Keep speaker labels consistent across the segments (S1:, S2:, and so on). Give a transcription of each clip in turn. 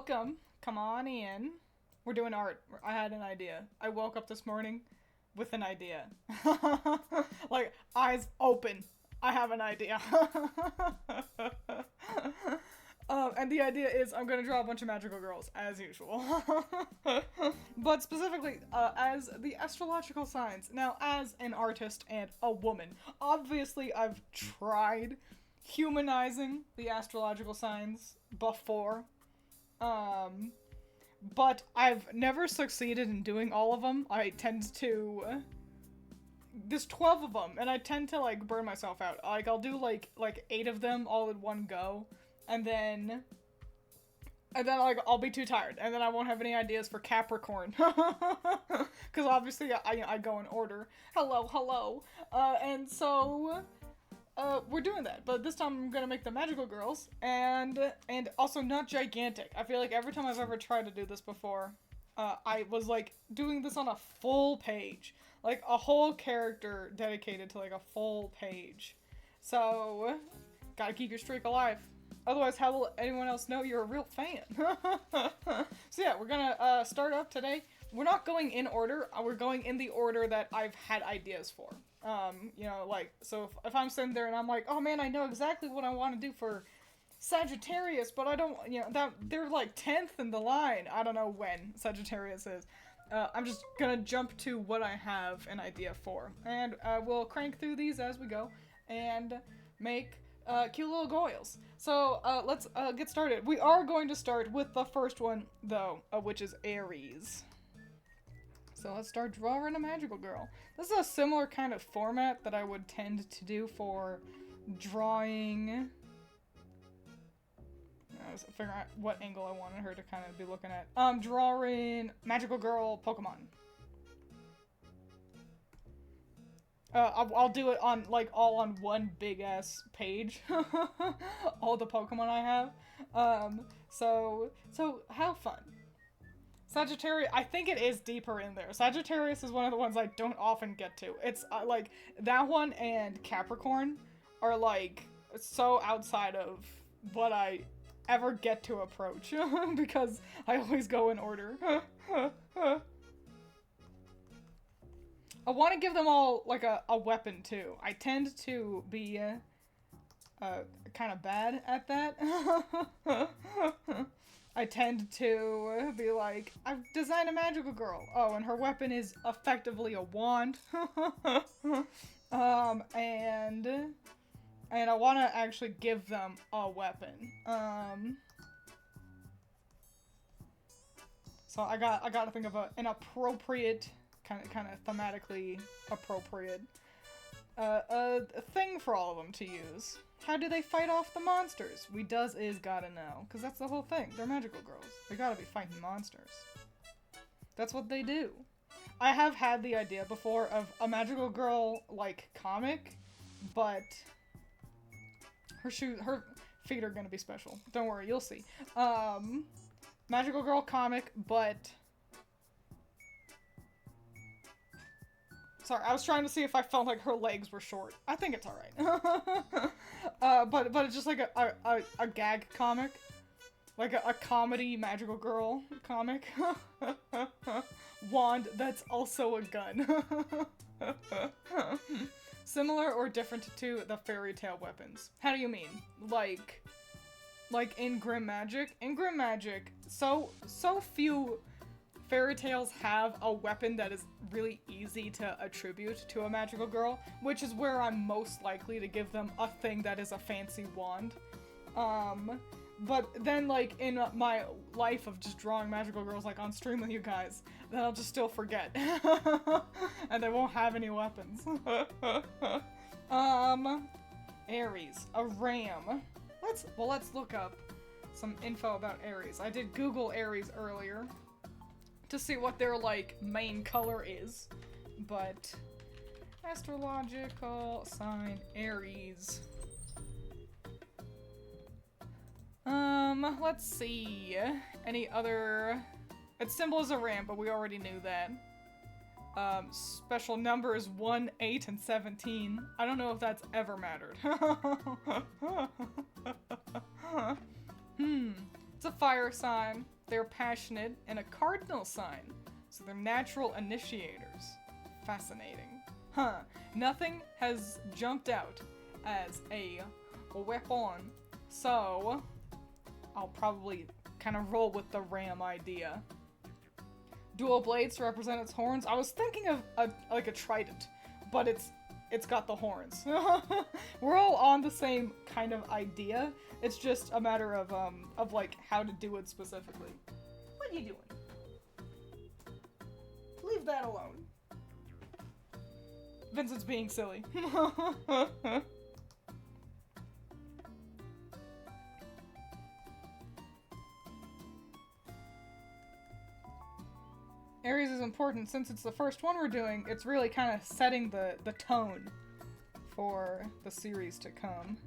S1: Welcome. Come on in. We're doing art. I had an idea. I woke up this morning with an idea. Like, eyes open. I have an idea. And the idea is I'm gonna draw a bunch of magical girls, as usual. But specifically, as the astrological signs. Now, as an artist and a woman, obviously I've tried humanizing the astrological signs before. But I've never succeeded in doing all of them. I tend to... There's 12 of them, and I tend to, like, burn myself out. Like, I'll do, like 8 of them all in one go, and then, like, I'll be too tired, and then I won't have any ideas for Capricorn. Because obviously I go in order. Hello. And so... we're doing that, but this time I'm gonna make the magical girls, and also not gigantic. I feel like every time I've ever tried to do this before, I was, like, doing this on a full page. Like, a whole character dedicated to, like, a full page. So, gotta keep your streak alive. Otherwise, how will anyone else know you're a real fan? So yeah, we're gonna, start up today. We're not going in order, we're going in the order that I've had ideas for. You know, like, so if I'm sitting there and I'm like, oh man, I know exactly what I want to do for Sagittarius, but I don't, you know, that they're like 10th in the line. I don't know when Sagittarius is. I'm just gonna jump to what I have an idea for. And we'll crank through these as we go and make cute little goyles. So let's get started. We are going to start with the first one, though, which is Aries. So let's start drawing a magical girl. This is a similar kind of format that I would tend to do for drawing... I was figuring out what angle I wanted her to kind of be looking at. Drawing magical girl Pokemon. I'll do it on, like, all on one big-ass page. All the Pokemon I have. So have fun. Sagittarius, I think it is deeper in there. Sagittarius is one of the ones I don't often get to. It's, like, that one and Capricorn are, like, so outside of what I ever get to approach. Because I always go in order. I want to give them all, like, a weapon, too. I tend to be, kind of bad at that. I tend to be like, I've designed a magical girl. Oh, and her weapon is effectively a wand. And I want to actually give them a weapon. So I got to think of an appropriate, kind of thematically appropriate, a thing for all of them to use. How do they fight off the monsters? We is gotta know. Because that's the whole thing. They're magical girls. They gotta be fighting monsters. That's what they do. I have had the idea before of a magical girl, like, comic, but her feet are gonna be special. Don't worry, you'll see. Magical girl comic, but... Sorry, I was trying to see if I felt like her legs were short. I think it's alright. But it's just like a gag comic. Like a comedy magical girl comic. Wand that's also a gun. Similar or different to the fairy tale weapons? How do you mean? Like in Grim Magic? In Grim Magic, so few fairy tales have a weapon that is really easy to attribute to a magical girl, which is where I'm most likely to give them a thing that is a fancy wand. But then, like, in my life of just drawing magical girls, like, on stream with you guys, then I'll just still forget. And they won't have any weapons. Aries. A ram. Let's look up some info about Aries. I did Google Aries earlier to see what their, like, main color is, but astrological sign Aries. Let's see. Any other... Its symbol is a ram, but we already knew that. Special numbers 1, 8, and 17. I don't know if that's ever mattered. It's a fire sign. They're passionate and a cardinal sign. So they're natural initiators. Fascinating. Huh. Nothing has jumped out as a weapon. So I'll probably kind of roll with the ram idea. Dual blades to represent its horns. I was thinking of a trident, but it's got the horns. We're all on the same kind of idea. It's just a matter of like how to do it specifically. What are you doing? Leave that alone. Vincent's being silly. Aries is important since it's the first one we're doing. It's really kind of setting the tone for the series to come.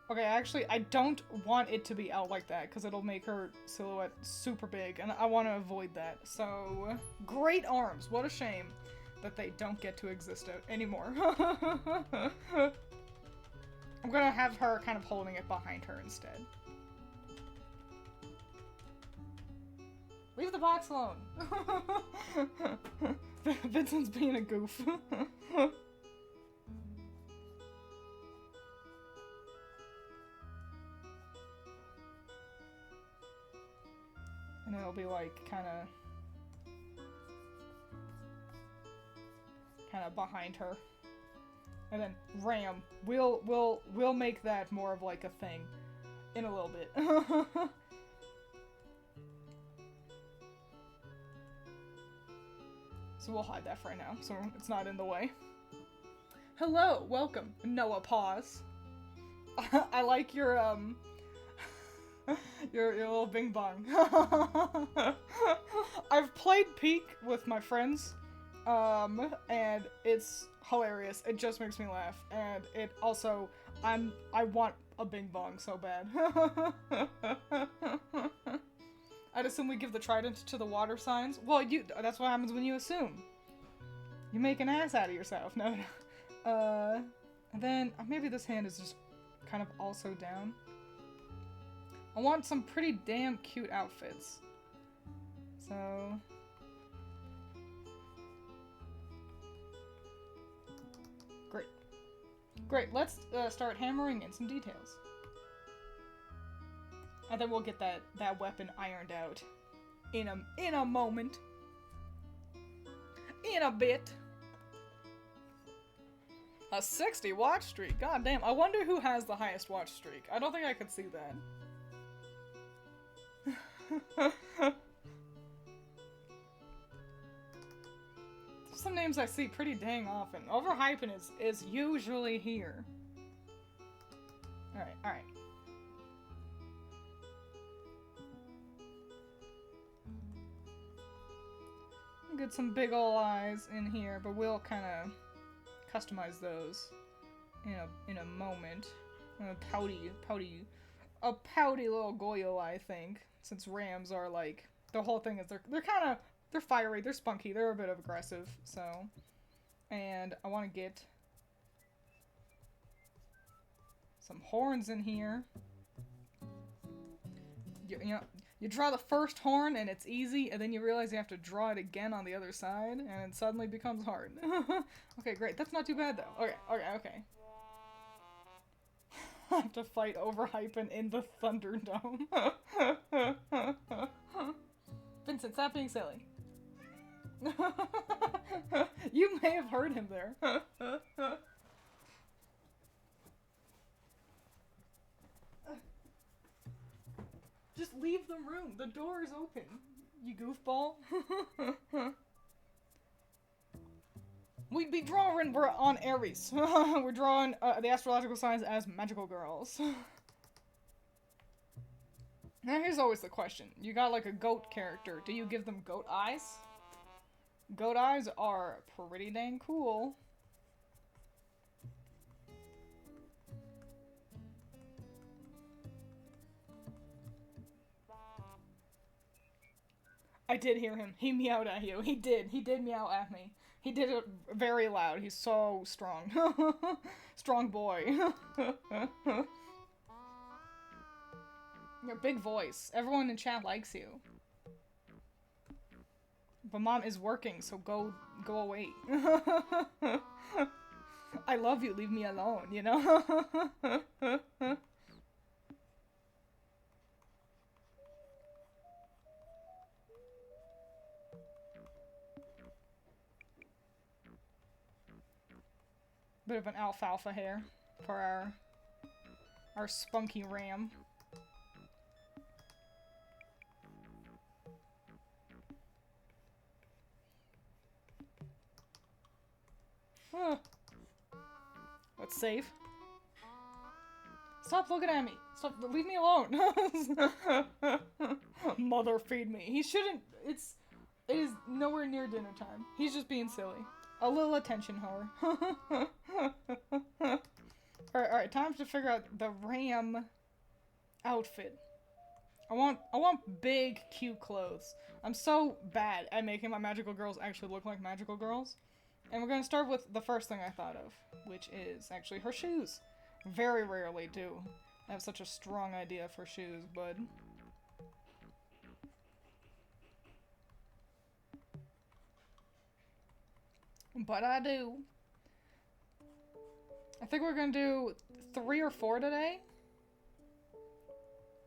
S1: Okay, actually, I don't want it to be out like that because it'll make her silhouette super big, and I want to avoid that. So, great arms. What a shame that they don't get to exist anymore. I'm gonna have her kind of holding it behind her instead. Leave the box alone! Vincent's being a goof. And it'll be like kinda behind her. And then ram. We'll make that more of like a thing in a little bit. So we'll hide that for right now, so it's not in the way. Hello, welcome, Noah Pause. I like your your little bing bong. I've played Peak with my friends, and it's hilarious. It just makes me laugh, and it also, I want a bing bong so bad. I'd assume we give the trident to the water signs. Well, that's what happens when you assume. You make an ass out of yourself. No. And then maybe this hand is just kind of also down. I want some pretty damn cute outfits. So Great, let's start hammering in some details. And then we'll get that weapon ironed out in a moment. In a bit. A 60 watch streak. God damn. I wonder who has the highest watch streak. I don't think I could see that. Some names I see pretty dang often. Overhyping is usually here. Alright. Get some big ol' eyes in here, but we'll kind of customize those in a moment. A pouty little Goyo, I think, since Rams are like, the whole thing is they're fiery, they're spunky, they're a bit of aggressive, so. And I want to get some horns in here. You draw the first horn and it's easy, and then you realize you have to draw it again on the other side, and it suddenly becomes hard. Okay, great. That's not too bad, though. Okay. I have to fight overhyping in the Thunderdome. Vincent, stop being silly. You may have heard him there. Just leave the room. The door is open, you goofball. We'd be drawing, we're on Aries. We're drawing the astrological signs as magical girls. Now here's always the question. You got like a goat character. Do you give them goat eyes? Goat eyes are pretty dang cool. I did hear him. He meowed at you. He did meow at me. He did it very loud. He's so strong. Strong boy. Your big voice. Everyone in chat likes you. But mom is working, so go away. I love you, leave me alone, you know? Bit of an alfalfa hair for our spunky ram. Let's save. Stop looking at me. Stop. Leave me alone. Mother, feed me. He shouldn't. It is nowhere near dinner time. He's just being silly. A little attention whore. Alright, time to figure out the ram outfit. I want big, cute clothes. I'm so bad at making my magical girls actually look like magical girls. And we're gonna start with the first thing I thought of, which is actually her shoes. Very rarely do I have such a strong idea for shoes, bud. But I do. I think we're gonna do 3 or 4 today.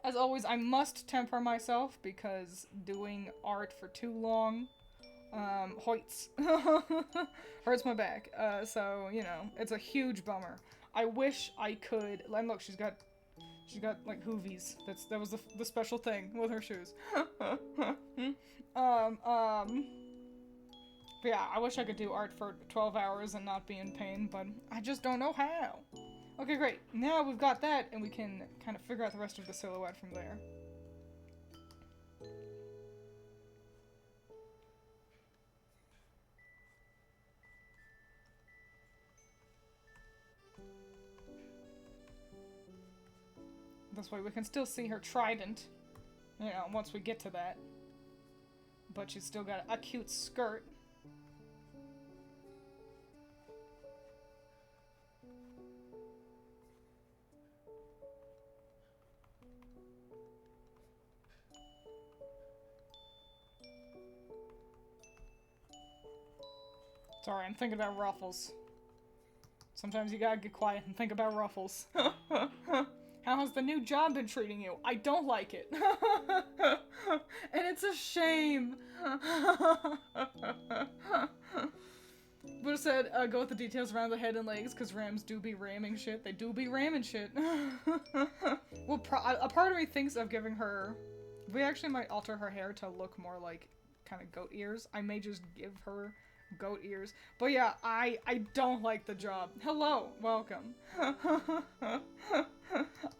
S1: As always, I must temper myself because doing art for too long, hoits. Hurts my back. So, you know, it's a huge bummer. I wish I could, and look, she's got like hoovies. That was the special thing with her shoes. But yeah, I wish I could do art for 12 hours and not be in pain, but I just don't know how. Okay, great. Now we've got that, and we can kind of figure out the rest of the silhouette from there. This way we can still see her trident, you know, once we get to that. But she's still got a cute skirt. Sorry, I'm thinking about ruffles. Sometimes you gotta get quiet and think about ruffles. How has the new job been treating you? I don't like it. And it's a shame. Would have said, go with the details around the head and legs, because rams do be ramming shit. They do be ramming shit. Well, a part of me thinks of giving her... We actually might alter her hair to look more like kind of goat ears. I may just give her goat ears. But yeah, I don't like the job. Hello, welcome.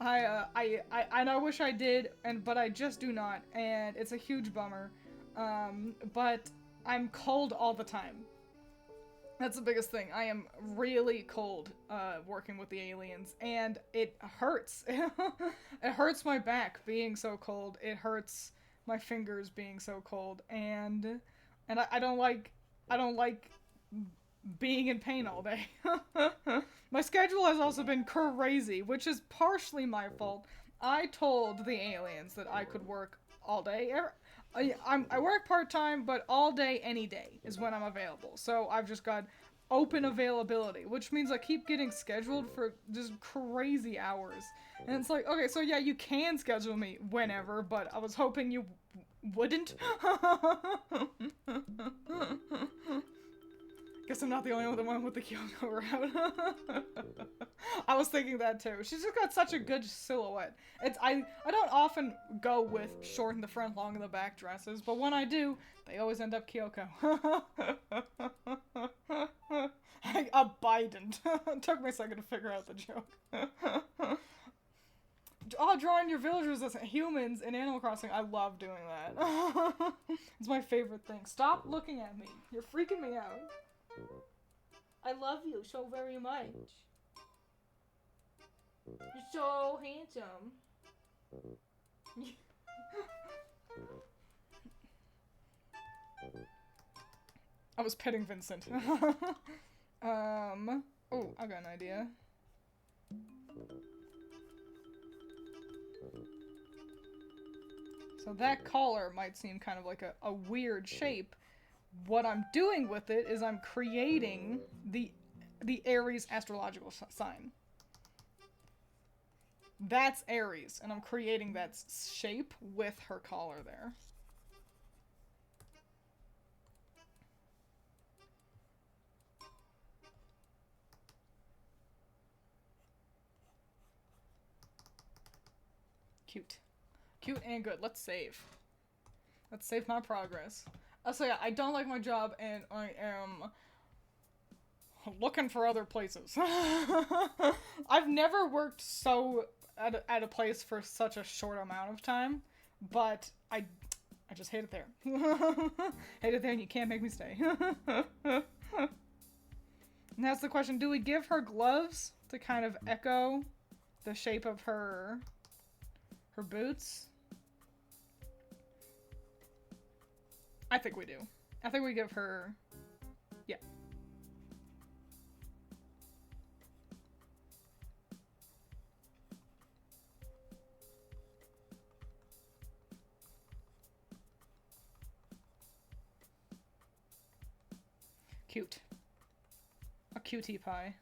S1: I wish I did, but I just do not, and it's a huge bummer. But I'm cold all the time. That's the biggest thing. I am really cold, working with the aliens, and it hurts. It hurts my back being so cold. It hurts my fingers being so cold, and I don't like being in pain all day. My schedule has also been crazy, which is partially my fault. I told the aliens that I could work all day. I work part-time, but all day, any day is when I'm available. So I've just got open availability, which means I keep getting scheduled for just crazy hours. And it's like, okay, so yeah, you can schedule me whenever, but I was hoping you wouldn't. Guess I'm not the only one with the Kyoko route. I was thinking that too. She's just got such a good silhouette. I don't often go with short in the front, long in the back dresses, but when I do, they always end up Kyoko. Abidant. It took me a second to figure out the joke. Oh, drawing your villagers as humans in Animal Crossing. I love doing that. It's my favorite thing. Stop looking at me. You're freaking me out. I love you so very much. You're so handsome. I was petting Vincent. Oh, I got an idea. So that collar might seem kind of like a weird shape. What I'm doing with it is I'm creating the Aries astrological sign. That's Aries, and I'm creating that shape with her collar there. Cute. Cute and good. Let's save. Let's save my progress. So yeah, I don't like my job, and I am looking for other places. I've never worked at a place for such a short amount of time, but I just hate it there. Hate it there, and you can't make me stay. And that's the question: do we give her gloves to kind of echo the shape of her boots? I think we do. I think we give her... yeah. Cute. A cutie pie.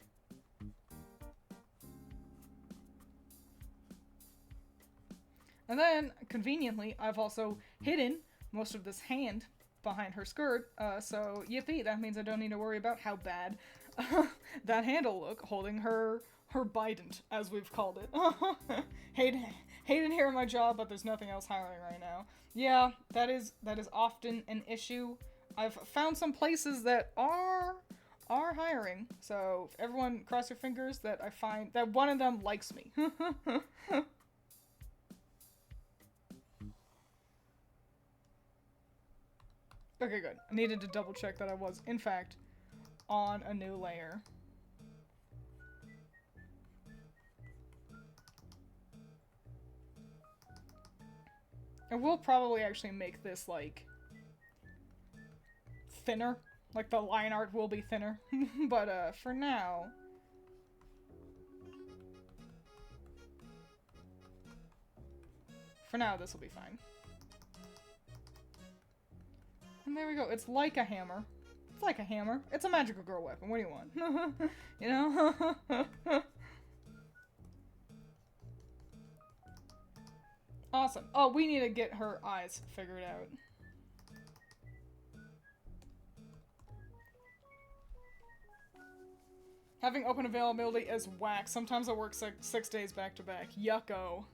S1: And then, conveniently, I've also hidden most of this hand behind her skirt, so yippee, that means I don't need to worry about how bad that hand will look, holding her bident, as we've called it. Hating here in my job, but there's nothing else hiring right now. Yeah, that is often an issue. I've found some places that are hiring, so everyone cross your fingers that I find that one of them likes me. Okay, good. I needed to double check that I was, in fact, on a new layer. And we'll probably actually make this, like, thinner. Like, the line art will be thinner. But, for now... this will be fine. And there we go. It's like a hammer. It's like a hammer. It's a magical girl weapon. What do you want? You know? Awesome. Oh, we need to get her eyes figured out. Having open availability as whack. Sometimes I work 6 days back to back. Yucko.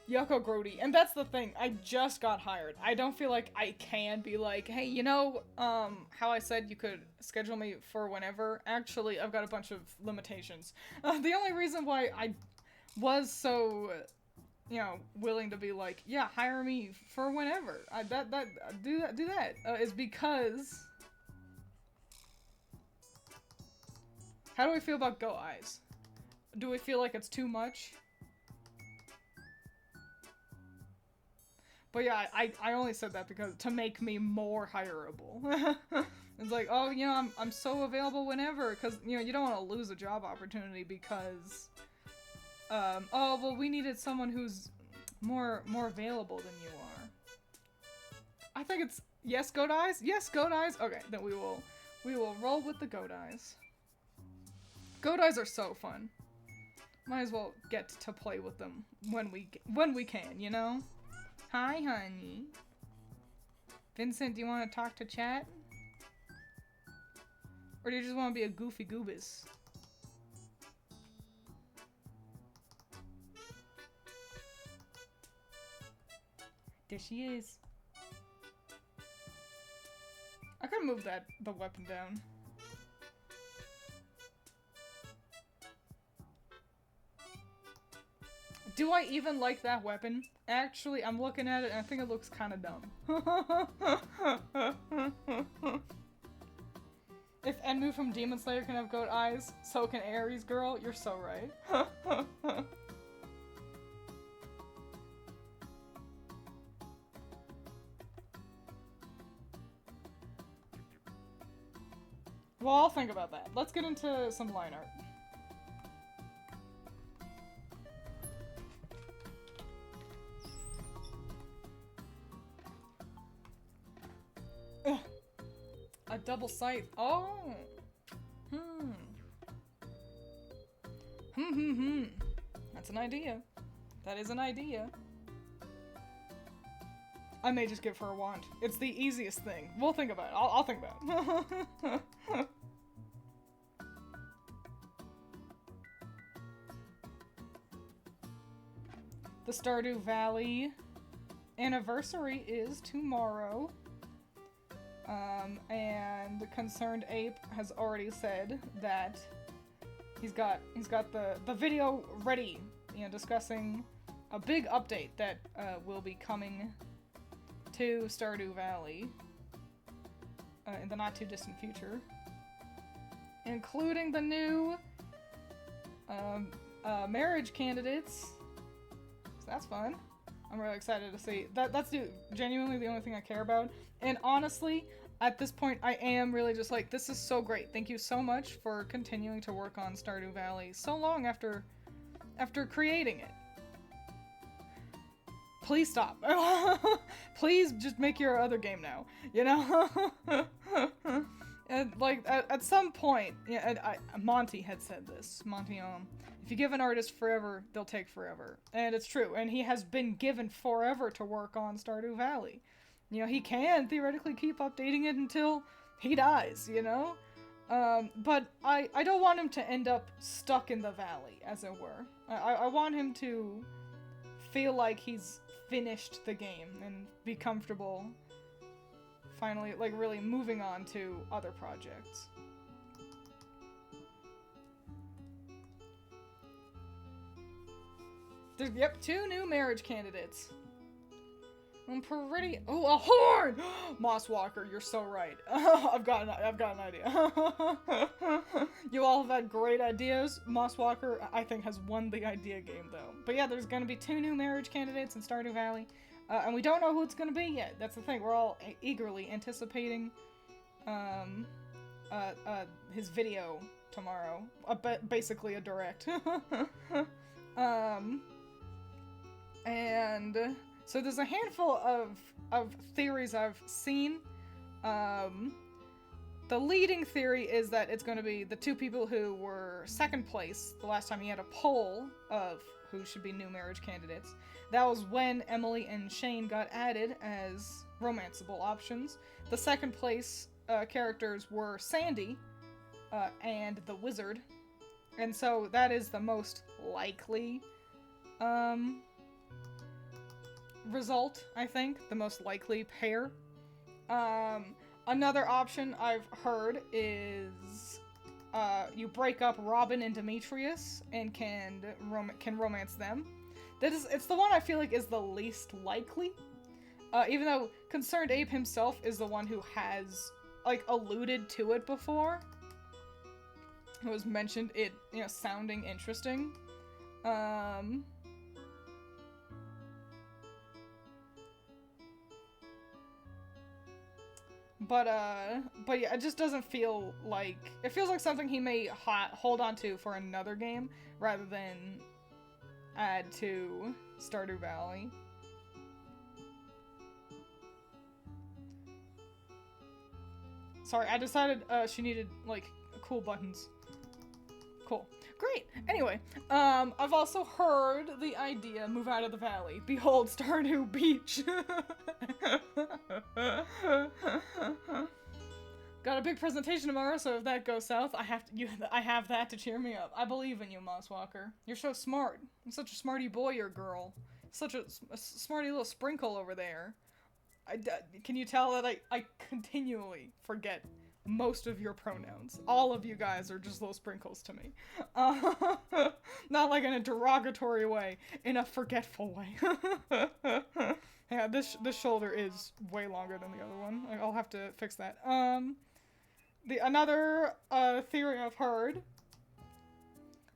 S1: Yucko Grody. And that's the thing, I just got hired. I don't feel like I can be like, hey, you know, how I said you could schedule me for whenever? Actually, I've got a bunch of limitations. The only reason why I was so, you know, willing to be like, yeah, hire me for whenever. Do that, is because... How do we feel about Go Eyes? Do we feel like it's too much? But yeah, I only said that because to make me more hireable. It's like, oh, you know, I'm so available whenever, because, you know, you don't want to lose a job opportunity because, oh, well, we needed someone who's more available than you are. I think it's, yes, Goat Eyes? Yes, Goat Eyes? Okay, then we will roll with the Goat Eyes. Goat Eyes are so fun. Might as well get to play with them when we can, you know? Hi, honey. Vincent, do you want to talk to chat? Or do you just want to be a goofy goobus? There she is. I could move the weapon down. Do I even like that weapon? Actually, I'm looking at it and I think it looks kind of dumb. If Enmu from Demon Slayer can have goat eyes, so can Aries girl. You're so right. Well, I'll think about that. Let's get into some line art. Ugh. A double scythe. Oh. That's an idea. That is an idea. I may just give her a wand. It's the easiest thing. We'll think about it. I'll think about it. The Stardew Valley anniversary is tomorrow. And the Concerned Ape has already said that he's got the video ready, you know, discussing a big update that will be coming to Stardew Valley in the not too distant future, including the new marriage candidates. So that's fun. I'm really excited to see. That's genuinely the only thing I care about. And honestly, at this point, I am really just like, this is so great. Thank you so much for continuing to work on Stardew Valley so long after creating it. Please stop. Please just make your other game now, you know? And like, at some point, yeah, Monty had said this. Monty, if you give an artist forever, they'll take forever. And it's true. And he has been given forever to work on Stardew Valley. You know, he can theoretically keep updating it until he dies, you know? But I don't want him to end up stuck in the valley, as it were. I want him to feel like he's finished the game and be comfortable finally, like, really moving on to other projects. Yep, 2 new marriage candidates. I'm pretty. Oh, a horn! Moss Walker, you're so right. I've got an idea. You all have had great ideas. Moss Walker, I think, has won the idea game, though. But yeah, there's gonna be 2 new marriage candidates in Stardew Valley, and we don't know who it's gonna be yet. That's the thing. We're all eagerly anticipating his video tomorrow. Basically a direct. And so there's a handful of theories I've seen. The leading theory is that it's going to be the 2 people who were second place the last time he had a poll of who should be new marriage candidates. That was when Emily and Shane got added as romanceable options. The second place characters were Sandy and the Wizard. And so that is the most likely result, I think. The most likely pair. Another option I've heard is you break up Robin and Demetrius and can romance them. It's the one I feel like is the least likely. Even though Concerned Ape himself is the one who has, like, alluded to it before. Who has mentioned it, you know, sounding interesting. But yeah, it just doesn't feel like... It feels like something he may hold on to for another game, rather than add to Stardew Valley. Sorry, I decided she needed, like, cool buttons. Cool. Great! Anyway, I've also heard the idea, move out of the valley. Behold, Stardew Beach! Got a big presentation tomorrow, so if that goes south, I have that to cheer me up. I believe in you, Moss Walker. You're so smart. You're such a smarty boy or girl. Such a smarty little sprinkle over there. Can you tell that I continually forget most of your pronouns? All of you guys are just little sprinkles to me. Not like in a derogatory way, in a forgetful way. Yeah, this shoulder is way longer than the other one. I'll have to fix that. Another theory I've heard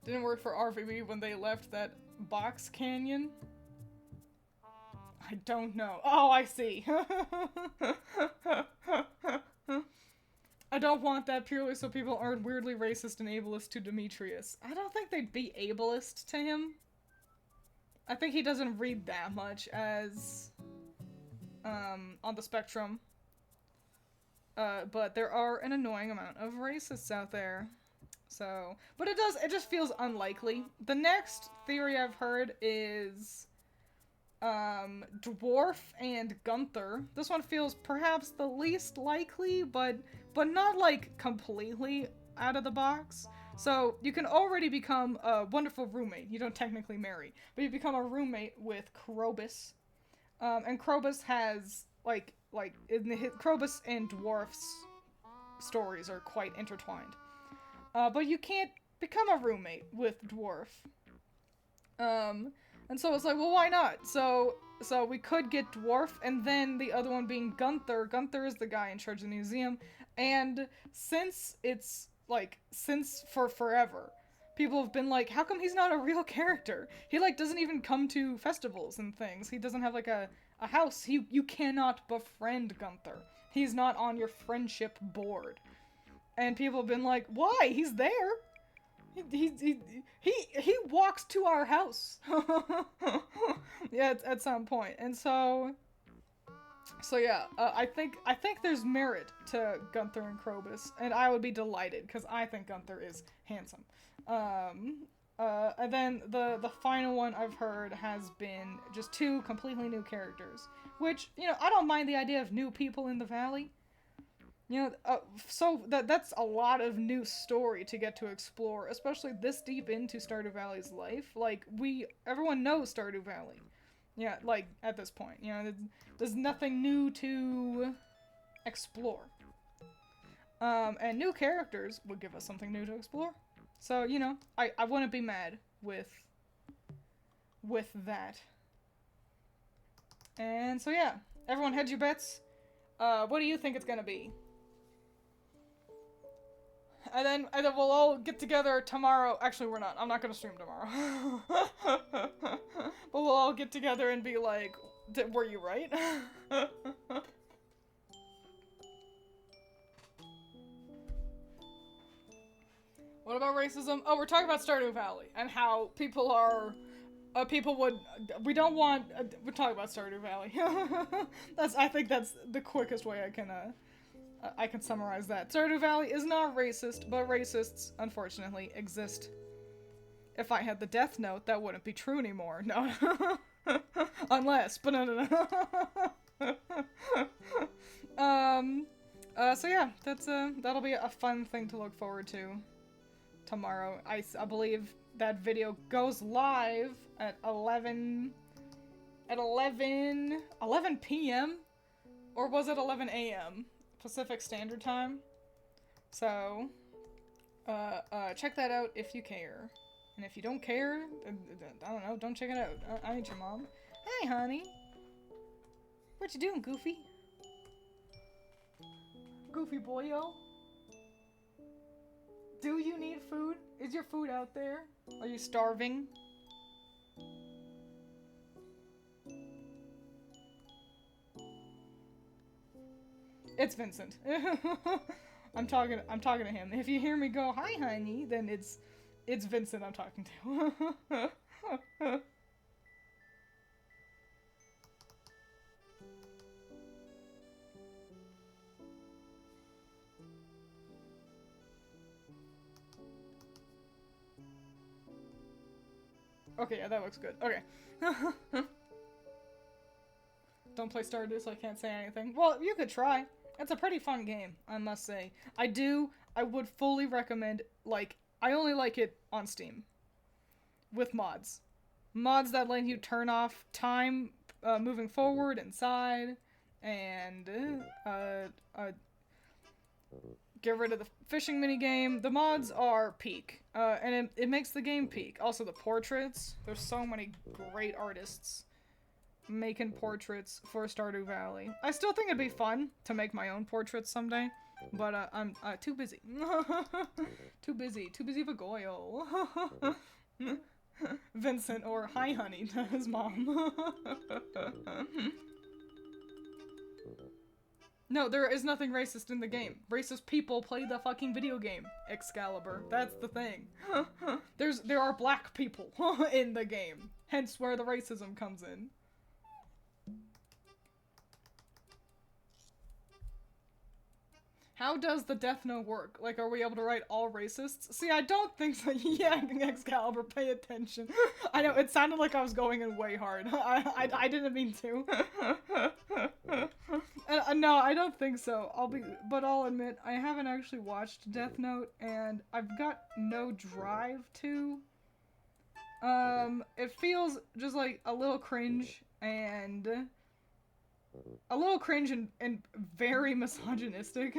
S1: didn't work for RVB when they left that box canyon. I don't know. Oh, I see. I don't want that purely so people aren't weirdly racist and ableist to Demetrius. I don't think they'd be ableist to him. I think he doesn't read that much as, on the spectrum. But there are an annoying amount of racists out there. So, but it just feels unlikely. The next theory I've heard is, Dwarf and Gunther. This one feels perhaps the least likely, but not, like, completely out of the box. So, you can already become a wonderful roommate. You don't technically marry, but you become a roommate with Krobus. And Krobus has, Krobus and Dwarf's stories are quite intertwined. But you can't become a roommate with Dwarf. And so it's like, well, why not? So we could get Dwarf, and then the other one being Gunther. Gunther is the guy in charge of the museum, and since for forever, people have been like, how come he's not a real character? He, doesn't even come to festivals and things. He doesn't have, a house. You cannot befriend Gunther. He's not on your friendship board. And people have been like, why? He's there. He walks to our house. Yeah, at some point. And so yeah, I think there's merit to Gunther and Krobus, and I would be delighted because I think Gunther is handsome. And then the final one I've heard has been just 2 completely new characters, which, I don't mind the idea of new people in the valley. So that's a lot of new story to get to explore, especially this deep into Stardew Valley's life. Everyone knows Stardew Valley. Yeah, at this point. There's nothing new to explore. And new characters would give us something new to explore. So, I wouldn't be mad with that. And so, yeah. Everyone hedge your bets. What do you think it's gonna be? And then we'll all get together tomorrow. Actually, we're not. I'm not gonna stream tomorrow. But we'll all get together and be like, were you right? What about racism? Oh, we're talking about Stardew Valley and how people are... we don't want... we're talking about Stardew Valley. I think that's the quickest way I can summarize that. Stardew Valley is not racist, but racists, unfortunately, exist. If I had the Death Note, that wouldn't be true anymore. No. Unless, but no. So yeah, that'll be a fun thing to look forward to tomorrow. I believe that video goes live at 11 p.m. Or was it 11 a.m. Pacific Standard Time? So, check that out if you care. And if you don't care, I don't know, don't check it out. I ain't your mom. Hi, honey. What you doing, Goofy? Goofy boyo? Do you need food? Is your food out there? Are you starving? It's Vincent. I'm talking to him. If you hear me go, "Hi, honey," then it's Vincent I'm talking to. Okay, yeah, that looks good. Okay. Don't play Stardew, so I can't say anything. Well, you could try. It's a pretty fun game, I must say. I would fully recommend, I only like it on Steam. With mods. Mods that let you turn off time moving forward inside, and get rid of the fishing minigame. The mods are peak, and it makes the game peak. Also, the portraits. There's so many great artists making portraits for Stardew Valley. I still think it'd be fun to make my own portraits someday, but I'm too busy. Too busy for Goyle. Vincent, or hi honey, to his mom. No, there is nothing racist in the game. Racist people play the fucking video game, Excalibur. That's the thing. There are black people in the game. Hence where the racism comes in. How does the Death Note work? Like, are we able to write all racists? See, I don't think so. Yeah, Excalibur, pay attention. I know, it sounded like I was going in way hard. I didn't mean to. No, I don't think so. But I'll admit, I haven't actually watched Death Note, and I've got no drive to. It feels just like a little cringe, and very misogynistic.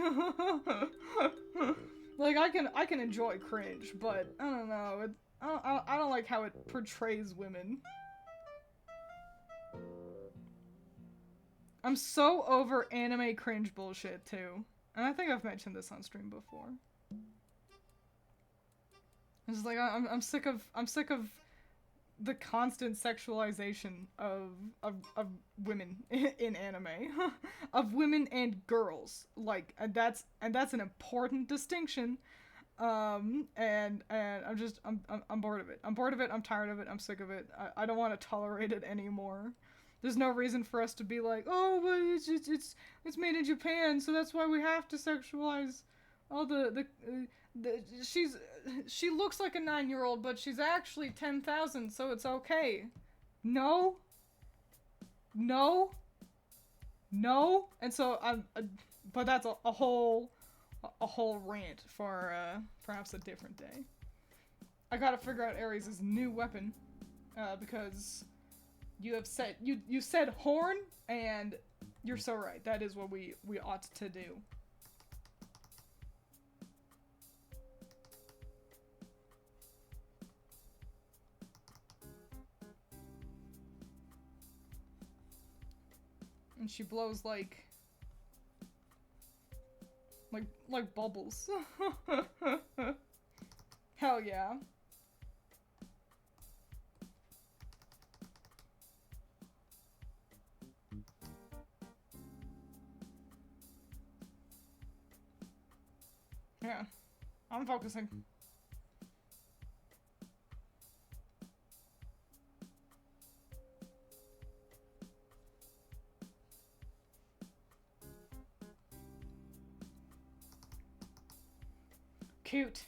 S1: Like, I can enjoy cringe, but I don't know. I don't like how it portrays women. I'm so over anime cringe bullshit too, and I think I've mentioned this on stream before. It's just like I'm sick of the constant sexualization of women in anime, of women and girls. Like, and that's an important distinction. And I'm bored of it. I'm bored of it. I'm tired of it. I'm sick of it. I don't want to tolerate it anymore. There's no reason for us to be like, oh, but it's made in Japan, so that's why we have to sexualize all she looks like a 9-year-old, but she's actually 10,000, so it's okay. No. No. No. And so but that's a whole rant for perhaps a different day. I gotta figure out Aries' new weapon, because you have said you said horn, and you're so right. That is what we ought to do. And she blows like bubbles. Hell yeah. Yeah, I'm focusing. Cute.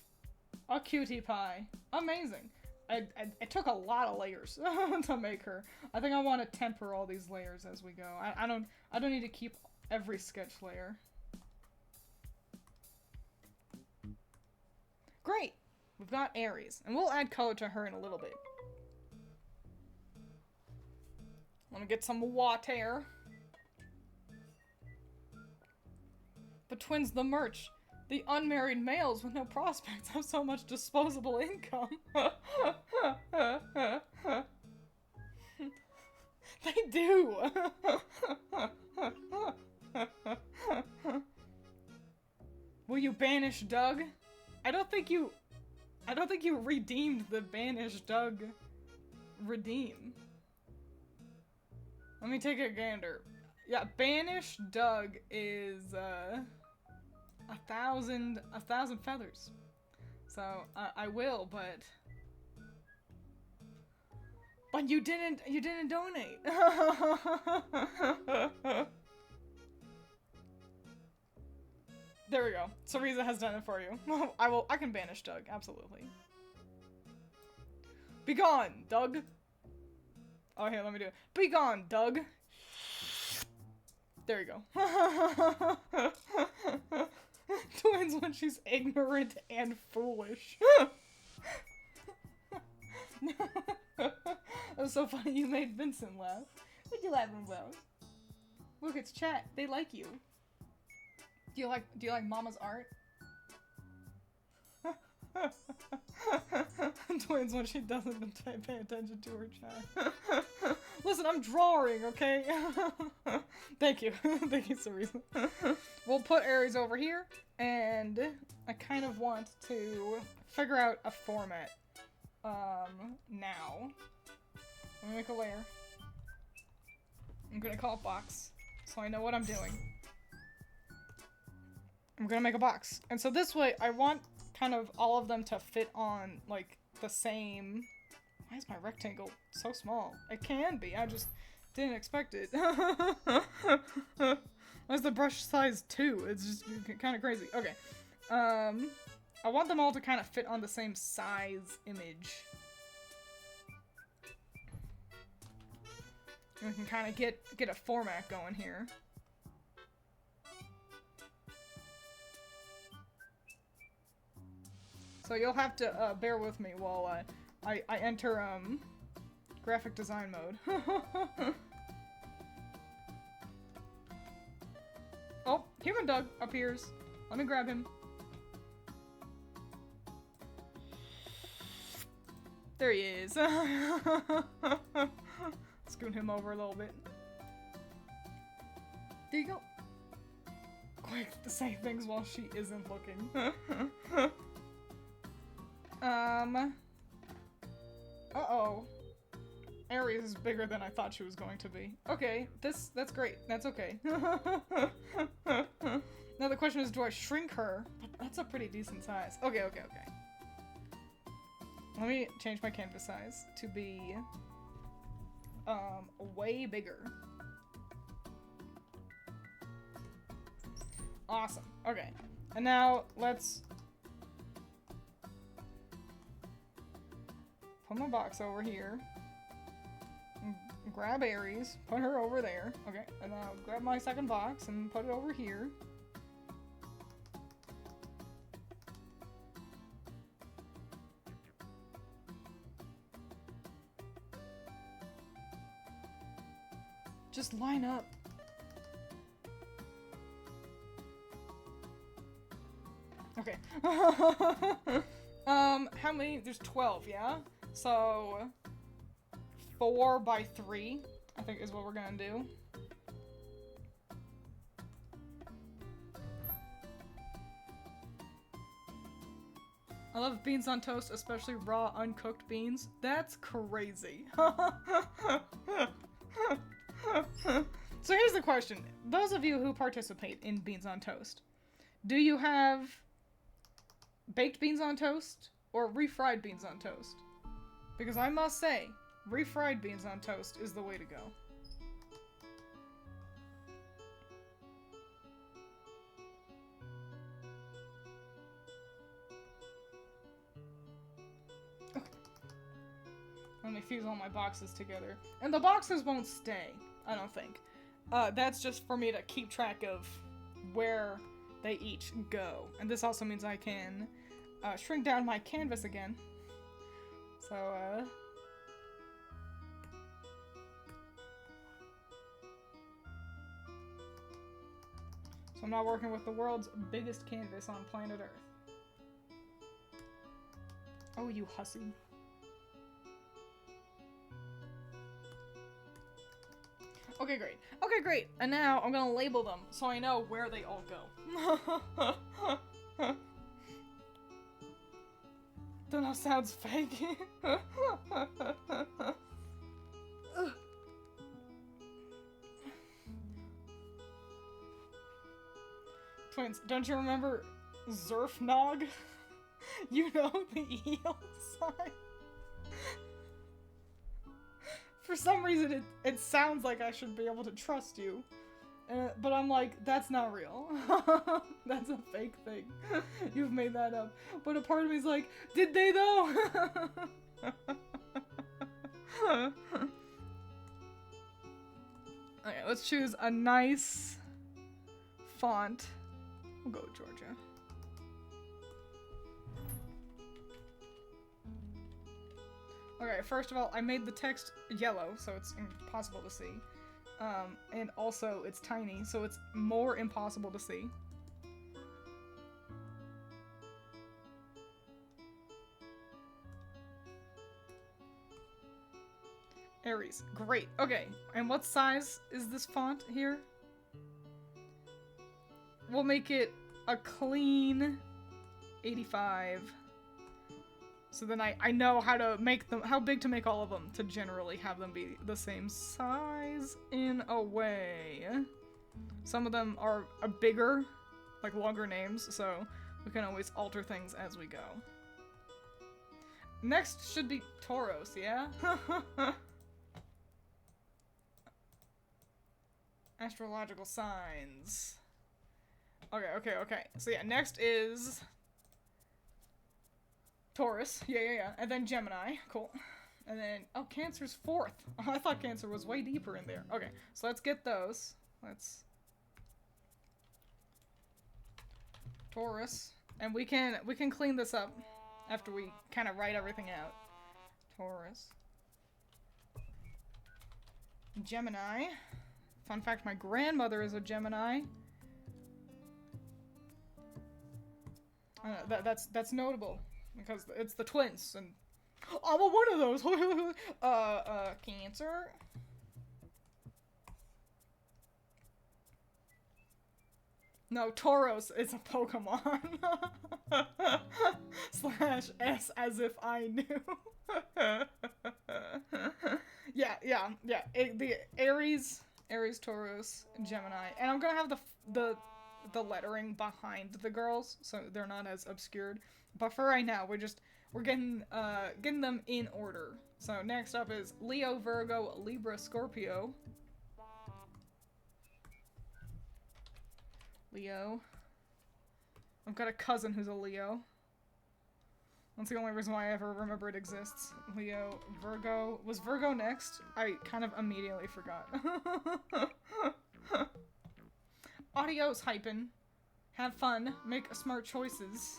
S1: A cutie pie. Amazing. It took a lot of layers to make her. I think I want to temper all these layers as we go. I don't need to keep every sketch layer. Great! We've got Aries, and we'll add color to her in a little bit. Let me get some water. The twins, the merch. The unmarried males with no prospects have so much disposable income. They do! Will you banish Doug? I don't think you redeemed the banish Doug redeem. Let me take a gander. Yeah, banish Doug is 1,000 feathers. So I will, but you didn't donate. There we go. Cereza has done it for you. I can banish Doug, absolutely. Be gone, Doug. Oh, here, let me do it. Be gone, Doug. There you go. Twins when she's ignorant and foolish. That was so funny, you made Vincent laugh. What do you laugh about? Look, it's chat. They like you. Do you like Mama's art? Twins when she doesn't pay attention to her chat. Listen, I'm drawing, okay? Thank you. Thank you, Cereza. We'll put Aries over here, and I kind of want to figure out a format. Now. Let me make a layer. I'm gonna call it box, so I know what I'm doing. I'm gonna make a box. And so this way, I want kind of all of them to fit on, like, the same... Why is my rectangle so small? It can be, I just didn't expect it. Why is the brush size 2? It's just kind of crazy. Okay. I want them all to kind of fit on the same size image. And we can kind of get a format going here. So you'll have to bear with me while I enter graphic design mode. Oh, Human Doug appears. Let me grab him. There he is. Scoot him over a little bit. There you go. Quick to say things while she isn't looking. Uh-oh. Aries is bigger than I thought she was going to be. Okay, that's great. That's okay. Now the question is, do I shrink her? But that's a pretty decent size. Okay. Let me change my canvas size to be, way bigger. Awesome. Okay. And now let's put my box over here. Grab Aries, put her over there. Okay, and then I'll grab my second box and put it over here. Just line up. Okay. How many? There's 12, yeah? So 4 by 3, I think is what we're gonna do. I love beans on toast, especially raw, uncooked beans. That's crazy. So here's the question. Those of you who participate in beans on toast, do you have baked beans on toast or refried beans on toast? Because I must say, refried beans on toast is the way to go. Okay. Let me fuse all my boxes together. And the boxes won't stay, I don't think. That's just for me to keep track of where they each go. And this also means I can shrink down my canvas again. So, I'm not working with the world's biggest canvas on planet Earth. Oh, you hussy. Okay, great. Okay, great. And now I'm gonna label them so I know where they all go. Don't know, sounds fake. Twins, don't you remember Zerfnog? You know, the eel sign? For some reason, it sounds like I should be able to trust you. But I'm like, that's not real. That's a fake thing. You've made that up. But a part of me's like, did they though? Okay, let's choose a nice font. We'll go with Georgia. Okay, first of all, I made the text yellow, so it's impossible to see. And also, it's tiny, so it's more impossible to see. Aries, great. Okay, and what size is this font here? We'll make it a clean 85. So then I know how to make them, how big to make all of them to generally have them be the same size in a way. Some of them are bigger like longer names, so we can always alter things as we go. Next should be Tauros, yeah? Astrological signs. Okay. So yeah, next is Taurus. Yeah. And then Gemini. Cool. And then, oh, Cancer's fourth. Oh, I thought Cancer was way deeper in there. Okay, so let's get those. Let's... Taurus. And we can clean this up after we kind of write everything out. Taurus. Gemini. Fun fact, my grandmother is a Gemini. That's notable because it's the twins, and I'm a one of those. Cancer. No, Tauros is a Pokemon. Slash S as if I knew. Yeah. The Aries, Tauros, Gemini, and I'm gonna have the lettering behind the girls, so they're not as obscured. But for right now, we're getting them in order. So next up is Leo, Virgo, Libra, Scorpio. Leo. I've got a cousin who's a Leo. That's the only reason why I ever remember it exists. Leo, Virgo. Was Virgo next? I kind of immediately forgot. Adios, hypin. Have fun. Make smart choices.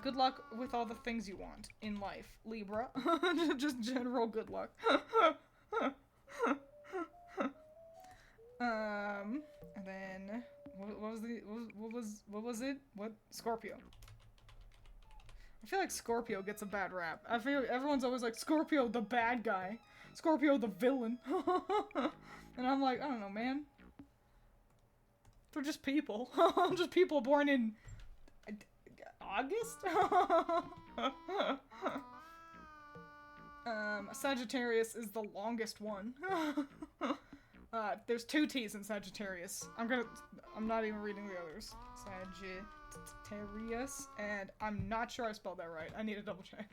S1: Good luck with all the things you want in life, Libra. Just general good luck. And then what was it? What? Scorpio. I feel like Scorpio gets a bad rap. I feel like everyone's always like, Scorpio the bad guy. Scorpio the villain. And I'm like, I don't know, man. They're just people. Just people born in August? Sagittarius is the longest one. There's 2 T's in Sagittarius. I'm not even reading the others. Sagittarius, and I'm not sure I spelled that right. I need to double check.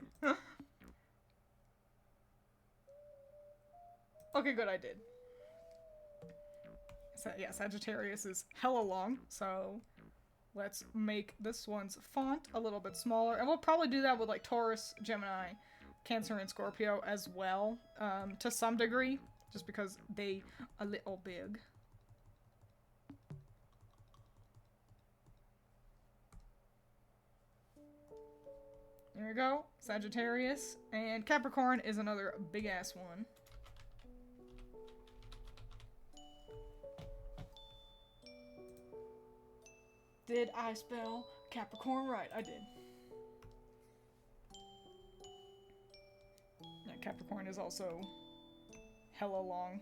S1: Okay, good, I did. So, yeah, Sagittarius is hella long, so let's make this one's font a little bit smaller. And we'll probably do that with, like, Taurus, Gemini, Cancer, and Scorpio as well, to some degree, just because they a little big. There we go, Sagittarius, and Capricorn is another big-ass one. Did I spell Capricorn right? I did. Yeah, Capricorn is also hella long.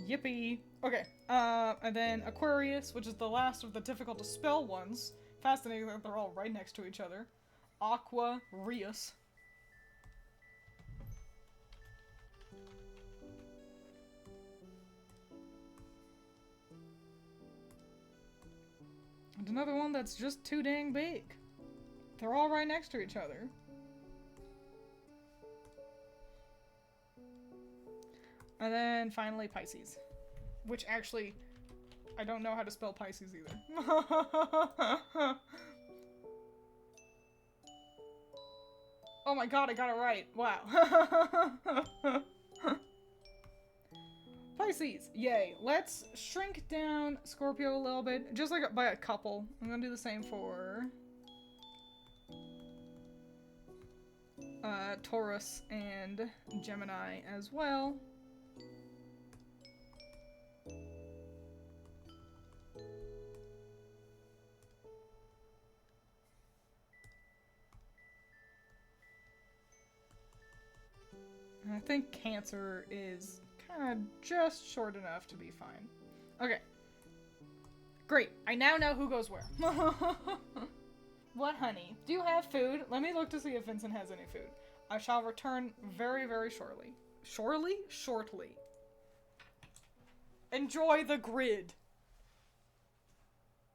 S1: Yippee! Okay, and then Aquarius, which is the last of the difficult to spell ones. Fascinating that they're all right next to each other. Aquarius. And another one that's just too dang big. They're all right next to each other. And then finally Pisces. Which actually, I don't know how to spell Pisces either. Oh my god, I got it right. Wow. Pisces. Yay. Let's shrink down Scorpio a little bit. Just like by a couple. I'm gonna do the same for Taurus and Gemini as well. I think Cancer is kind of just short enough to be fine. Okay. Great. I now know who goes where. What, honey? Do you have food? Let me look to see if Vincent has any food. I shall return very, very shortly. Shortly? Shortly. Enjoy the grid.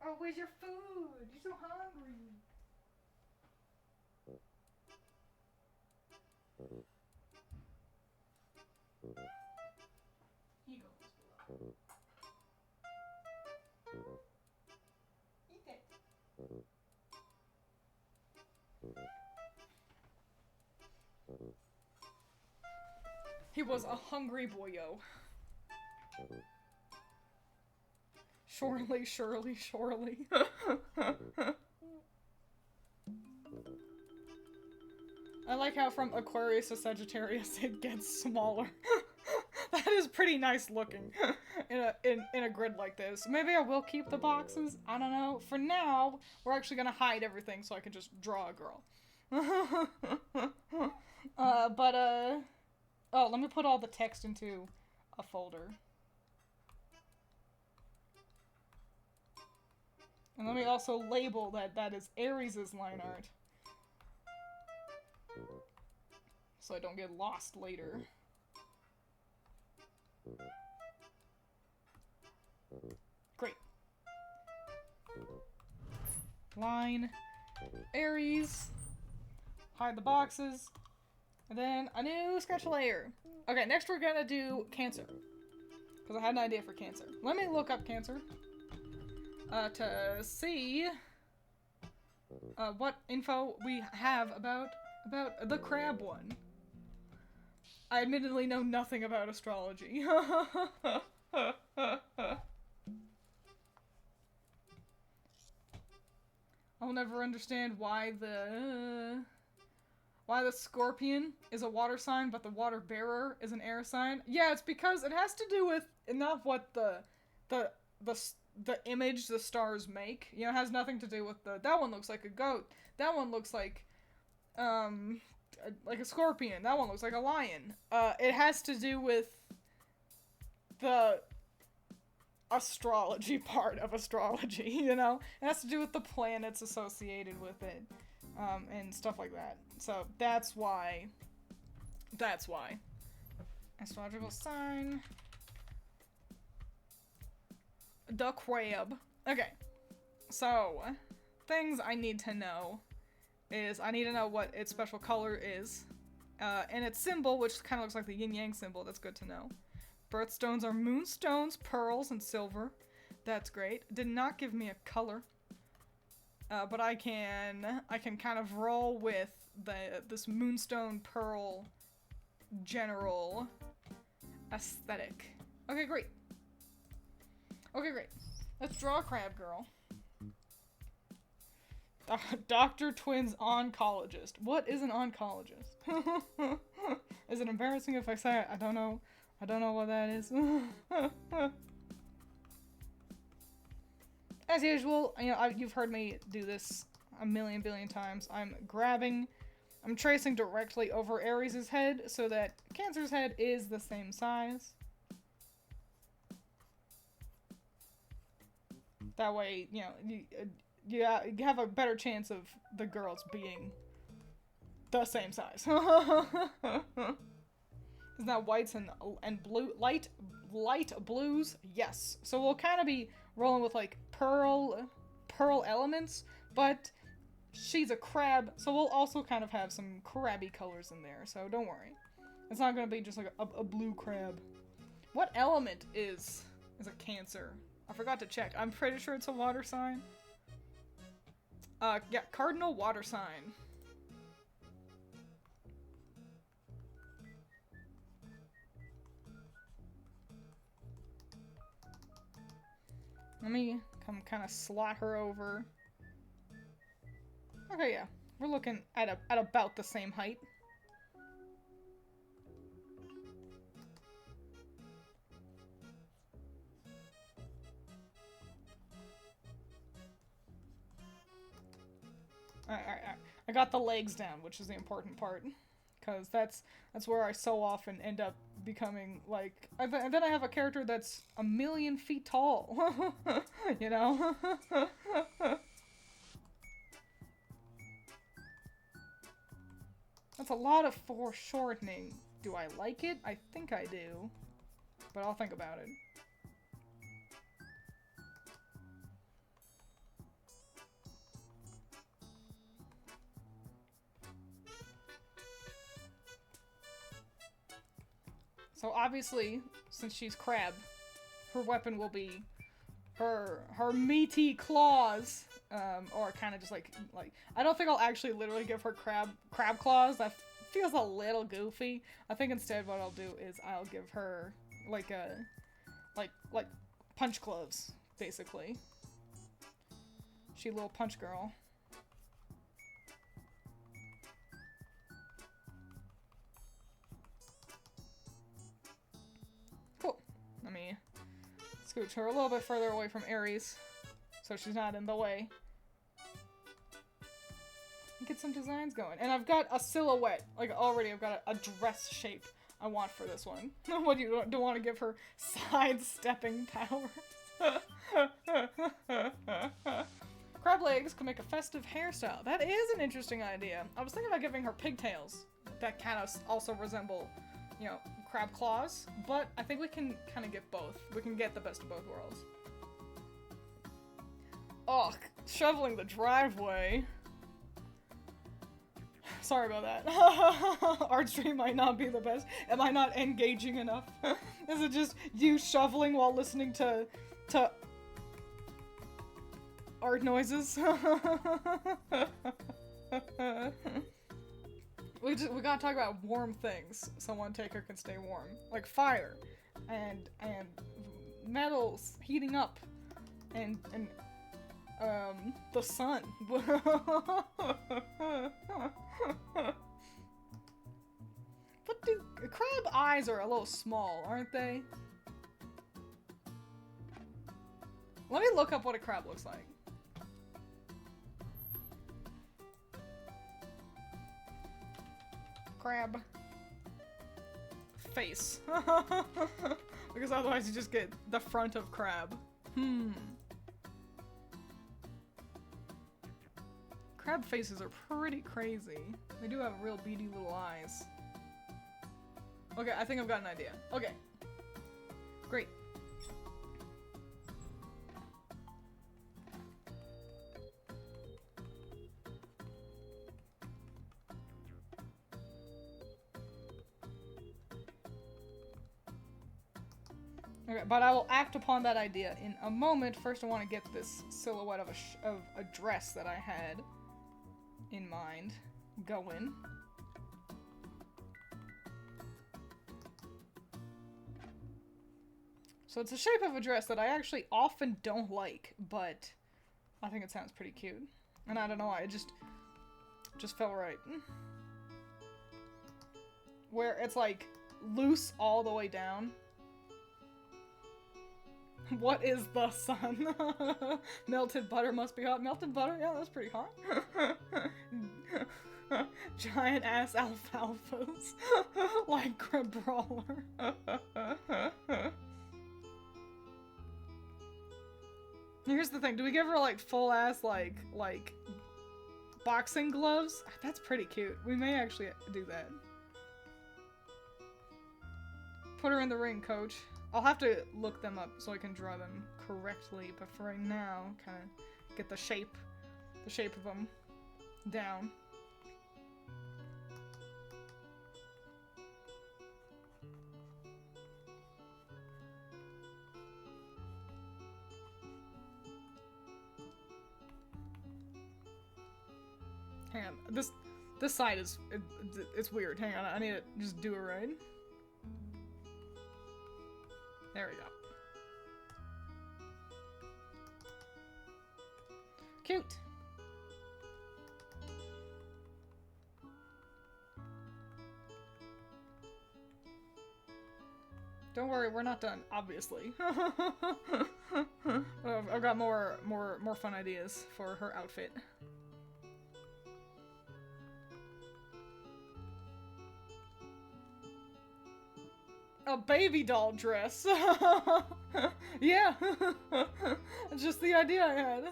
S1: Oh, where's your food? You're so hungry. He goes below. Eat it. He was a hungry boyo. Surely, surely, surely. I like how from Aquarius to Sagittarius it gets smaller. That is pretty nice looking in a grid like this. Maybe I will keep the boxes. I don't know. For now, we're actually gonna hide everything so I can just draw a girl. Oh, let me put all the text into a folder. And let me also label that is Aries' line art. So I don't get lost later. Great. Line. Aries. Hide the boxes. And then a new sketch layer. Okay, next we're gonna do Cancer. Because I had an idea for Cancer. Let me look up Cancer. To see what info we have about the crab one. I admittedly know nothing about astrology. I'll never understand why the scorpion is a water sign, but the water bearer is an air sign. Yeah, it's because it has to do with not what the image the stars make. You know, it has nothing to do with that one looks like a goat. That one looks like a scorpion. That one looks like a lion. It has to do with the astrology part of astrology, you know? It has to do with the planets associated with it, and stuff like that. So that's why. Astrological sign. The crab. Okay. So, things I need to know is I need to know what its special color is. And its symbol, which kind of looks like the yin-yang symbol. That's good to know. Birthstones are moonstones, pearls, and silver. That's great. Did not give me a color. But I can kind of roll with this moonstone pearl general aesthetic. Okay, great. Okay, great. Let's draw a crab girl. Dr. Twiins oncologist. What is an oncologist? Is it embarrassing if I say it? I don't know. I don't know what that is. As usual, you know, you've heard me do this a million billion times. I'm tracing directly over Aries' head so that Cancer's head is the same size. That way, you know, you have a better chance of the girls being the same size. Isn't that whites and blue, light blues? Yes. So we'll kind of be rolling with like pearl elements, but she's a crab, so we'll also kind of have some crabby colors in there. So don't worry, it's not gonna be just like a blue crab. What element is a Cancer? I forgot to check. I'm pretty sure it's a water sign. Yeah, cardinal water sign. Let me come kind of slot her over. Okay, yeah. We're looking at about the same height. Alright. I got the legs down, which is the important part. Because that's where I so often end up becoming, like... And then I have a character that's 1,000,000 feet tall. You know? That's a lot of foreshortening. Do I like it? I think I do. But I'll think about it. So obviously, since she's crab, her weapon will be her meaty claws, or kind of just like I don't think I'll actually literally give her crab claws. That feels a little goofy. I think instead what I'll do is I'll give her like punch gloves, basically. She a little punch girl. Cool. Let me scooch her a little bit further away from Aries, so she's not in the way. Get some designs going. And I've got a silhouette. Like, already I've got a dress shape I want for this one. What do you don't want to give her? Sidestepping powers. Crab legs can make a festive hairstyle. That is an interesting idea. I was thinking about giving her pigtails that kind of also resemble, you know, crab claws, but I think we can kind of get both. We can get the best of both worlds. Oh, shoveling the driveway. Sorry about that. Art stream might not be the best. Am I not engaging enough? Is it just you shoveling while listening to art noises? We gotta talk about warm things so one taker can stay warm. Like fire and metals heating up and the sun. What do crab eyes are a little small, aren't they? Let me look up what a crab looks like. Crab face. Because otherwise you just get the front of crab. Crab faces are pretty crazy. They do have real beady little eyes. Okay, I think I've got an idea. Okay. Great. Okay, but I will act upon that idea in a moment. First, I want to get this silhouette of a dress that I had in mind going. So it's a shape of a dress that I actually often don't like, but I think it sounds pretty cute. And I don't know why, it just felt right. Where it's like loose all the way down. What is the sun? Melted butter must be hot. Melted butter? Yeah, that's pretty hot. Giant ass alfalfas. Like Crab Brawler. Here's the thing. Do we give her like full ass like boxing gloves? That's pretty cute. We may actually do that. Put her in the ring, coach. I'll have to look them up so I can draw them correctly, but for right now, kind of get the shape of them down. Hang on, this side is it's weird. Hang on, I need to just do it right. There we go. Cute. Don't worry, we're not done, obviously. I've got more fun ideas for her outfit. A baby doll dress. Yeah. Just the idea I had.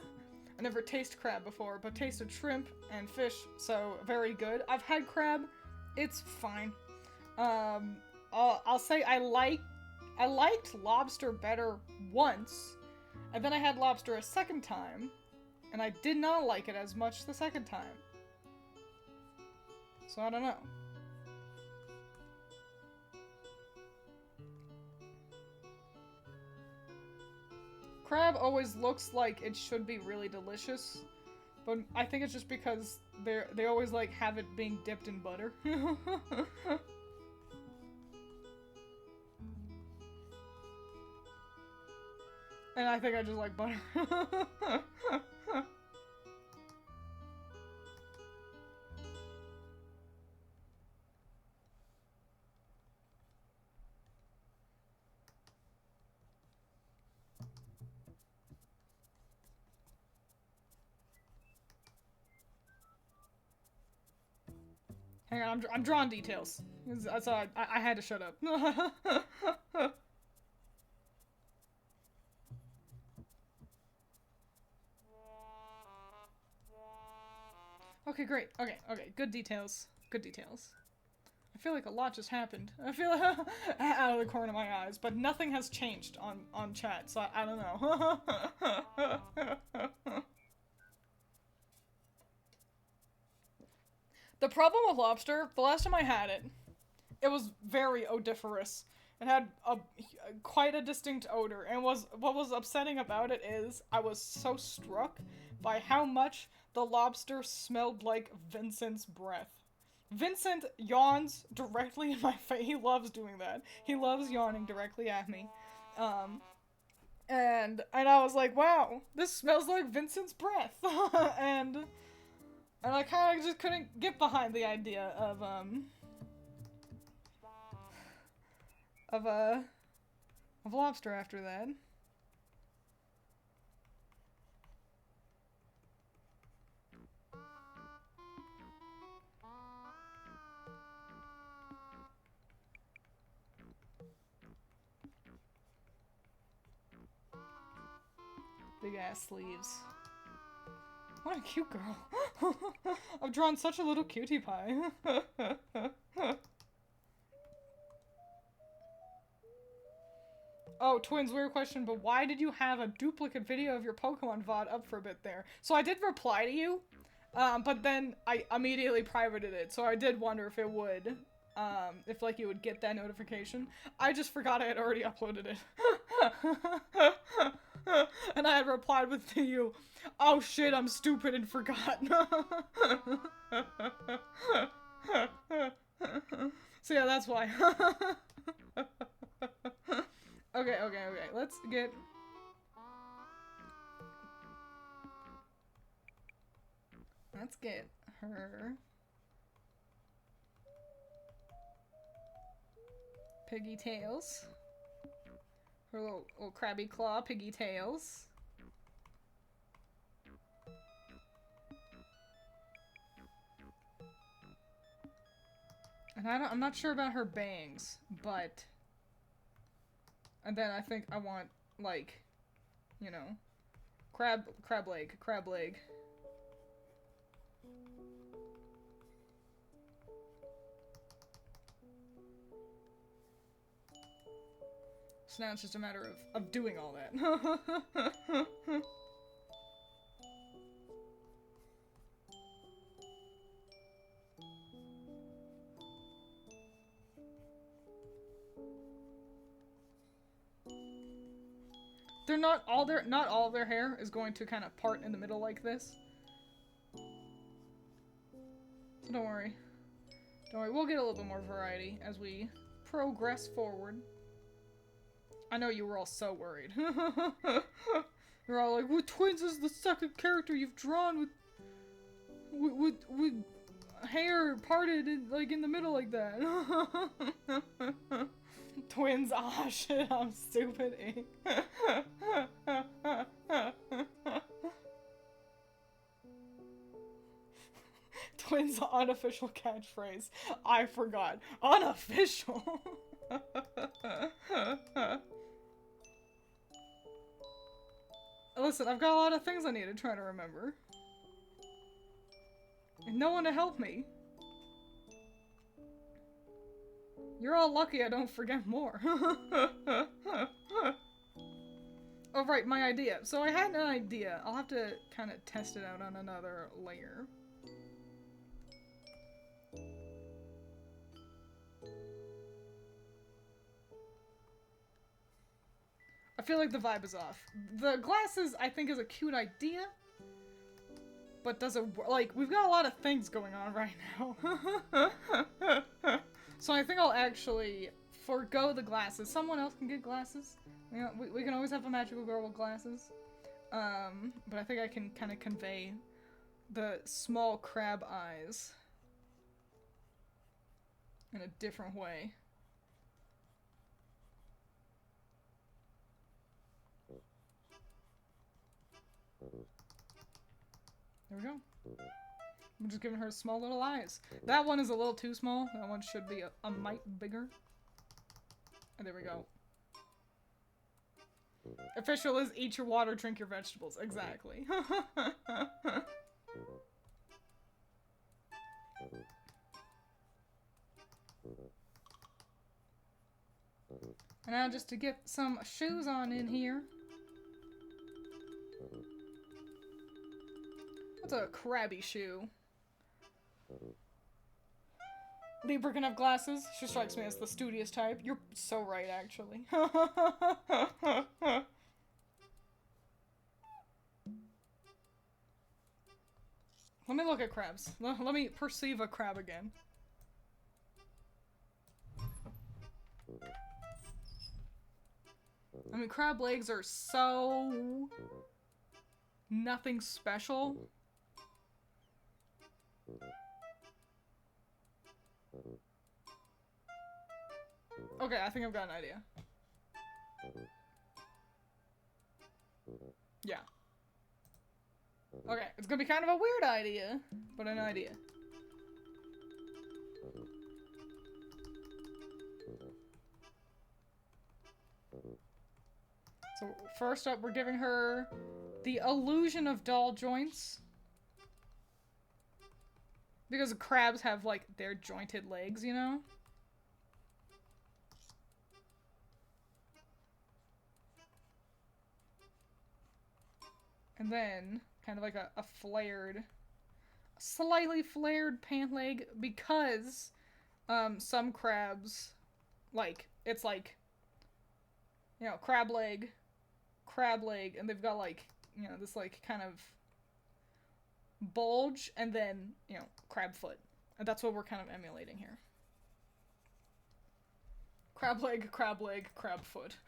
S1: I never tasted crab before, but tasted shrimp and fish, so very good. I've had crab It's fine. I'll say I liked lobster better once, and then I had lobster a second time, and I did not like it as much the second time. So I don't know. Crab always looks like it should be really delicious, but I think it's just because they always like have it being dipped in butter. And I think I just like butter. Hang on, I'm drawing details. That's all I had to shut up. Okay, great. Okay, good details. Good details. I feel like a lot just happened. I feel like out of the corner of my eyes, but nothing has changed on chat, so I don't know. The problem with lobster, the last time I had it, it was very odoriferous. It had quite a distinct odor, and what was upsetting about it is I was so struck by how much the lobster smelled like Vincent's breath. Vincent yawns directly in my face. He loves doing that. He loves yawning directly at me. And I was like, wow, this smells like Vincent's breath. and I kind of just couldn't get behind the idea of lobster after that. Big ass sleeves. What a cute girl. I've drawn such a little cutie pie. Oh, Twiins, weird question, but why did you have a duplicate video of your Pokemon VOD up for a bit there? So I did reply to you, but then I immediately privated it, so I did wonder if it would, if, like, you would get that notification. I just forgot I had already uploaded it. And I had replied with to you, oh shit, I'm stupid and forgot. So yeah, that's why. Okay, let's get... Let's get her... Piggy tails. Her little crabby claw piggy tails. And I'm not sure about her bangs, but... And then I think I want, like, you know, crab leg. So now it's just a matter of doing all that. They're not all of their hair is going to kind of part in the middle like this. So don't worry. We'll get a little bit more variety as we progress forward. I know you were all so worried. You're all like, "What, Twiins is the second character you've drawn with hair parted like in the middle like that?" Twiins, ah shit, I'm stupid. Twiins' unofficial catchphrase. I forgot. Unofficial. Listen, I've got a lot of things I need to try to remember. And no one to help me. You're all lucky I don't forget more. Oh, right, my idea. So I had an idea. I'll have to kind of test it out on another layer. I feel like the vibe is off. The glasses, I think, is a cute idea. But does it, like, we've got a lot of things going on right now. So I think I'll actually forgo the glasses. Someone else can get glasses. You know, we can always have a magical girl with glasses. But I think I can kind of convey the small crab eyes in a different way. There we go. I'm just giving her small little eyes. That one is a little too small. That one should be a mite bigger. And there we go. Official is eat your water, drink your vegetables. Exactly. And now just to get some shoes on in here. What's a crabby shoe? Libra can have glasses. She strikes me as the studious type. You're so right, actually. Let me look at crabs. Let me perceive a crab again. I mean, crab legs are so... nothing special. Okay, I think I've got an idea. Yeah. Okay, it's gonna be kind of a weird idea, but an idea. So first up, we're giving her the illusion of doll joints. Because crabs have, like, their jointed legs, you know? And then, kind of like a flared, slightly flared pant leg, because some crabs, like, it's like, you know, crab leg, and they've got, like, you know, this, like, kind of bulge, and then, you know, crab foot. And that's what we're kind of emulating here. Crab leg, crab foot.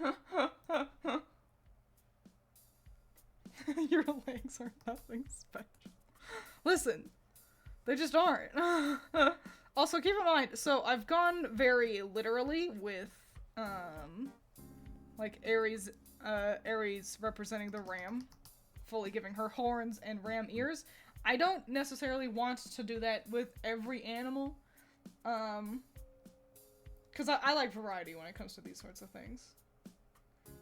S1: Your legs are nothing special. Listen, they just aren't. Also, keep in mind, so I've gone very literally with, like, Aries representing the ram, fully giving her horns and ram ears. I don't necessarily want to do that with every animal, because I like variety when it comes to these sorts of things.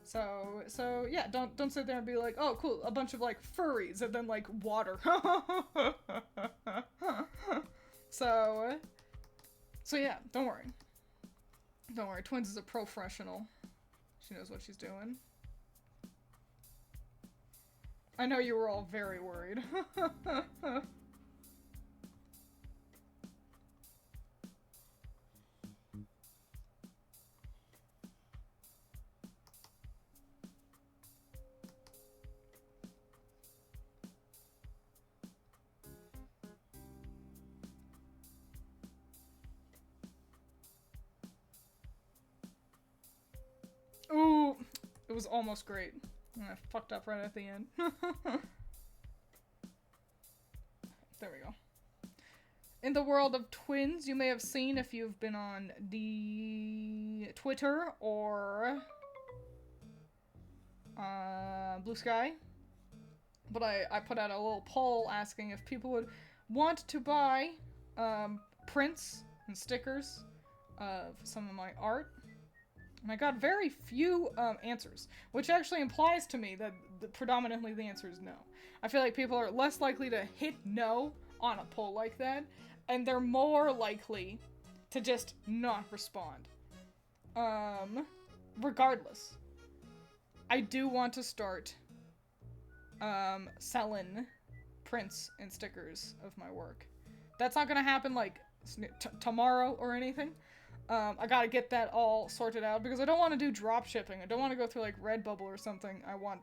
S1: So yeah, don't sit there and be like, oh cool, a bunch of like furries and then like water. So yeah, don't worry. Twiins is a professional. She knows what she's doing. I know you were all very worried. Ooh, it was almost great. And I fucked up right at the end. There we go. In the world of Twiins, you may have seen if you've been on the Twitter or Blue Sky. But I put out a little poll asking if people would want to buy prints and stickers of some of my art. And I got very few answers, which actually implies to me that predominantly the answer is no. I feel like people are less likely to hit no on a poll like that, and they're more likely to just not respond. Regardless, I do want to start, selling prints and stickers of my work. That's not gonna happen, like, tomorrow or anything. I gotta get that all sorted out because I don't want to do drop shipping. I don't want to go through, like, Redbubble or something. I want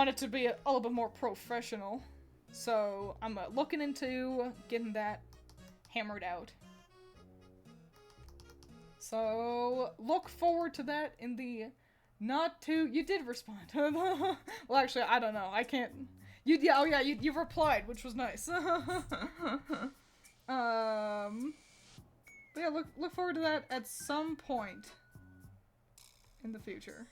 S1: it to be a little bit more professional. So, I'm looking into getting that hammered out. So, look forward to that in the not too... You did respond. Well, actually, I don't know. I can't... You replied, which was nice. But yeah, look forward to that at some point in the future.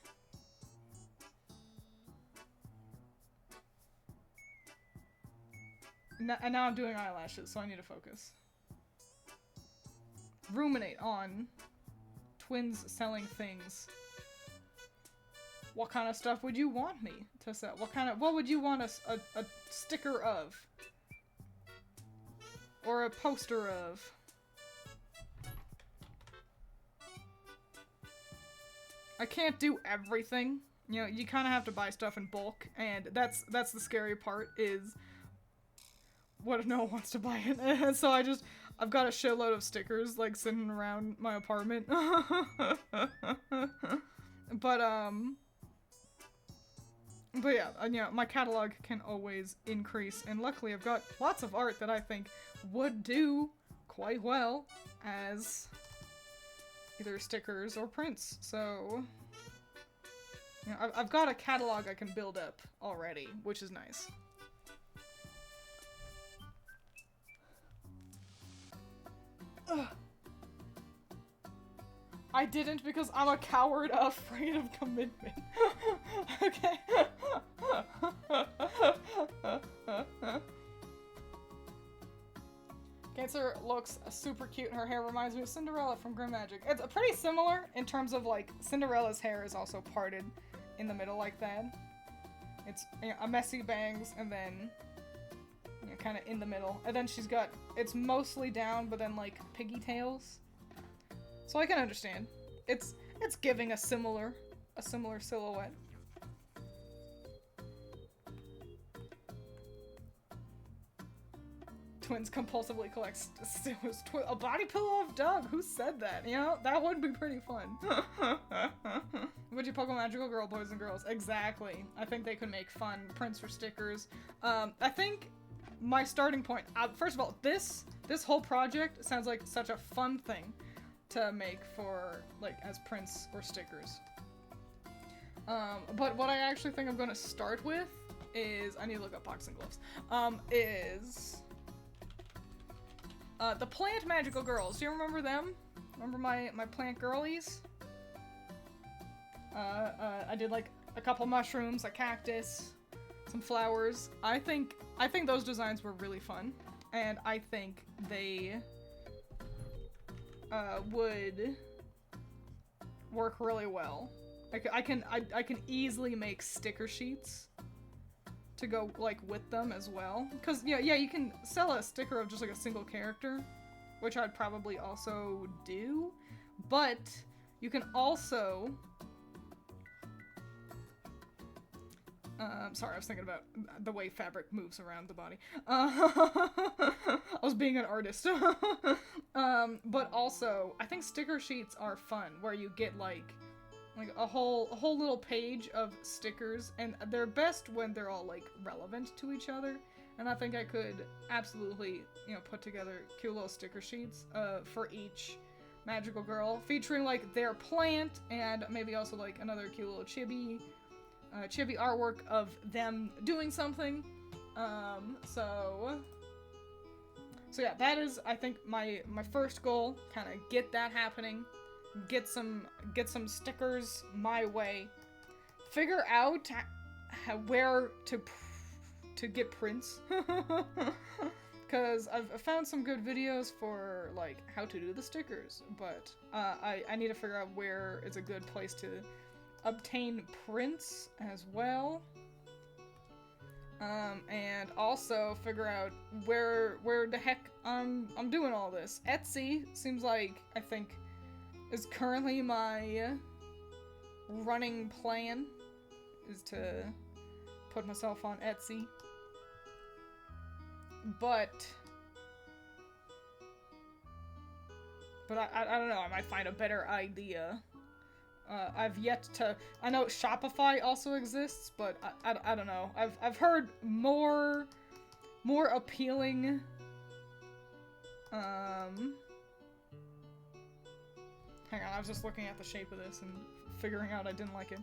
S1: And now I'm doing eyelashes, so I need to focus. Ruminate on Twiins selling things. What kind of stuff would you want me to sell? What would you want a sticker of? Or a poster of? I can't do everything. You know, you kind of have to buy stuff in bulk, and that's the scary part, is what if no one wants to buy it? So I've got a shitload of stickers, like, sitting around my apartment. But yeah, you know, my catalog can always increase, and luckily I've got lots of art that I think would do quite well as either stickers or prints, so... You know, I've got a catalog I can build up already, which is nice. Ugh. I didn't because I'm a coward afraid of commitment. Okay. Cancer looks super cute. Her hair reminds me of Cinderella from Grim Magic. It's pretty similar in terms of, like, Cinderella's hair is also parted in the middle like that. It's, you know, a messy bangs and then, you know, kind of in the middle. And then she's got, it's mostly down, but then, like, piggy tails. So I can understand. It's giving a similar silhouette. Twiins compulsively collects a body pillow of Doug. Who said that? You know, that would be pretty fun. Would you Pokemon Magical Girl, boys and girls? Exactly. I think they could make fun prints for stickers. I think my starting point. First of all, this whole project sounds like such a fun thing to make for, like, as prints or stickers. But what I actually think I'm going to start with is, I need to look up boxing gloves, is the plant magical girls. Do you remember them? Remember my plant girlies? I did, like, a couple mushrooms, a cactus, some flowers. I think those designs were really fun, and I think they would work really well. I can easily make sticker sheets to go, like, with them as well. Because, yeah, you can sell a sticker of just, like, a single character, which I'd probably also do, but you can also... sorry, I was thinking about the way fabric moves around the body. I was being an artist. But also, I think sticker sheets are fun, where you get, like a whole little page of stickers, and they're best when they're all, like, relevant to each other. And I think I could absolutely, you know, put together cute little sticker sheets for each magical girl, featuring, like, their plant, and maybe also, like, another cute little chibi artwork of them doing something. So yeah, that is, I think, my first goal. Kind of get that happening, get some stickers my way, figure out where to get prints, because I've found some good videos for, like, how to do the stickers, but I need to figure out where is a good place to obtain prints as well. And also figure out where the heck I'm doing all this. Etsy seems like, I think, is currently my running plan, is to put myself on Etsy. But I don't know, I might find a better idea. I've yet to... I know Shopify also exists, but I don't know. I've heard more appealing... Hang on, I was just looking at the shape of this and figuring out I didn't like it.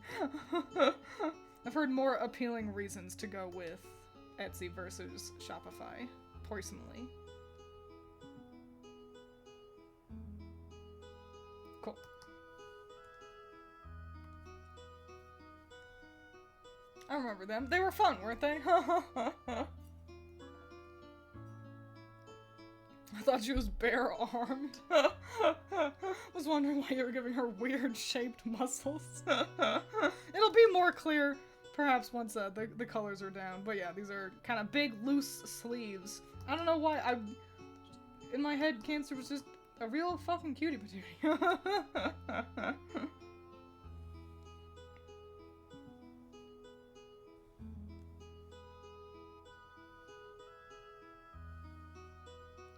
S1: I've heard more appealing reasons to go with Etsy versus Shopify, personally. Cool. I remember them. They were fun, weren't they? I thought she was bare-armed. Was wondering why you were giving her weird-shaped muscles. It'll be more clear, perhaps, once the colors are down. But yeah, these are kind of big, loose sleeves. I don't know why in my head, Cancer was just a real fucking cutie patootie.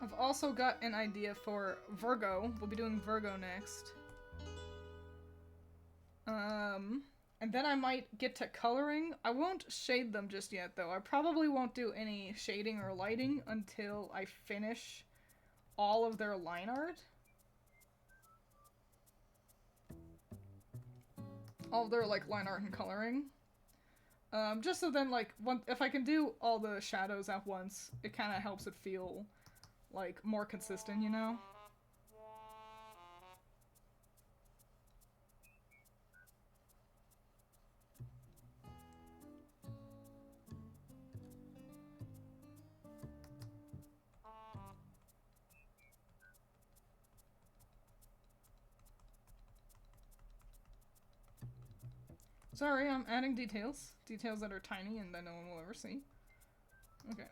S1: I've also got an idea for Virgo. We'll be doing Virgo next. And then I might get to coloring. I won't shade them just yet, though. I probably won't do any shading or lighting until I finish all of their line art. All of their, like, line art and coloring. Just so then, like, if I can do all the shadows at once, it kind of helps it feel, like, more consistent, you know? Sorry, I'm adding details. Details that are tiny and that no one will ever see. Okay.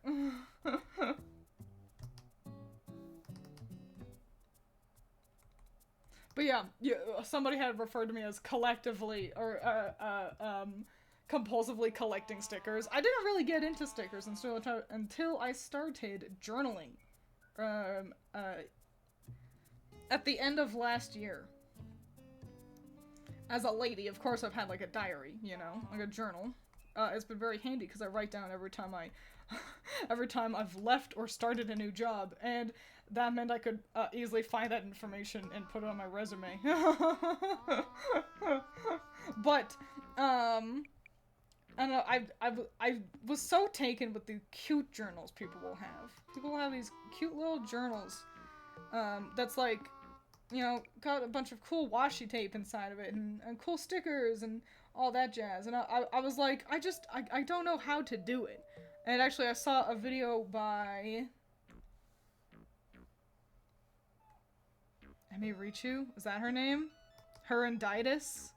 S1: But yeah, somebody had referred to me as collectively, or, compulsively collecting stickers. I didn't really get into stickers until I started journaling. At the end of last year. As a lady, of course I've had, like, a diary, you know? Like a journal. It's been very handy because I write down every time every time I've left or started a new job, and that meant I could easily find that information and put it on my resume. But, I don't know, I was so taken with the cute journals people will have. People will have these cute little journals, that's like, you know, got a bunch of cool washi tape inside of it, and cool stickers, and all that jazz, and I was like, I don't know how to do it. And actually, I saw a video by... Emi Richu? Is that her name? Herendaitis?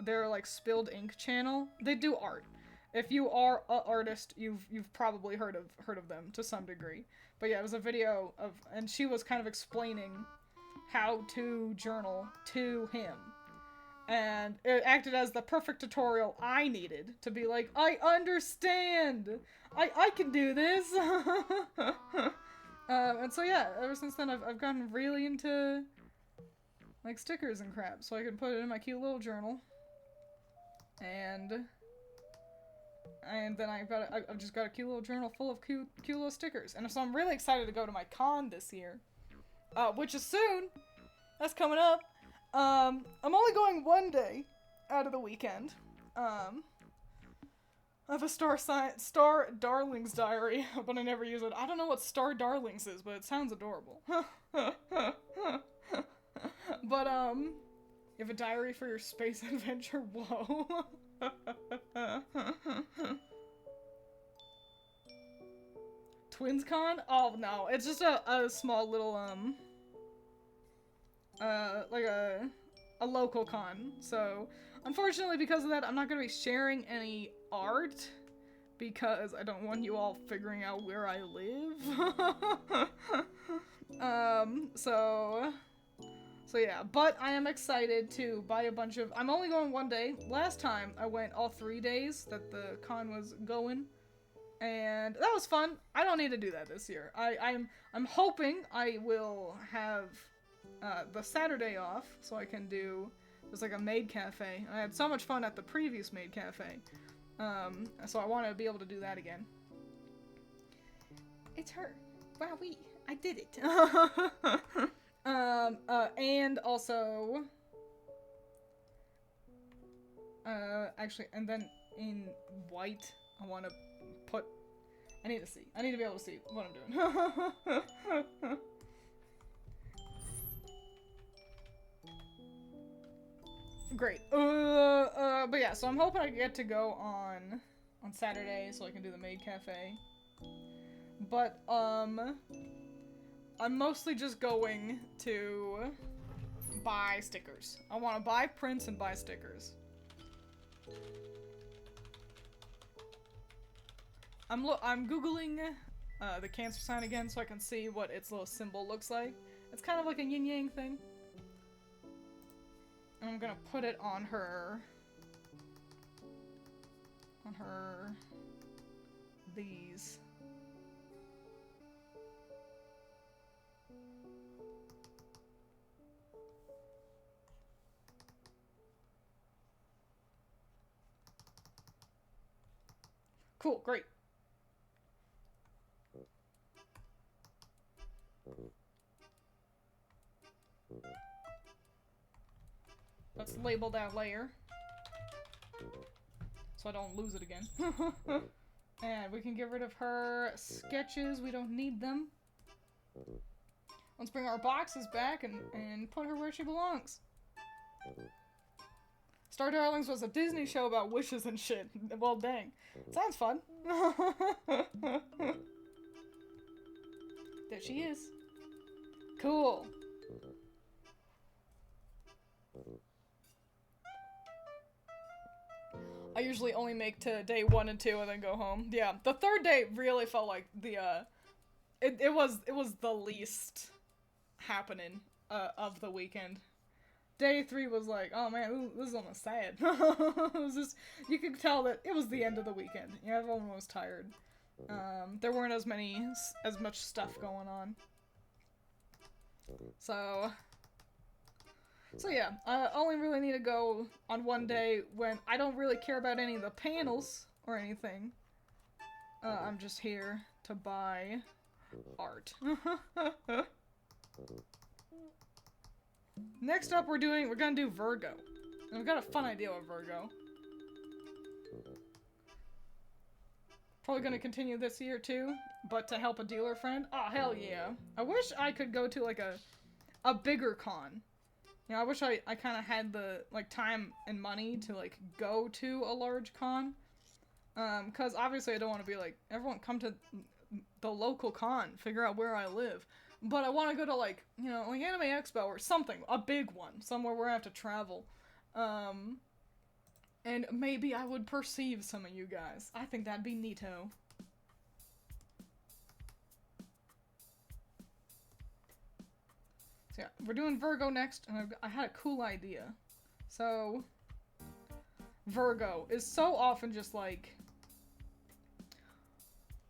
S1: Their, like, Spilled Ink channel. They do art. If you are an artist, you've probably heard of them to some degree. But yeah, it was a video of... And she was kind of explaining how to journal to him. And it acted as the perfect tutorial I needed to be like, I understand! I can do this! And so yeah, ever since then I've gotten really into, like, stickers and crap, so I can put it in my cute little journal. And then I've just got a cute little journal full of cute little stickers. And so I'm really excited to go to my con this year. Which is soon. That's coming up. I'm only going one day out of the weekend. I have a Star Darlings diary, but I never use it. I don't know what Star Darlings is, but it sounds adorable. But, you have a diary for your space adventure? Whoa. TwinsCon? Oh, no. It's just a small little, like a local con. So, unfortunately, because of that, I'm not gonna be sharing any art, because I don't want you all figuring out where I live. So yeah, but I am excited to buy a bunch of, I'm only going one day. Last time I went all 3 days that the con was going, and that was fun. I don't need to do that this year. I'm hoping I will have the Saturday off so I can do just like a maid cafe. I had so much fun at the previous maid cafe. So I want to be able to do that again. It's her. Wowee. I did it. And also, actually, and then in white, I want to put, I need to be able to see what I'm doing. Great. But yeah, so I'm hoping I get to go on Saturday so I can do the maid cafe. But, I'm mostly just going to buy stickers. I want to buy prints and buy stickers. I'm Googling the Cancer sign again so I can see what its little symbol looks like. It's kind of like a yin-yang thing. And I'm gonna put it on her... these. Cool, great. Let's label that layer so I don't lose it again. And we can get rid of her sketches. We don't need them. Let's bring our boxes back and put her where she belongs. Star Darlings was a Disney show about wishes and shit. Well, dang. Sounds fun. There she is. Cool. I usually only make to day 1 and 2 and then go home. Yeah, the third day really felt like the, it was the least happening, of the weekend. Day 3 was like, oh man, this is almost sad. It was just, you could tell that it was the end of the weekend. Yeah, everyone was tired. There weren't as much stuff going on. So yeah, I only really need to go on one day when I don't really care about any of the panels or anything. I'm just here to buy art. Next up, we're gonna do Virgo. And we've got a fun idea with Virgo. Probably gonna continue this year too, but to help a dealer friend. Oh, hell yeah. I wish I could go to like a bigger con. You know, I wish I kind of had the like time and money to like go to a large con. Cause obviously I don't want to be like, everyone come to the local con, figure out where I live. But I want to go to like, you know, like Anime Expo or something, a big one, somewhere where I have to travel. And maybe I would perceive some of you guys. I think that'd be neato. So yeah, we're doing Virgo next, and I had a cool idea. So, Virgo is so often just like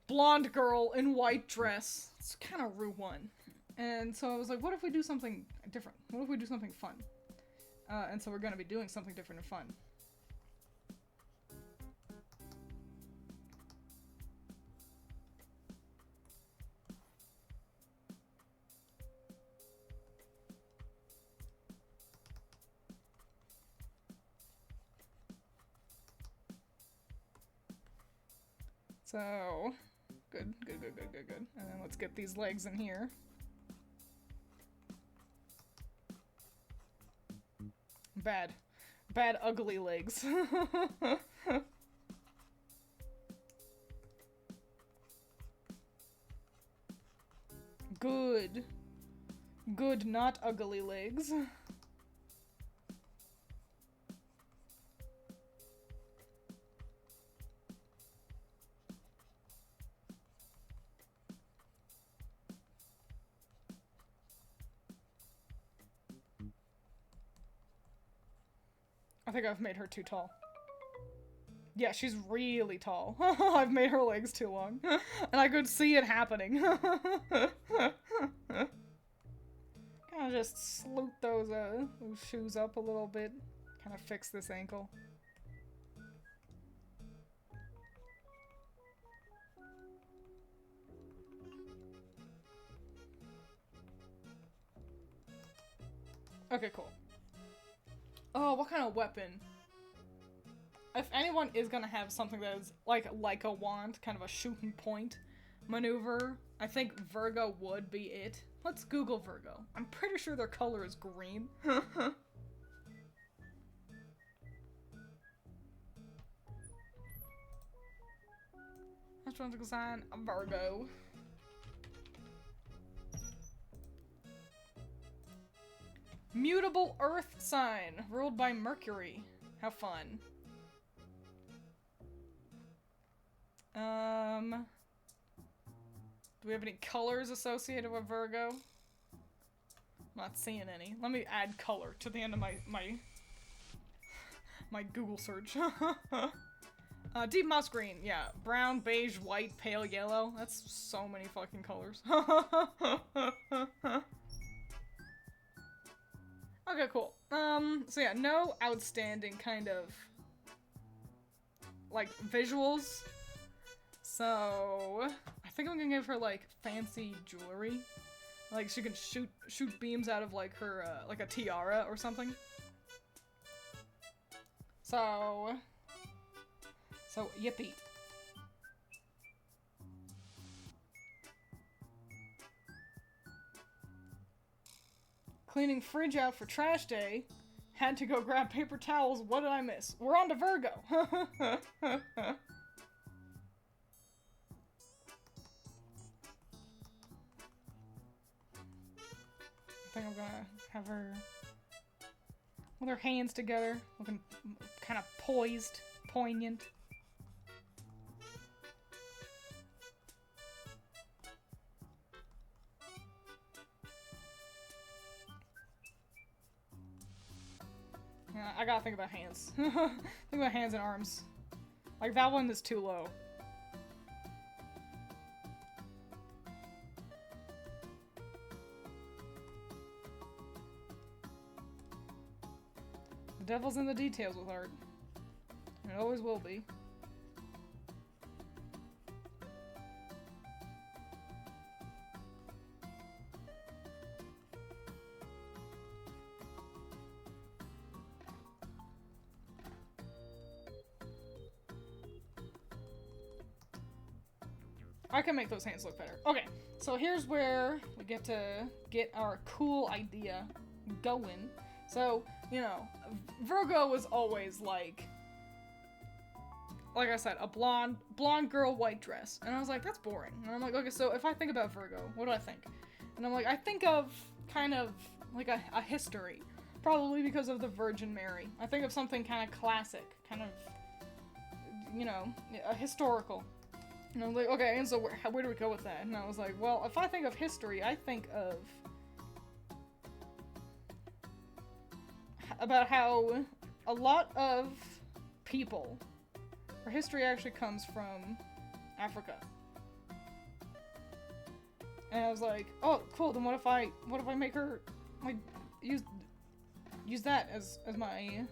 S1: blonde girl in white dress. It's kind of Rue 1. And so I was like, what if we do something different? What if we do something fun? And so we're going to be doing something different and fun. So, good. And then let's get these legs in here. Bad ugly legs. Good, not ugly legs. think I've made her too tall. Yeah, she's really tall. I've made her legs too long. And I could see it happening. Kinda just sloot those shoes up a little bit. Kinda fix this ankle. Okay, cool. Oh, what kind of weapon? If anyone is gonna have something that is like a wand, kind of a shooting point maneuver, I think Virgo would be it. Let's Google Virgo. I'm pretty sure their color is green. Astrological sign, Virgo. Mutable Earth sign, ruled by Mercury. How fun. Do we have any colors associated with Virgo? I'm not seeing any. Let me add color to the end of my Google search. Deep moss green, yeah. Brown, beige, white, pale yellow. That's so many fucking colors. Okay, cool. So yeah, no outstanding kind of like visuals. So I think I'm gonna give her like fancy jewelry. Like she can shoot beams out of like her like a tiara or something. So yippee. Cleaning fridge out for trash day. Had to go grab paper towels. What did I miss? We're on to Virgo. I think I'm gonna have her with her hands together, looking kind of poised, poignant. Yeah, I gotta think about hands. Think about hands and arms. Like, that one is too low. The devil's in the details with art. And it always will be. I can make those hands look better. Okay, so here's where we get to get our cool idea going. So, you know, Virgo was always like I said, a blonde girl, white dress. And I was like, that's boring. And I'm like, okay, so if I think about Virgo, what do I think? And I'm like, I think of kind of like a history. Probably because of the Virgin Mary. I think of something kind of classic, kind of, you know, a historical. And I was like, okay, and so where do we go with that? And I was like, well, if I think of history, I think of about how a lot of people, or history actually comes from Africa. And I was like, oh, cool, then what if I make her, like, use that as my,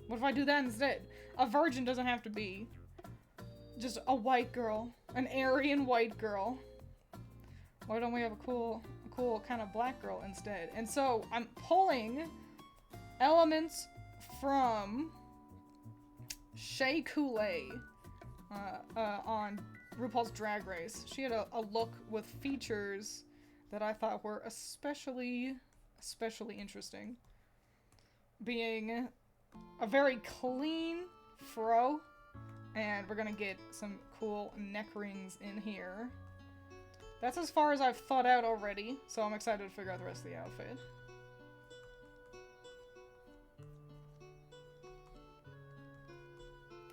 S1: what if I do that instead? A virgin doesn't have to be just a white girl, an Aryan white girl. Why don't we have a cool kind of black girl instead? And so I'm pulling elements from Shea Coulee on RuPaul's Drag Race. She had a look with features that I thought were especially interesting. Being a very clean fro. And we're gonna get some cool neck rings in here. That's as far as I've thought out already, so I'm excited to figure out the rest of the outfit.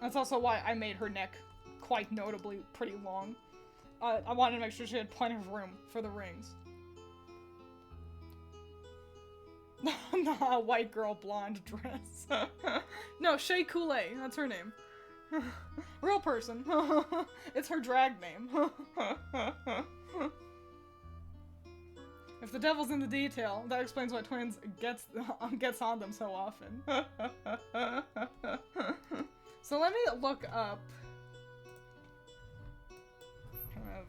S1: That's also why I made her neck quite notably pretty long. I wanted to make sure she had plenty of room for the rings. Nah, white girl, blonde dress. No, Shea Coulee, that's her name. Real person. It's her drag name. If the devil's in the detail, that explains why Twiins gets on them so often. So let me look up kind of,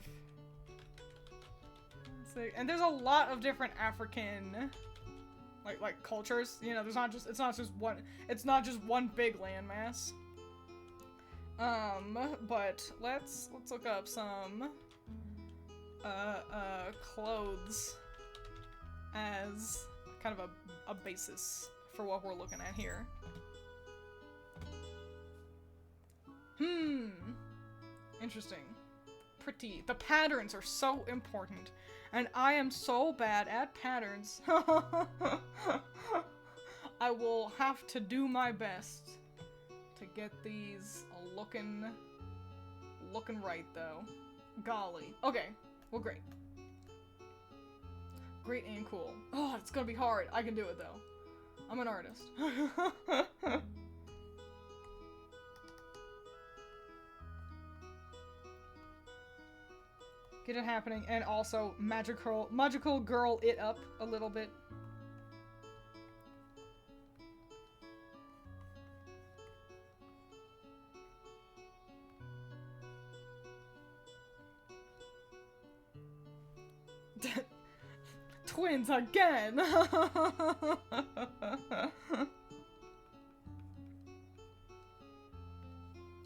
S1: let's see, and there's a lot of different African like cultures. You know, it's not just one big landmass. But let's look up some clothes as kind of a basis for what we're looking at here. Interesting. Pretty. The patterns are so important, and I am so bad at patterns. I will have to do my best to get these looking right, though. Golly. Okay. Well, great. Great and cool. Oh, it's gonna be hard. I can do it, though. I'm an artist. Get it happening, and also magical girl it up a little bit. Twiins again!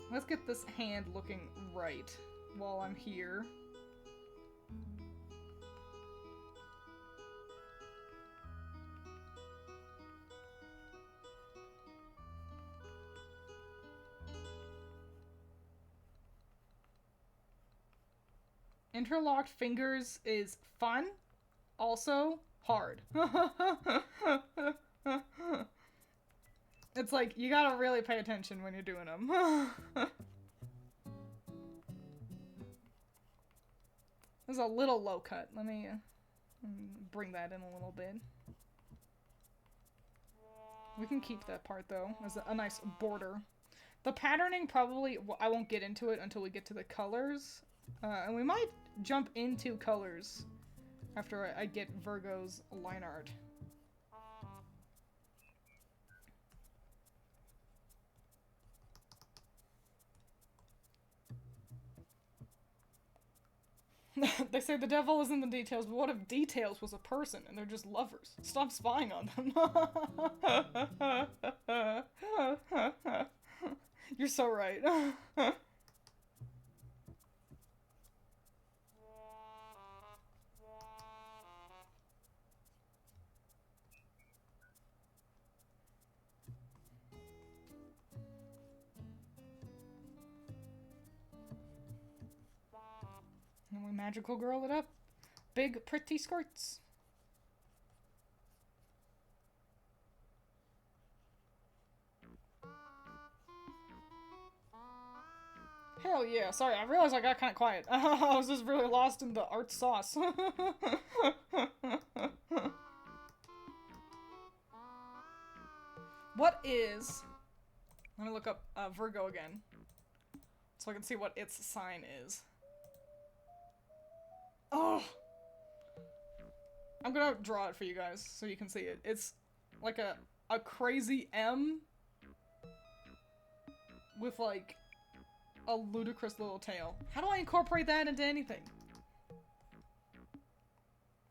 S1: Let's get this hand looking right while I'm here. Interlocked fingers is fun, also hard. It's like, you gotta really pay attention when you're doing them. There's a little low cut. Let me bring that in a little bit. We can keep that part, though, as a nice border. The patterning, probably, I won't get into it until we get to the colors. And we might jump into colors after I get Virgo's line art. They say the devil is in the details, but what if details was a person and they're just lovers? Stop spying on them. You're so right. And we magical girl it up. Big pretty skirts. Hell yeah. Sorry, I realized I got kind of quiet. I was just really lost in the art sauce. What is... Let me look up Virgo again, so I can see what its sign is. Oh! I'm gonna draw it for you guys so you can see it. It's like a crazy M with like a ludicrous little tail. How do I incorporate that into anything?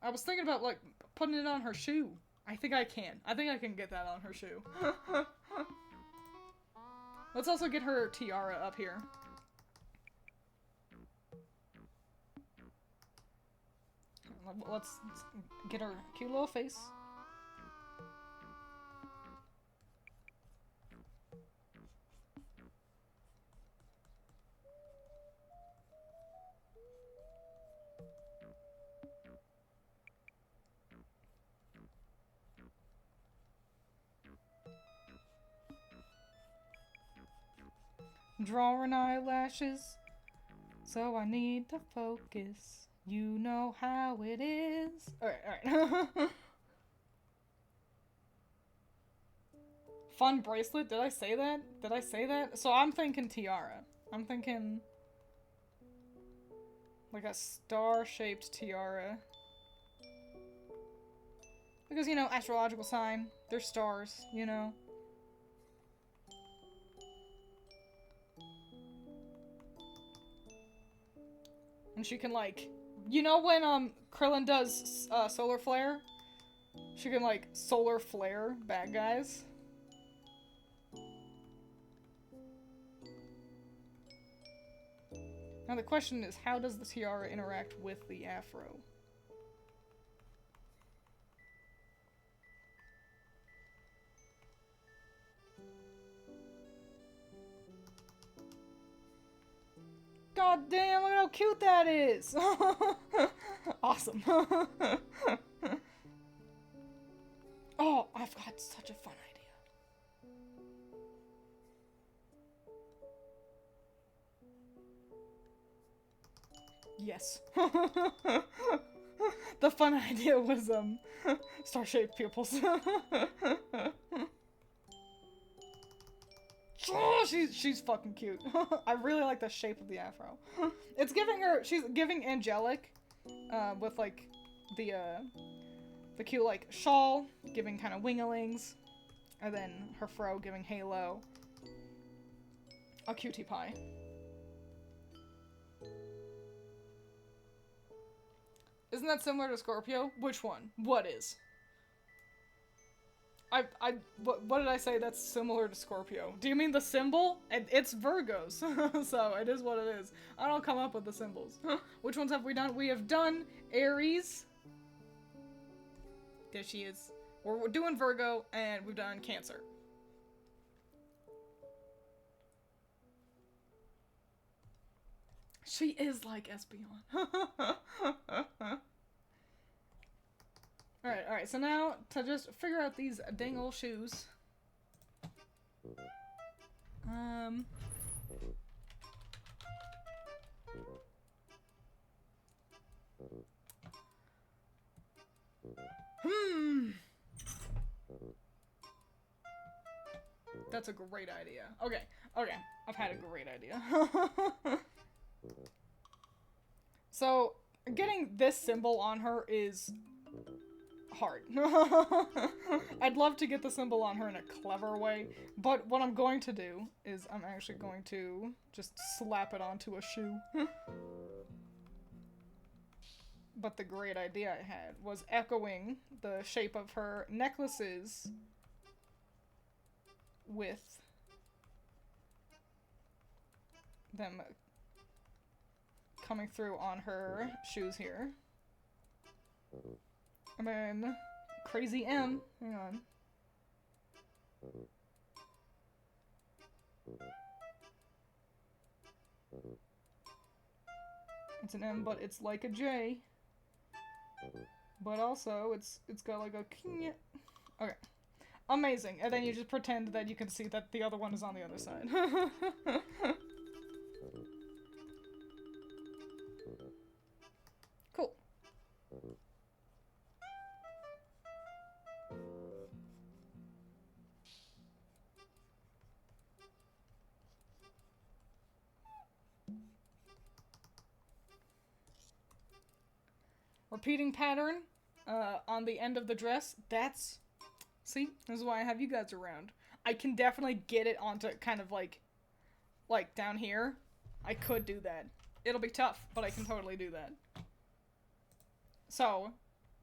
S1: I was thinking about like putting it on her shoe. I think I can. I think I can get that on her shoe. Let's also get her tiara up here. Let's get her cute little face. Drawing eyelashes, so I need to focus. You know how it is. Alright. Fun bracelet? Did I say that? Did I say that? So I'm thinking tiara. I'm thinking like a star-shaped tiara. Because, you know, astrological sign. They're stars, you know? And she can, like... You know when, Krillin does, solar flare? She can, like, solar flare bad guys. Now the question is, how does the tiara interact with the afro? God damn, look at how cute that is! Awesome. Oh, I've got such a fun idea. Yes. The fun idea was, star-shaped pupils. Oh, she's fucking cute. I really like the shape of the afro. It's giving her, she's giving angelic, with like the cute like shawl, giving kind of winglings, and then her fro giving halo. A cutie pie. Isn't that similar to Scorpio? Which one? What is? What did I say that's similar to Scorpio? Do you mean the symbol? It's Virgos, so it is what it is. I don't come up with the symbols. Which ones have we done? We have done Aries. There she is. We're doing Virgo, and we've done Cancer. She is like Espeon. Alright, so now, to just figure out these dang old shoes. That's a great idea. Okay, I've had a great idea. So, getting this symbol on her is hard. I'd love to get the symbol on her in a clever way, but what I'm going to do is I'm actually going to just slap it onto a shoe. But the great idea I had was echoing the shape of her necklaces with them coming through on her shoes here. And then Crazy M, hang on. It's an M, but it's like a J. But also, it's got like a king. Okay. Amazing. And then you just pretend that you can see that the other one is on the other side. Cool. Repeating pattern on the end of the dress. That's... See? This is why I have you guys around. I can definitely get it onto kind of like down here. I could do that. It'll be tough, but I can totally do that. So,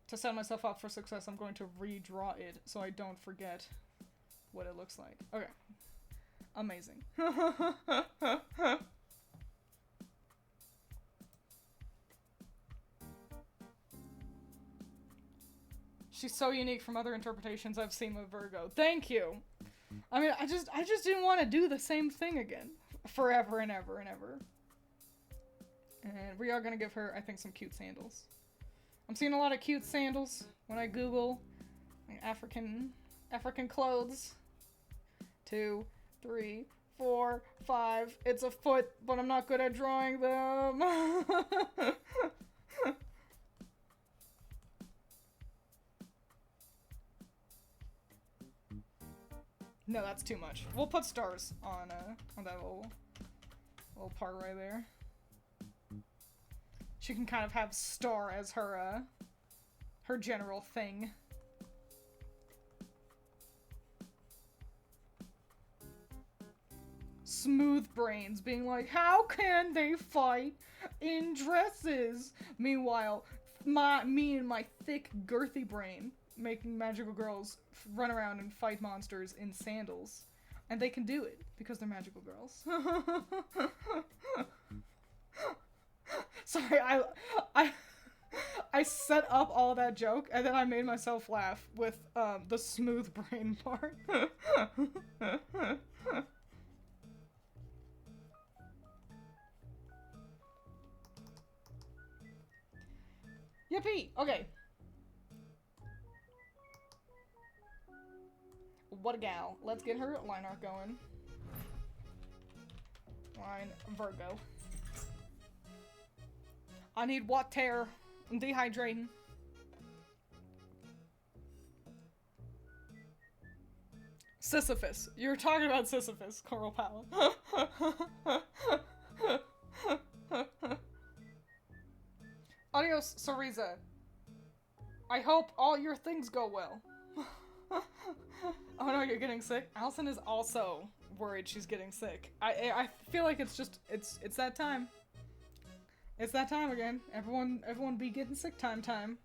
S1: to set myself up for success, I'm going to redraw it so I don't forget what it looks like. Okay. Amazing. She's so unique from other interpretations I've seen with Virgo. Thank you! I mean, I just didn't want to do the same thing again. Forever and ever and ever. And we are gonna give her, I think, some cute sandals. I'm seeing a lot of cute sandals when I Google like, African clothes. 2, 3, 4, 5. It's a foot, but I'm not good at drawing them. No, that's too much. We'll put stars on that little part right there. She can kind of have star as her general thing. Smooth brains being like, how can they fight in dresses? Meanwhile, me and my thick, girthy brain making magical girls run around and fight monsters in sandals. And they can do it because they're magical girls. Sorry, I set up all that joke and then I made myself laugh with the smooth brain part. Yippee! Okay. What a gal. Let's get her line art going. Line Virgo. I need water. I'm dehydrating. Sisyphus. You're talking about Sisyphus, Coral Pal. Adios, Cereza. I hope all your things go well. Oh no, you're getting sick? Allison is also worried she's getting sick. I feel like it's that time. It's that time again. Everyone be getting sick time.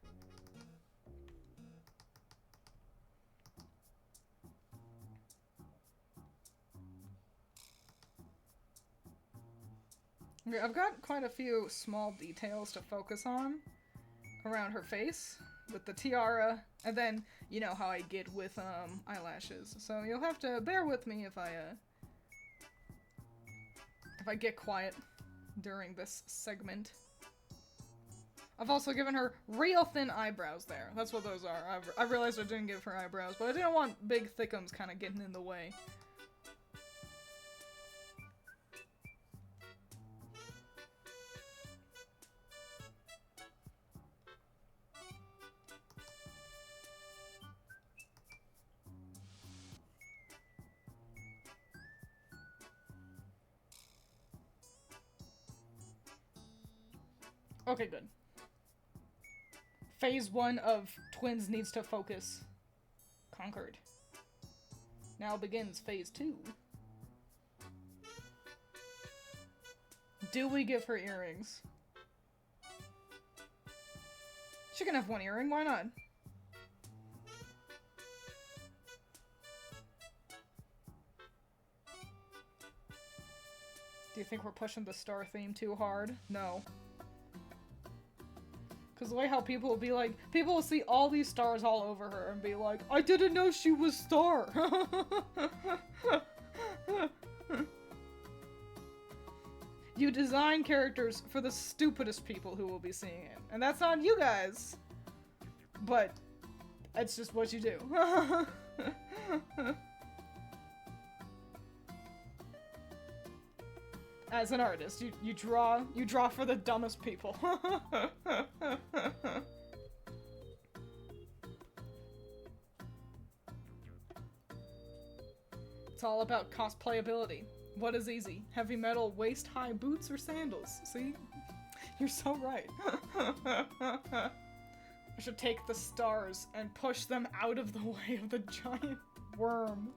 S1: Okay, I've got quite a few small details to focus on around her face with the tiara, and then you know how I get with eyelashes. So you'll have to bear with me if I get quiet during this segment. I've also given her real thin eyebrows there. That's what those are. I realized I didn't give her eyebrows, but I didn't want big thickums kind of getting in the way. Okay, good. Phase 1 of Twiins needs to focus. Conquered. Now begins phase 2. Do we give her earrings? She can have one earring, why not? Do you think we're pushing the star theme too hard? No. Because the way how people will be like, people will see all these stars all over her and be like, I didn't know she was Star. You design characters for the stupidest people who will be seeing it. And that's on you guys. But it's just what you do. As an artist, you draw for the dumbest people. It's all about cosplayability. What is easy? Heavy metal, waist-high boots, or sandals? See? You're so right. I should take the stars and push them out of the way of the giant worm.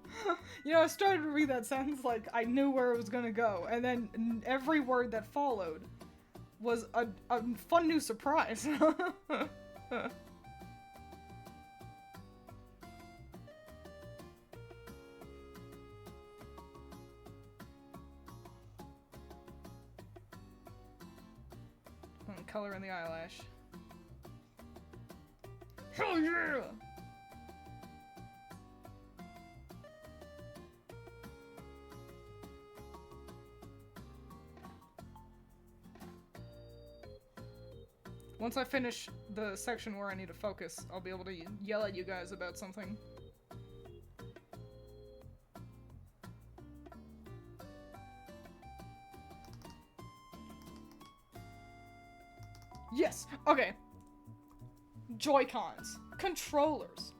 S1: You know, I started to read that sentence like I knew where it was gonna go, and then every word that followed was a fun new surprise. Color in the eyelash. Hell yeah! Once I finish the section where I need to focus, I'll be able to yell at you guys about something. Yes! Okay. Joy-Cons. Controllers.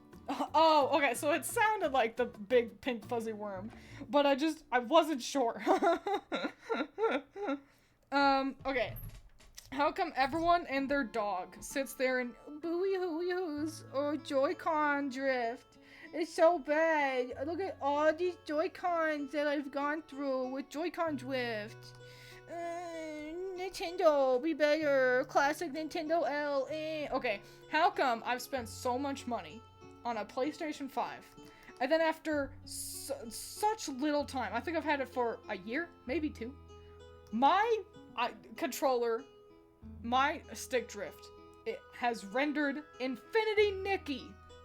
S1: Oh, okay, so it sounded like the big pink fuzzy worm, but I wasn't sure. Okay. How come everyone and their dog sits there and booey hooey hoos or Joy-Con drift? It's so bad. Look at all these Joy-Cons that I've gone through with Joy-Con drift. Nintendo, be better. Classic Nintendo L. Okay, how come I've spent so much money on a PlayStation 5, and then after such little time, I think I've had it for a year, maybe 2, my controller, my stick drift, it has rendered Infinity Nikki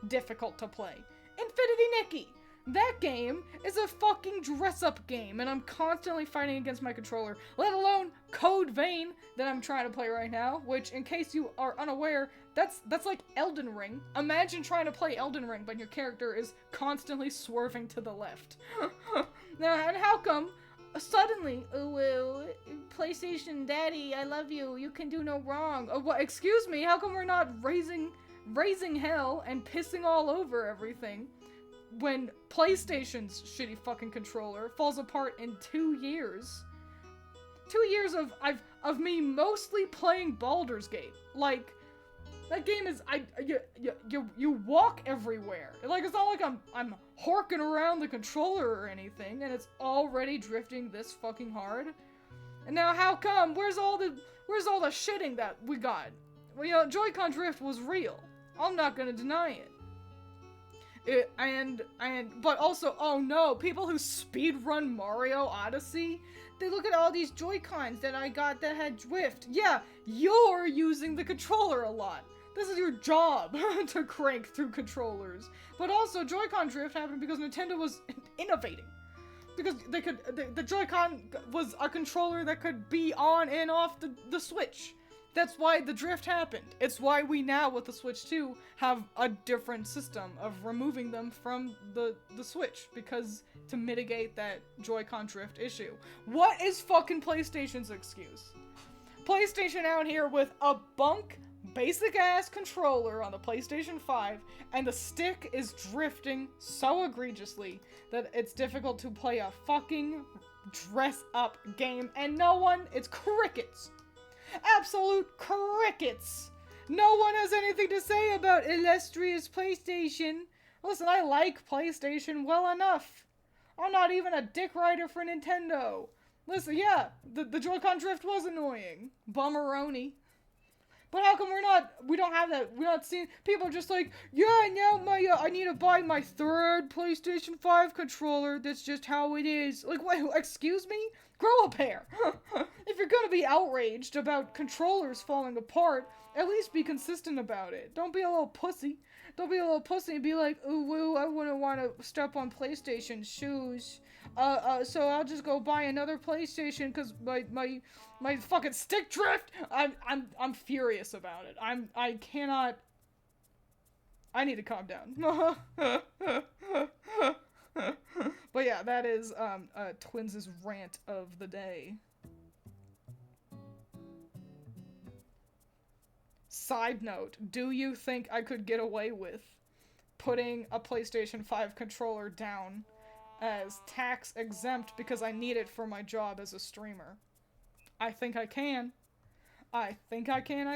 S1: difficult to play. Infinity Nikki! That game is a fucking dress-up game, and I'm constantly fighting against my controller, let alone Code Vein that I'm trying to play right now, which, in case you are unaware, that's like Elden Ring. Imagine trying to play Elden Ring, but your character is constantly swerving to the left. Now, and how come suddenly, oh, well, PlayStation Daddy, I love you, you can do no wrong. Oh, what, excuse me, how come we're not raising hell and pissing all over everything when PlayStation's shitty fucking controller falls apart in 2 years? 2 years of me mostly playing Baldur's Gate. Like, that game is, you walk everywhere. Like, it's not like I'm horking around the controller or anything, and it's already drifting this fucking hard. And now how come? Where's all the shitting that we got? Well, you know, Joy-Con drift was real. I'm not gonna deny it. But also, oh no, people who speedrun Mario Odyssey, they look at all these Joy-Cons that I got that had drift. Yeah, you're using the controller a lot. This is your job, to crank through controllers. But also, Joy-Con drift happened because Nintendo was innovating. Because the Joy-Con was a controller that could be on and off the Switch. That's why the drift happened. It's why we now, with the Switch 2, have a different system of removing them from the Switch, because to mitigate that Joy-Con drift issue. What is fucking PlayStation's excuse? PlayStation out here with a basic-ass controller on the PlayStation 5, and the stick is drifting so egregiously that it's difficult to play a fucking dress-up game, and it's crickets. Absolute crickets! No one has anything to say about illustrious PlayStation. Listen, I like PlayStation well enough. I'm not even a dick rider for Nintendo. Listen, yeah, the Joy-Con drift was annoying. Bummeroni. But how come we don't have that, we're not seeing, people are just like, yeah, now I need to buy my 3rd PlayStation 5 controller, that's just how it is. Like, what, excuse me? Grow a pair. If you're gonna be outraged about controllers falling apart, at least be consistent about it. Don't be a little pussy. Don't be a little pussy and be like, ooh, woo, I wouldn't want to step on PlayStation shoes. So I'll just go buy another PlayStation because my fucking stick drift. I'm furious about it. I cannot. I need to calm down. But yeah, that is Twiins' rant of the day. Side note, do you think I could get away with putting a PlayStation 5 controller down as tax exempt because I need it for my job as a streamer? I think I can. I think I can.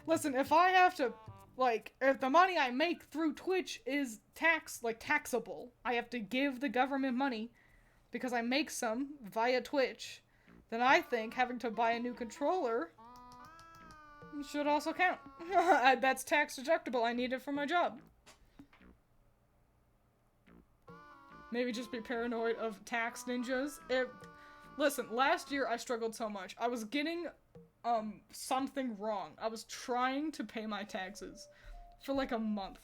S1: Listen, if I have to, if the money I make through Twitch is taxable, I have to give the government money because I make some via Twitch, then I think having to buy a new controller should also count. That's tax deductible. I need it for my job. Maybe just be paranoid of tax ninjas. Listen, last year I struggled so much. I was getting something wrong. I was trying to pay my taxes for like a month.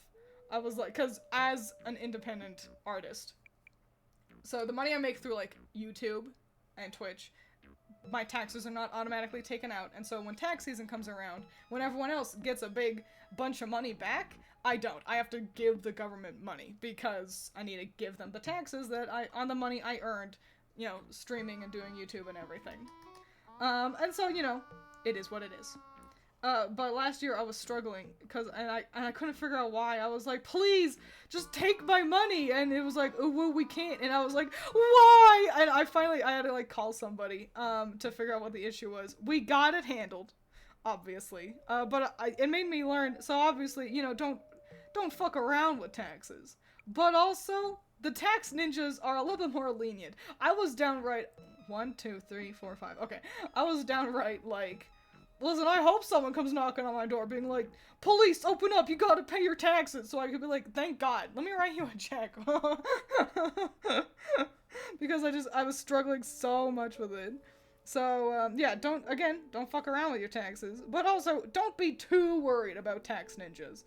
S1: I was like, cause as an independent artist, so the money I make through like YouTube and Twitch, my taxes are not automatically taken out, and so when tax season comes around, when everyone else gets a big bunch of money back, I don't. I have to give the government money because I need to give them the taxes that on the money I earned, streaming and doing YouTube and everything. And so, it is what it is. But last year I was struggling and I couldn't figure out why. I was like, please, just take my money, and it was like, oh, well, we can't, and I was like, why? And I had to like call somebody to figure out what the issue was. We got it handled, obviously. But it made me learn. So obviously, you know, don't fuck around with taxes. But also, the tax ninjas are a little bit more lenient. I was downright 1, 2, 3, 4, 5. Okay, I was downright like, listen, I hope someone comes knocking on my door being like, police, open up, you gotta pay your taxes. So I could be like, thank God, let me write you a check. Because I was struggling so much with it. So, yeah, don't fuck around with your taxes. But also, don't be too worried about tax ninjas.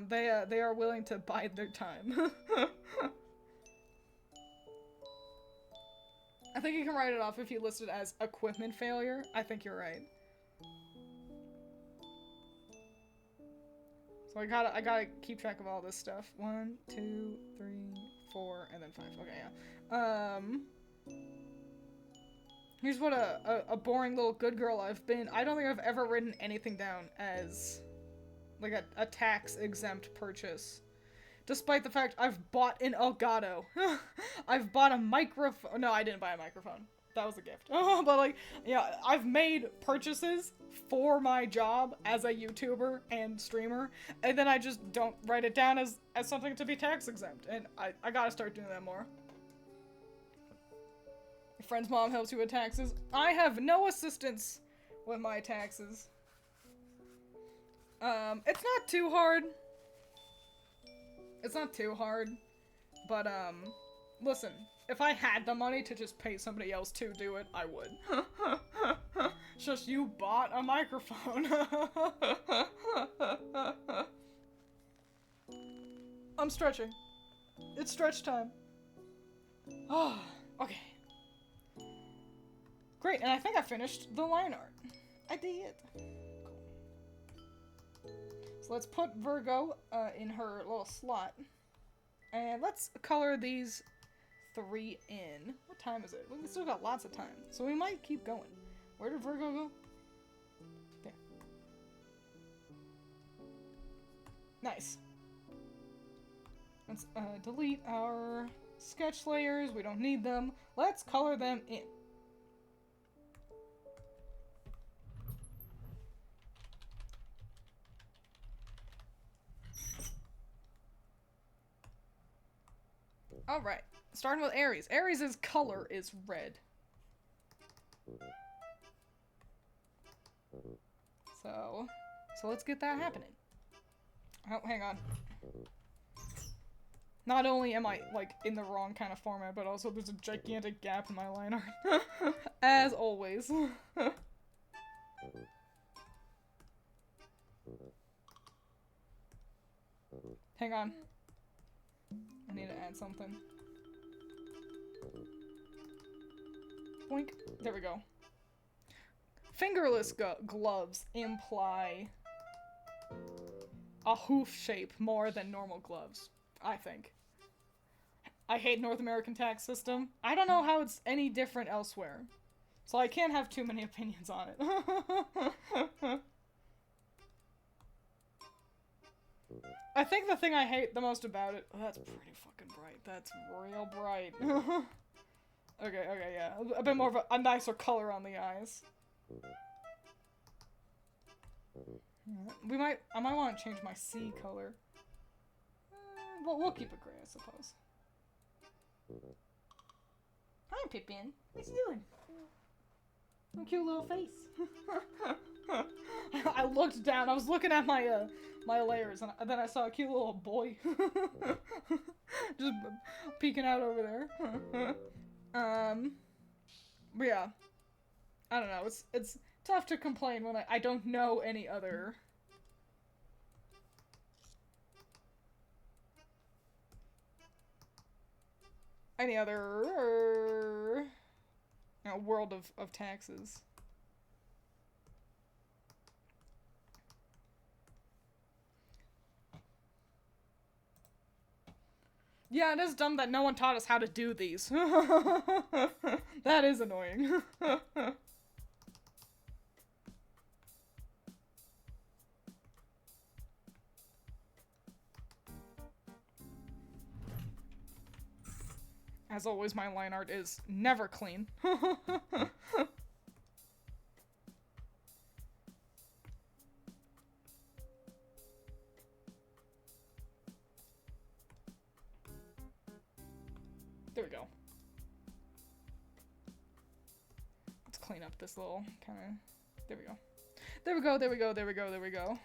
S1: They are willing to bide their time. I think you can write it off if you list it as equipment failure. I think you're right. So I gotta keep track of all this stuff. 1, 2, 3, 4, and then 5. Okay, yeah. Here's what a boring little good girl I've been. I don't think I've ever written anything down as like a tax exempt purchase. Despite the fact I've bought an Elgato. I've bought a microphone. No, I didn't buy a microphone. That was a gift. But like, yeah, I've made purchases for my job as a YouTuber and streamer, and then I just don't write it down as something to be tax exempt, and I gotta start doing that more. Your friend's mom helps you with taxes. I have no assistance with my taxes. It's not too hard. It's not too hard, but listen, if I had the money to just pay somebody else to do it, I would. Just you bought a microphone. I'm stretching. It's stretch time. Oh, okay. Great, and I think I finished the line art. I did. Cool. So let's put Virgo in her little slot. And let's color these 3 in. What time is it? We still got lots of time, so we might keep going. Where did Virgo go? There. Nice. Let's delete our sketch layers. We don't need them. Let's color them in. Alright, starting with Aries. Aries' color is red. So let's get that happening. Oh, hang on. Not only am I, like, in the wrong kind of format, but also there's a gigantic gap in my line art. As always. Hang on. I need to add something. Boink. There we go. Fingerless gloves imply a hoof shape more than normal gloves, I think. I hate North American tax system. I don't know how it's any different elsewhere, so I can't have too many opinions on it. I think the thing I hate the most about it... Oh, that's pretty fucking bright. That's real bright. Okay, yeah. A bit more of a nicer color on the eyes. I might want to change my C color. But we'll keep it gray, I suppose. Hi, Pippin. What you doing? A cute little face. I looked down. I was looking at my my layers, and then I saw a cute little boy just peeking out over there. But yeah, I don't know. It's tough to complain when I don't know any other. World of taxes. Yeah, it is dumb that no one taught us how to do these. That is annoying. As always, my line art is never clean. There we go. Let's clean up this little kind of... There we go. There we go, there we go, there we go, there we go.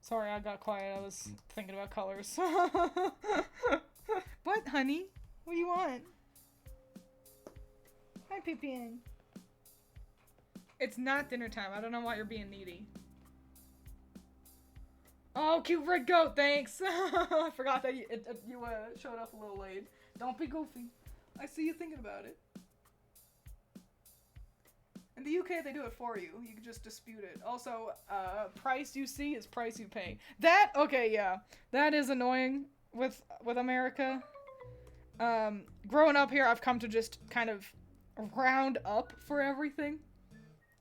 S1: Sorry, I got quiet. I was thinking about colors. What, honey? What do you want? Hi, Pippin. It's not dinner time. I don't know why you're being needy. Oh, cute red goat. Thanks. I forgot that you showed up a little late. Don't be goofy. I see you thinking about it. In the UK, they do it for you. You can just dispute it. Also, price you see is price you pay. That, okay, yeah. That is annoying with America. Growing up here, I've come to just kind of round up for everything.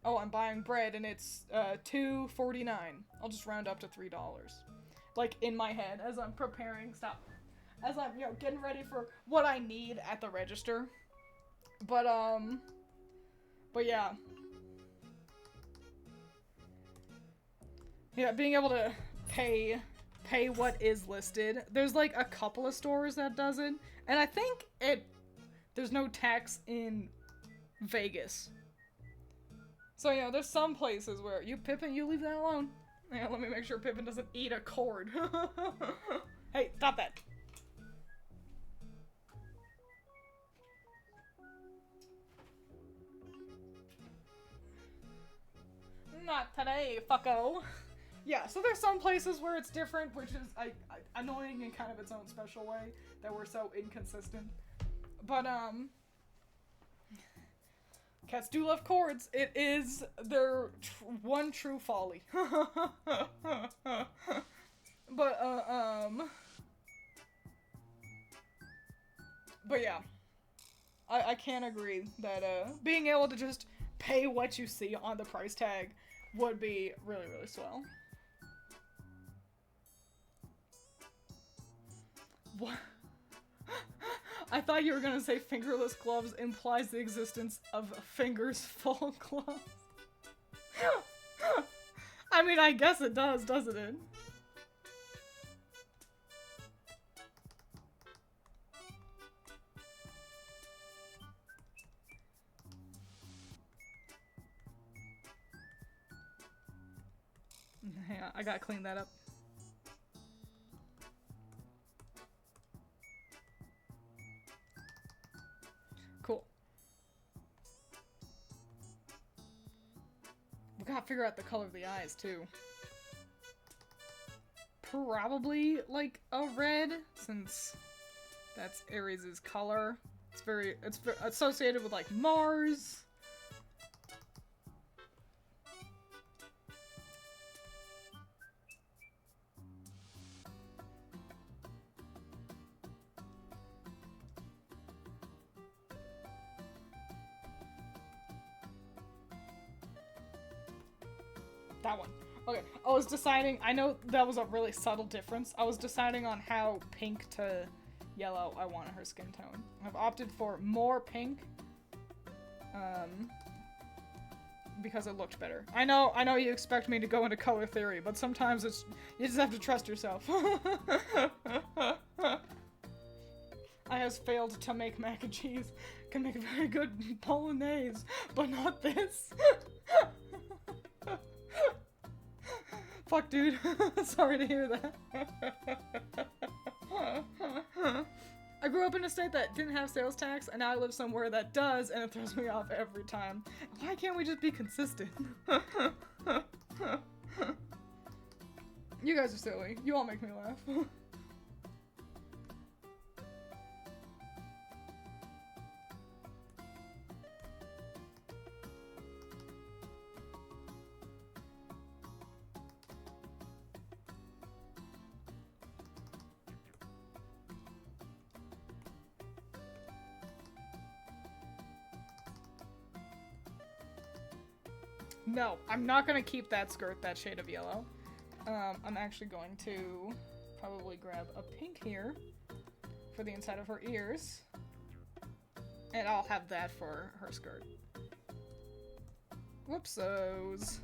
S1: Oh, I'm buying bread and it's $2.49. I'll just round up to $3. Like, in my head, as I'm preparing stuff. As I'm, you know, getting ready for what I need at the register. But yeah. Yeah, being able to pay what is listed. There's like a couple of stores that does it. And I think there's no tax in Vegas. So, you know, there's some places where Pippin, you leave that alone. Yeah, let me make sure Pippin doesn't eat a cord. Hey, stop that. Not today, fucko. Yeah, so there's some places where it's different, which is annoying in kind of its own special way, that we're so inconsistent. But, cats do love cords. It is their one true folly. But yeah. I can't agree that, being able to just pay what you see on the price tag would be really, really swell. What? I thought you were gonna say fingerless gloves implies the existence of fingers full gloves. I mean, I guess it does, doesn't it? Yeah, I gotta clean that up. Cool. We gotta figure out the color of the eyes, too. Probably, like, a red, since that's Aries' color. It's associated with, like, Mars. That one. Okay, I was deciding, I know that was a really subtle difference. I was deciding on how pink to yellow I wanted her skin tone. I've opted for more pink, because it looked better. I know you expect me to go into color theory, but sometimes you just have to trust yourself. I has failed to make mac and cheese. Can make a very good bolognese, but not this. Fuck, dude. Sorry to hear that. I grew up in a state that didn't have sales tax, and now I live somewhere that does, and it throws me off every time. Why can't we just be consistent? You guys are silly. You all make me laugh. No, I'm not gonna keep that skirt that shade of yellow. I'm actually going to probably grab a pink here for the inside of her ears. And I'll have that for her skirt. Whoopsos.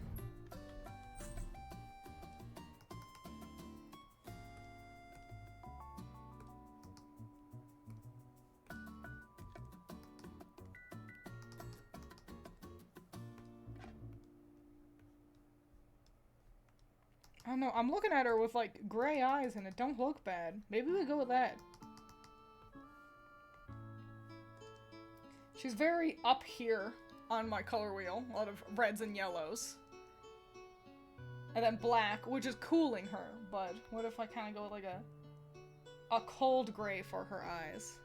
S1: I don't know, I'm looking at her with, like, gray eyes and it don't look bad. Maybe we go with that. She's very up here on my color wheel. A lot of reds and yellows. And then black, which is cooling her. But what if I kind of go with, like, a cold gray for her eyes?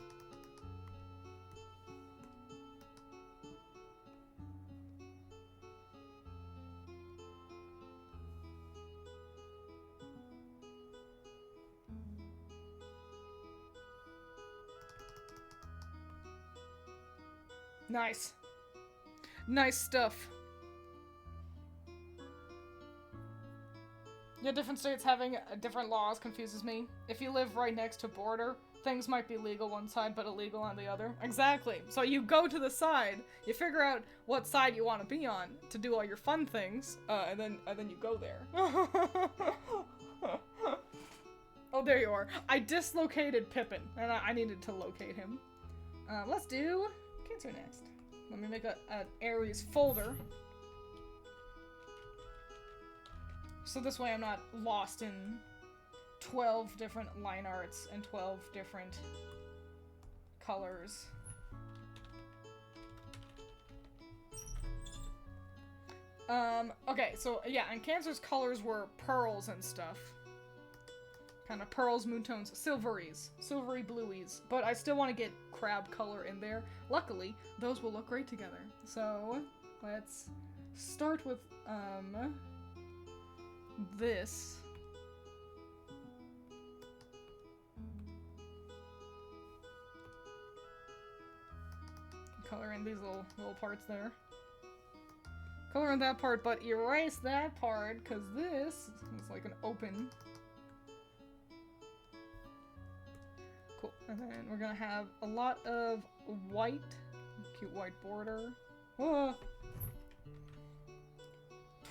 S1: Nice. Nice stuff. Yeah, different states having different laws confuses me. If you live right next to border, things might be legal one side but illegal on the other. Exactly. So you go to the side, you figure out what side you want to be on to do all your fun things, and then you go there. Oh, there you are. I dislocated Pippin, and I needed to locate him. Let's do Cancer next. Let me make an Aries folder. So this way I'm not lost in 12 different line arts and 12 different colors. Okay, so yeah, and Cancer's colors were pearls and stuff. Kind of pearls, moontones, silveries, silvery blueies, but I still want to get crab color in there. Luckily, those will look great together. So, let's start with, this. Color in these little parts there. Color in that part, but erase that part, because this is like an open. Cool. And then we're gonna have a lot of white. Cute white border. Whoa!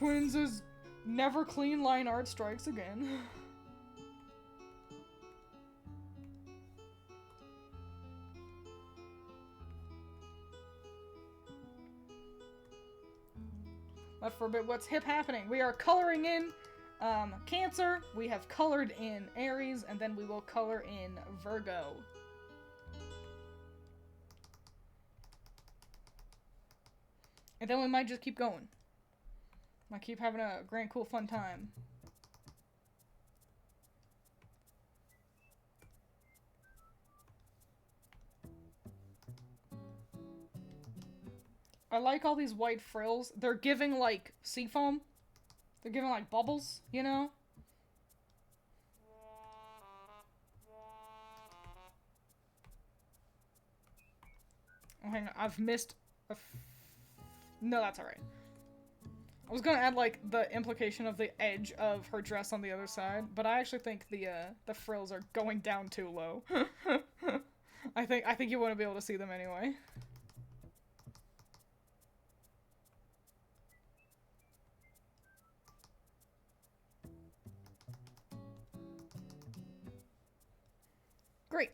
S1: Twiins' never clean line art strikes again. Left for a bit. What's hip happening? We are coloring in Cancer, we have colored in Aries, and then we will color in Virgo. And then we might just keep going. Might keep having a grand, cool, fun time. I like all these white frills. They're giving, like, seafoam. They're giving, like, bubbles, you know? Oh, hang on. I've missed no, that's alright. I was gonna add, like, the implication of the edge of her dress on the other side, but I actually think the frills are going down too low. I think you want to be able to see them anyway. Great.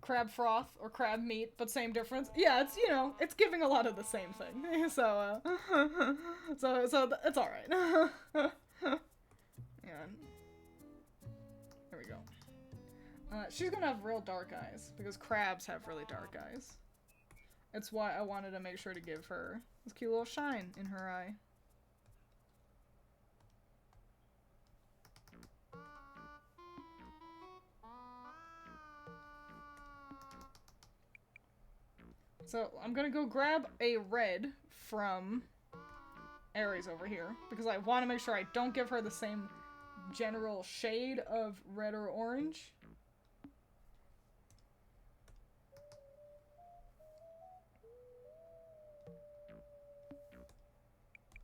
S1: Crab froth or crab meat, but same difference. Yeah, it's, you know, it's giving a lot of the same thing. So, so it's all right. And there we go. She's gonna have real dark eyes because crabs have really dark eyes. It's why I wanted to make sure to give her this cute little shine in her eye. So I'm gonna go grab a red from Aries over here because I want to make sure I don't give her the same general shade of red or orange.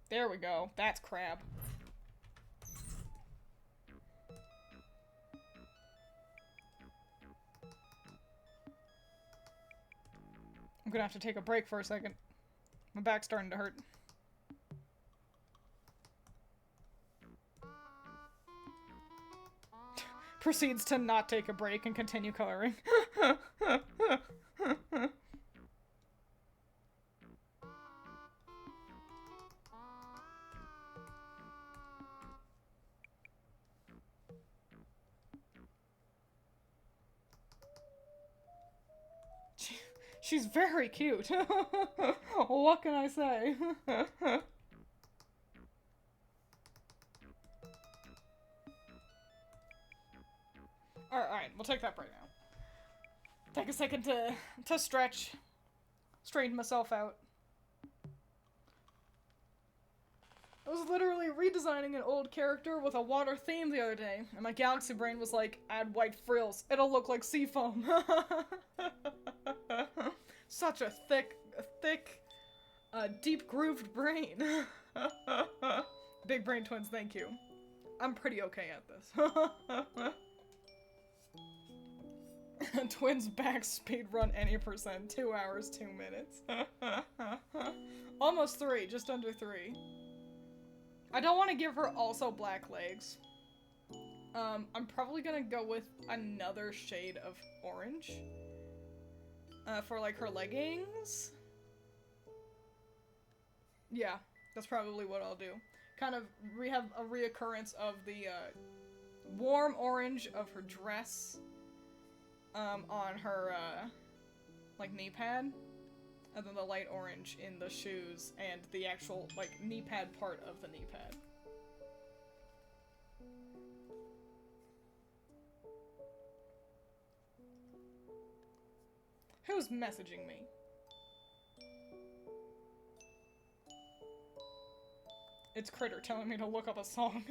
S1: There we go. That's crab. I'm gonna have to take a break for a second. My back's starting to hurt. Proceeds to not take a break and continue coloring. She's very cute. What can I say? Alright, we'll take that break now. Take a second to stretch. Straighten myself out. I was literally redesigning an old character with a water theme the other day, and my galaxy brain was like, add white frills. It'll look like sea foam. Such a thick, deep-grooved brain. Big brain twins, thank you. I'm pretty okay at this. Twins back speed run any percent. 2 hours, 2 minutes. Almost 3, just under 3. I don't want to give her also black legs. I'm probably gonna go with another shade of orange. For like her leggings. Yeah, that's probably what I'll do. Kind of have a reoccurrence of the warm orange of her dress on her like knee pad, and then the light orange in the shoes and the actual like knee pad part of the knee pad. Who's messaging me? It's Critter telling me to look up a song.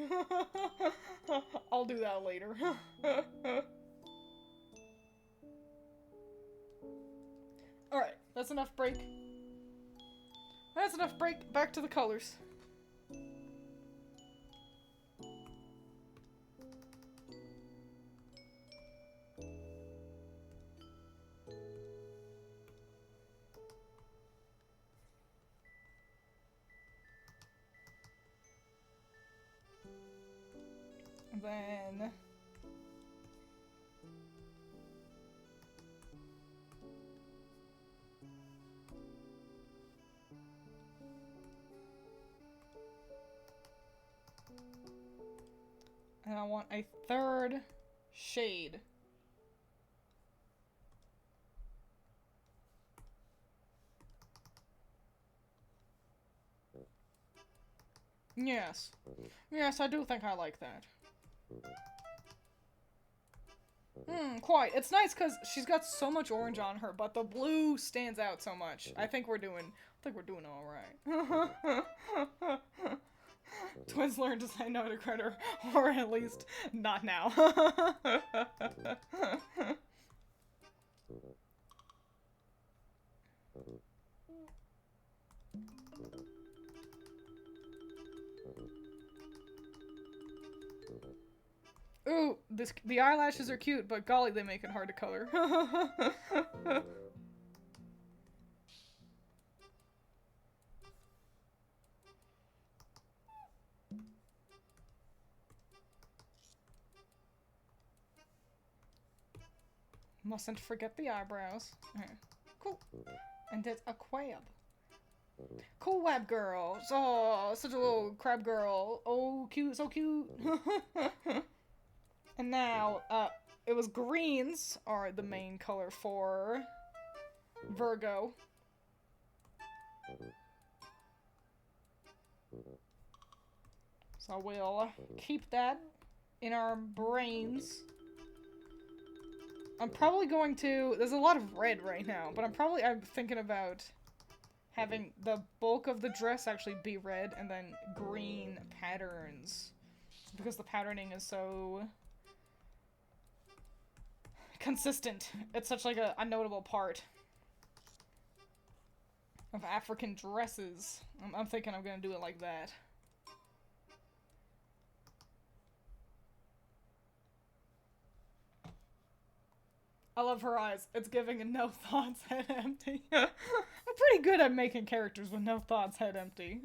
S1: I'll do that later. Alright, that's enough break. That's enough break. Back to the colors. Then and I want a third shade. Yes. Yes, I do think I like that. Quite. It's nice because she's got so much orange on her, but the blue stands out so much. I think we're doing all right. Twins learn to say no to Critter, or at least not now. Ooh, the eyelashes are cute, but golly, they make it hard to color. Mustn't forget the eyebrows. Okay. Cool. And it's a crab. Cool web girl. Oh, such a little crab girl. Oh, cute, so cute. And now, it was greens are the main color for Virgo. So we'll keep that in our brains. I'm probably going to... There's a lot of red right now, but I'm thinking about having the bulk of the dress actually be red and then green patterns. Because the patterning is so... consistent. It's such like a notable part Of African dresses. I'm thinking I'm gonna do it like that. I love her eyes. It's giving a no thoughts, head empty. I'm pretty good at making characters with no thoughts, head empty.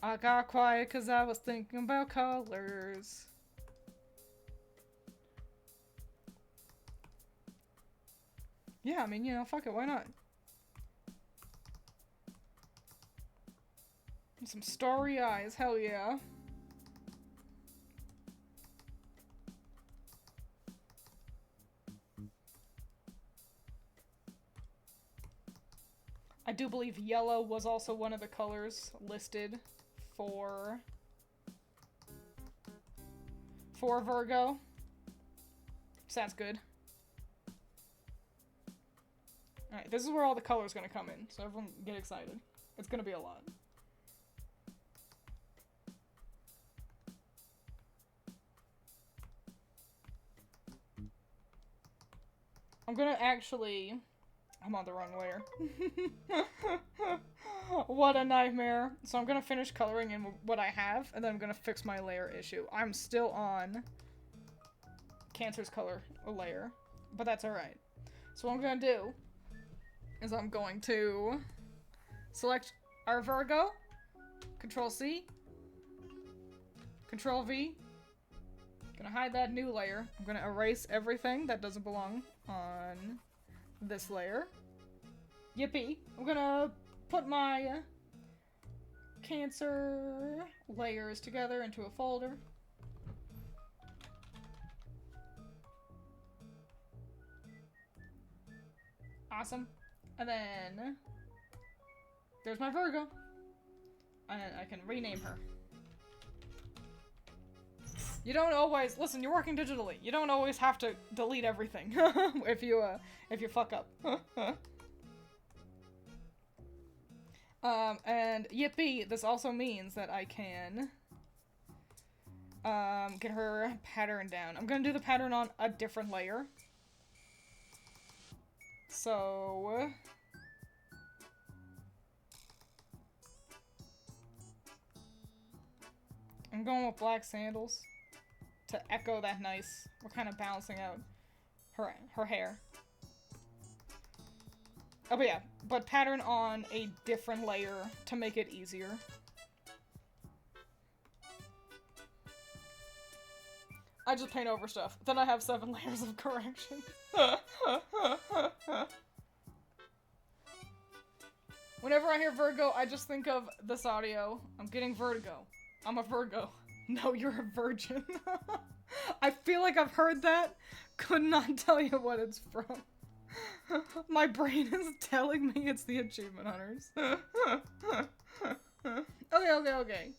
S1: I got quiet because I was thinking about colors. Yeah, I mean, you know, fuck it, why not? Some starry eyes, hell yeah. I do believe yellow was also one of the colors listed for Virgo. Sounds good. Alright, this is where all the color's gonna come in, so everyone get excited. It's gonna be a lot. I'm gonna actually... I'm on the wrong layer. What a nightmare. So I'm gonna finish coloring in what I have, and then I'm gonna fix my layer issue. I'm still on Cancer's color layer, but that's alright. So what I'm gonna do is I'm going to select our Virgo, Control C, Control V. Gonna hide that new layer. I'm gonna erase everything that doesn't belong on this layer. Yippee. I'm gonna put my Cancer layers together into a folder. Awesome. And then there's my Virgo. And I can rename her. You don't always listen. You're working digitally. You don't always have to delete everything if you fuck up. And yippee! This also means that I can get her pattern down. I'm gonna do the pattern on a different layer. So I'm going with black sandals to echo that nice. We're kind of balancing out her hair. Oh, but yeah, but pattern on a different layer to make it easier. I just paint over stuff. Then I have 7 layers of correction. Whenever I hear Virgo, I just think of this audio. I'm getting vertigo. I'm a Virgo. No, you're a virgin. I feel like I've heard that. Could not tell you what it's from. My brain is telling me it's the Achievement Hunters. Okay.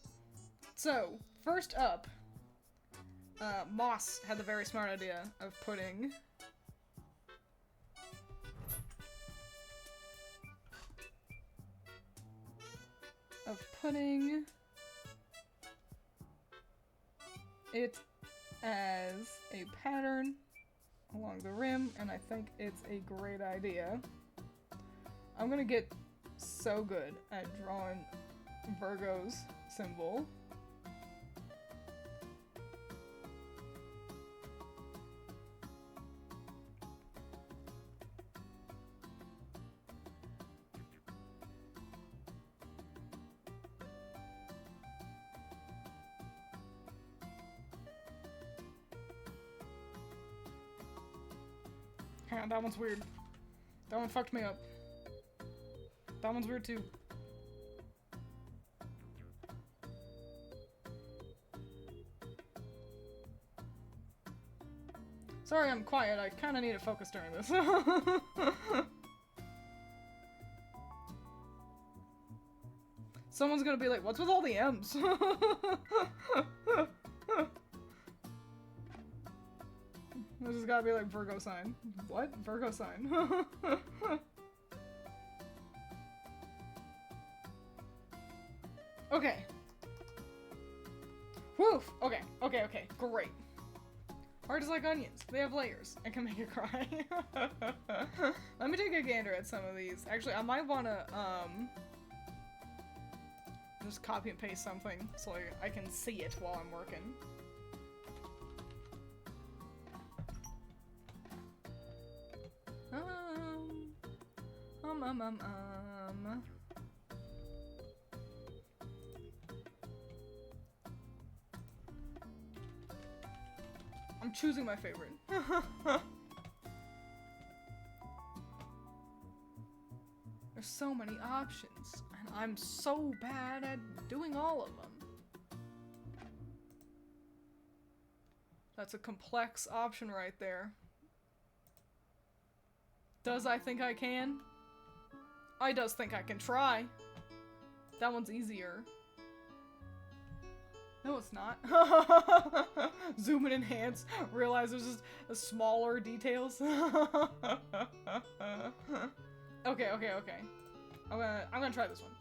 S1: So, first up, Moss had the very smart idea of putting it as a pattern along the rim, and I think it's a great idea. I'm gonna get so good at drawing Virgo's symbol. That one's weird. That one fucked me up. That one's weird too. Sorry I'm quiet, I kinda need to focus during this. Someone's gonna be like, what's with all the M's? This has gotta be like Virgo sign. What? Virgo sign. Okay. Woof! Okay, okay, okay. Great. Heart is like onions. They have layers. I can make you cry. Let me take a gander at some of these. Actually, I might wanna, just copy and paste something so I can see it while I'm working. I'm choosing my favorite. There's so many options, and I'm so bad at doing all of them. That's a complex option right there. Does I think I can? I does think I can try. That one's easier. No, it's not. Zoom and enhance. Realize there's just smaller details. Okay, okay, okay. I'm gonna try this one.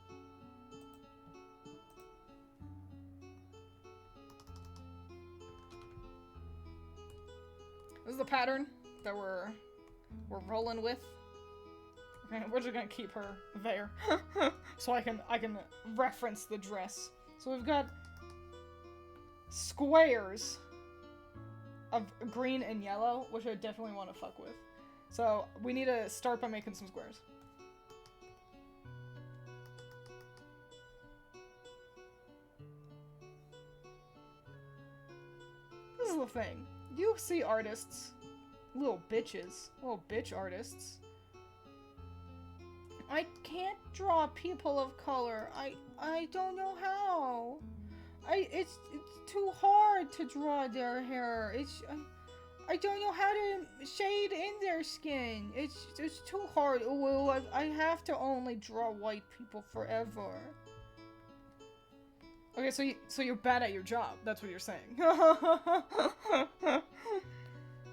S1: This is the pattern that we're rolling with. Okay, we're just gonna keep her there, so I can reference the dress. So we've got squares of green and yellow, which I definitely want to fuck with. So we need to start by making some squares. This is the thing. You see artists, little bitches, little bitch artists. I can't draw people of color. I don't know how. It's too hard to draw their hair. I don't know how to shade in their skin. It's too hard. Oh, I have to only draw white people forever. Okay, so you're bad at your job. That's what you're saying.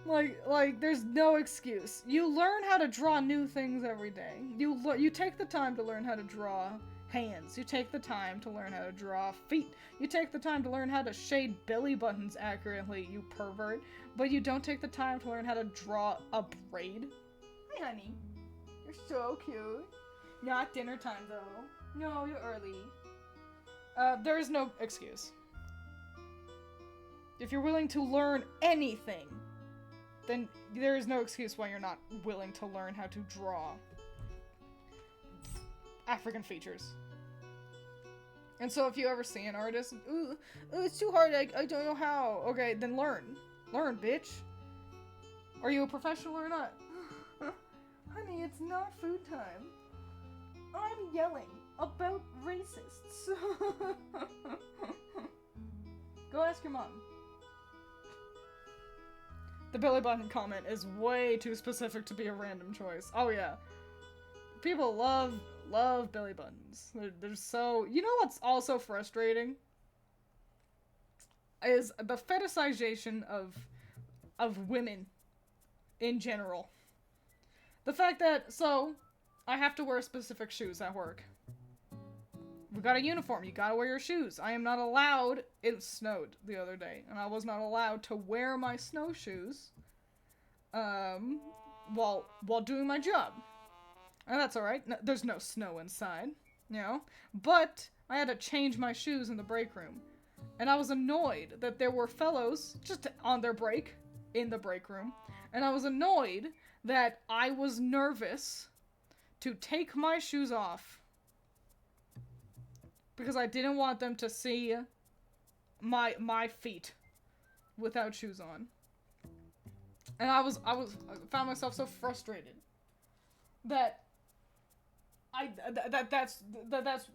S1: Like there's no excuse. You learn how to draw new things every day. You take the time to learn how to draw hands. You take the time to learn how to draw feet. You take the time to learn how to shade belly buttons accurately, you pervert. But you don't take the time to learn how to draw a braid. Hi, honey. You're so cute. Not dinner time, though. No, you're early. There is no excuse. If you're willing to learn anything, then there is no excuse why you're not willing to learn how to draw African features. And so if you ever see an artist, ooh, it's too hard, I don't know how. Okay, then learn. Learn, bitch. Are you a professional or not? Honey, it's not food time. I'm yelling about racists. Go ask your mom. The belly button comment is way too specific to be a random choice. Oh yeah. People love belly buttons. They're so... You know what's also frustrating? Is the fetishization of women in general. The fact that, so, I have to wear specific shoes at work. We got a uniform, you gotta wear your shoes. I am not allowed, it snowed the other day, and I was not allowed to wear my snowshoes, while doing my job. And that's alright, no, there's no snow inside, you know? But, I had to change my shoes in the break room. And I was annoyed that there were fellows just on their break, in the break room, and I was annoyed that I was nervous to take my shoes off because I didn't want them to see my feet without shoes on. And I found myself so frustrated that that's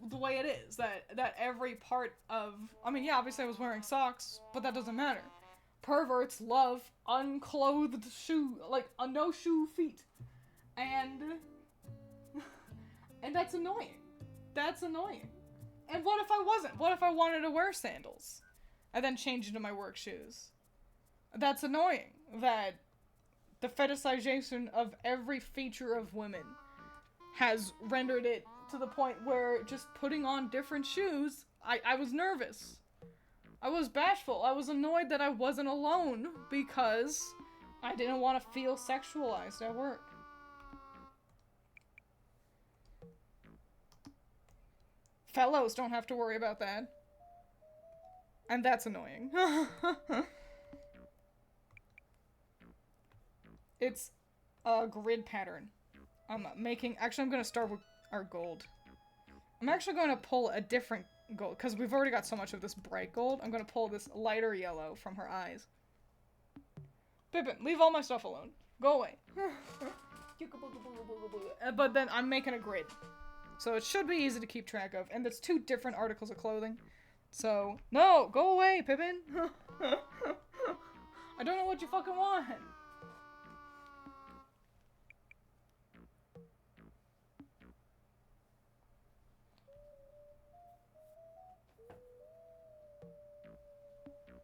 S1: the way it is. That every part of, I mean, yeah, obviously I was wearing socks, but that doesn't matter. Perverts love unclothed shoe, like no shoe feet, and that's annoying. That's annoying. And what if I wasn't? What if I wanted to wear sandals? And then change into my work shoes? That's annoying. That the fetishization of every feature of women has rendered it to the point where just putting on different shoes, I was nervous. I was bashful. I was annoyed that I wasn't alone because I didn't want to feel sexualized at work. Fellows don't have to worry about that. And that's annoying. It's a grid pattern. Actually I'm gonna start with our gold. I'm actually gonna pull a different gold, because we've already got so much of this bright gold. I'm gonna pull this lighter yellow from her eyes. Pippin, leave all my stuff alone. Go away. But then I'm making a grid. So it should be easy to keep track of. And there's 2 different articles of clothing. So, no, go away, Pippin. I don't know what you fucking want.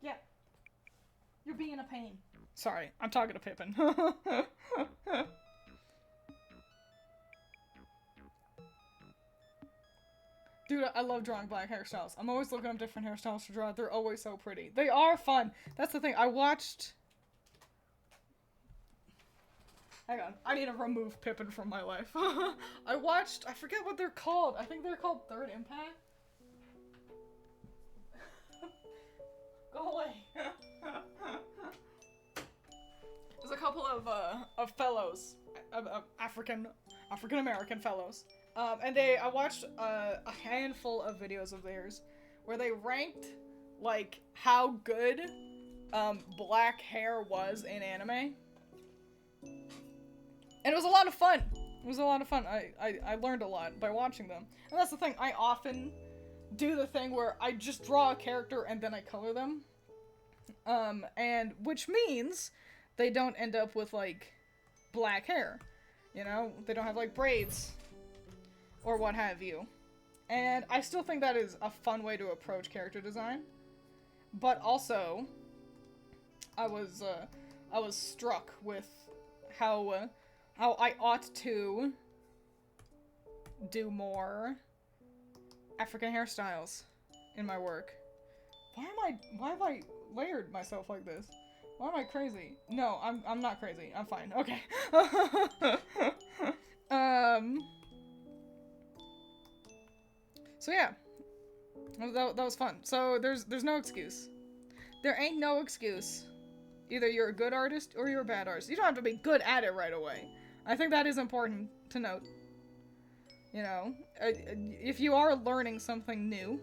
S1: Yeah. You're being a pain. Sorry, I'm talking to Pippin. Dude, I love drawing black hairstyles. I'm always looking up different hairstyles to draw. They're always so pretty. They are fun. That's the thing. I watched... Hang on. I need to remove Pippin from my life. I forget what they're called. I think they're called Third Impact. Go away. There's a couple of fellows, African-American fellows. And I watched a handful of videos of theirs where they ranked, like, how good, black hair was in anime. And it was a lot of fun. It was a lot of fun. I learned a lot by watching them. And that's the thing, I often do the thing where I just draw a character and then I color them. And which means they don't end up with, like, black hair. You know? They don't have, like, braids. Or what have you. And I still think that is a fun way to approach character design. But also, I was struck with how I ought to do more African hairstyles in my work. Why have I layered myself like this? Why am I crazy? No, I'm not crazy. I'm fine. Okay. So yeah, that was fun. So there's no excuse. There ain't no excuse. Either you're a good artist or you're a bad artist. You don't have to be good at it right away. I think that is important to note. You know, if you are learning something new,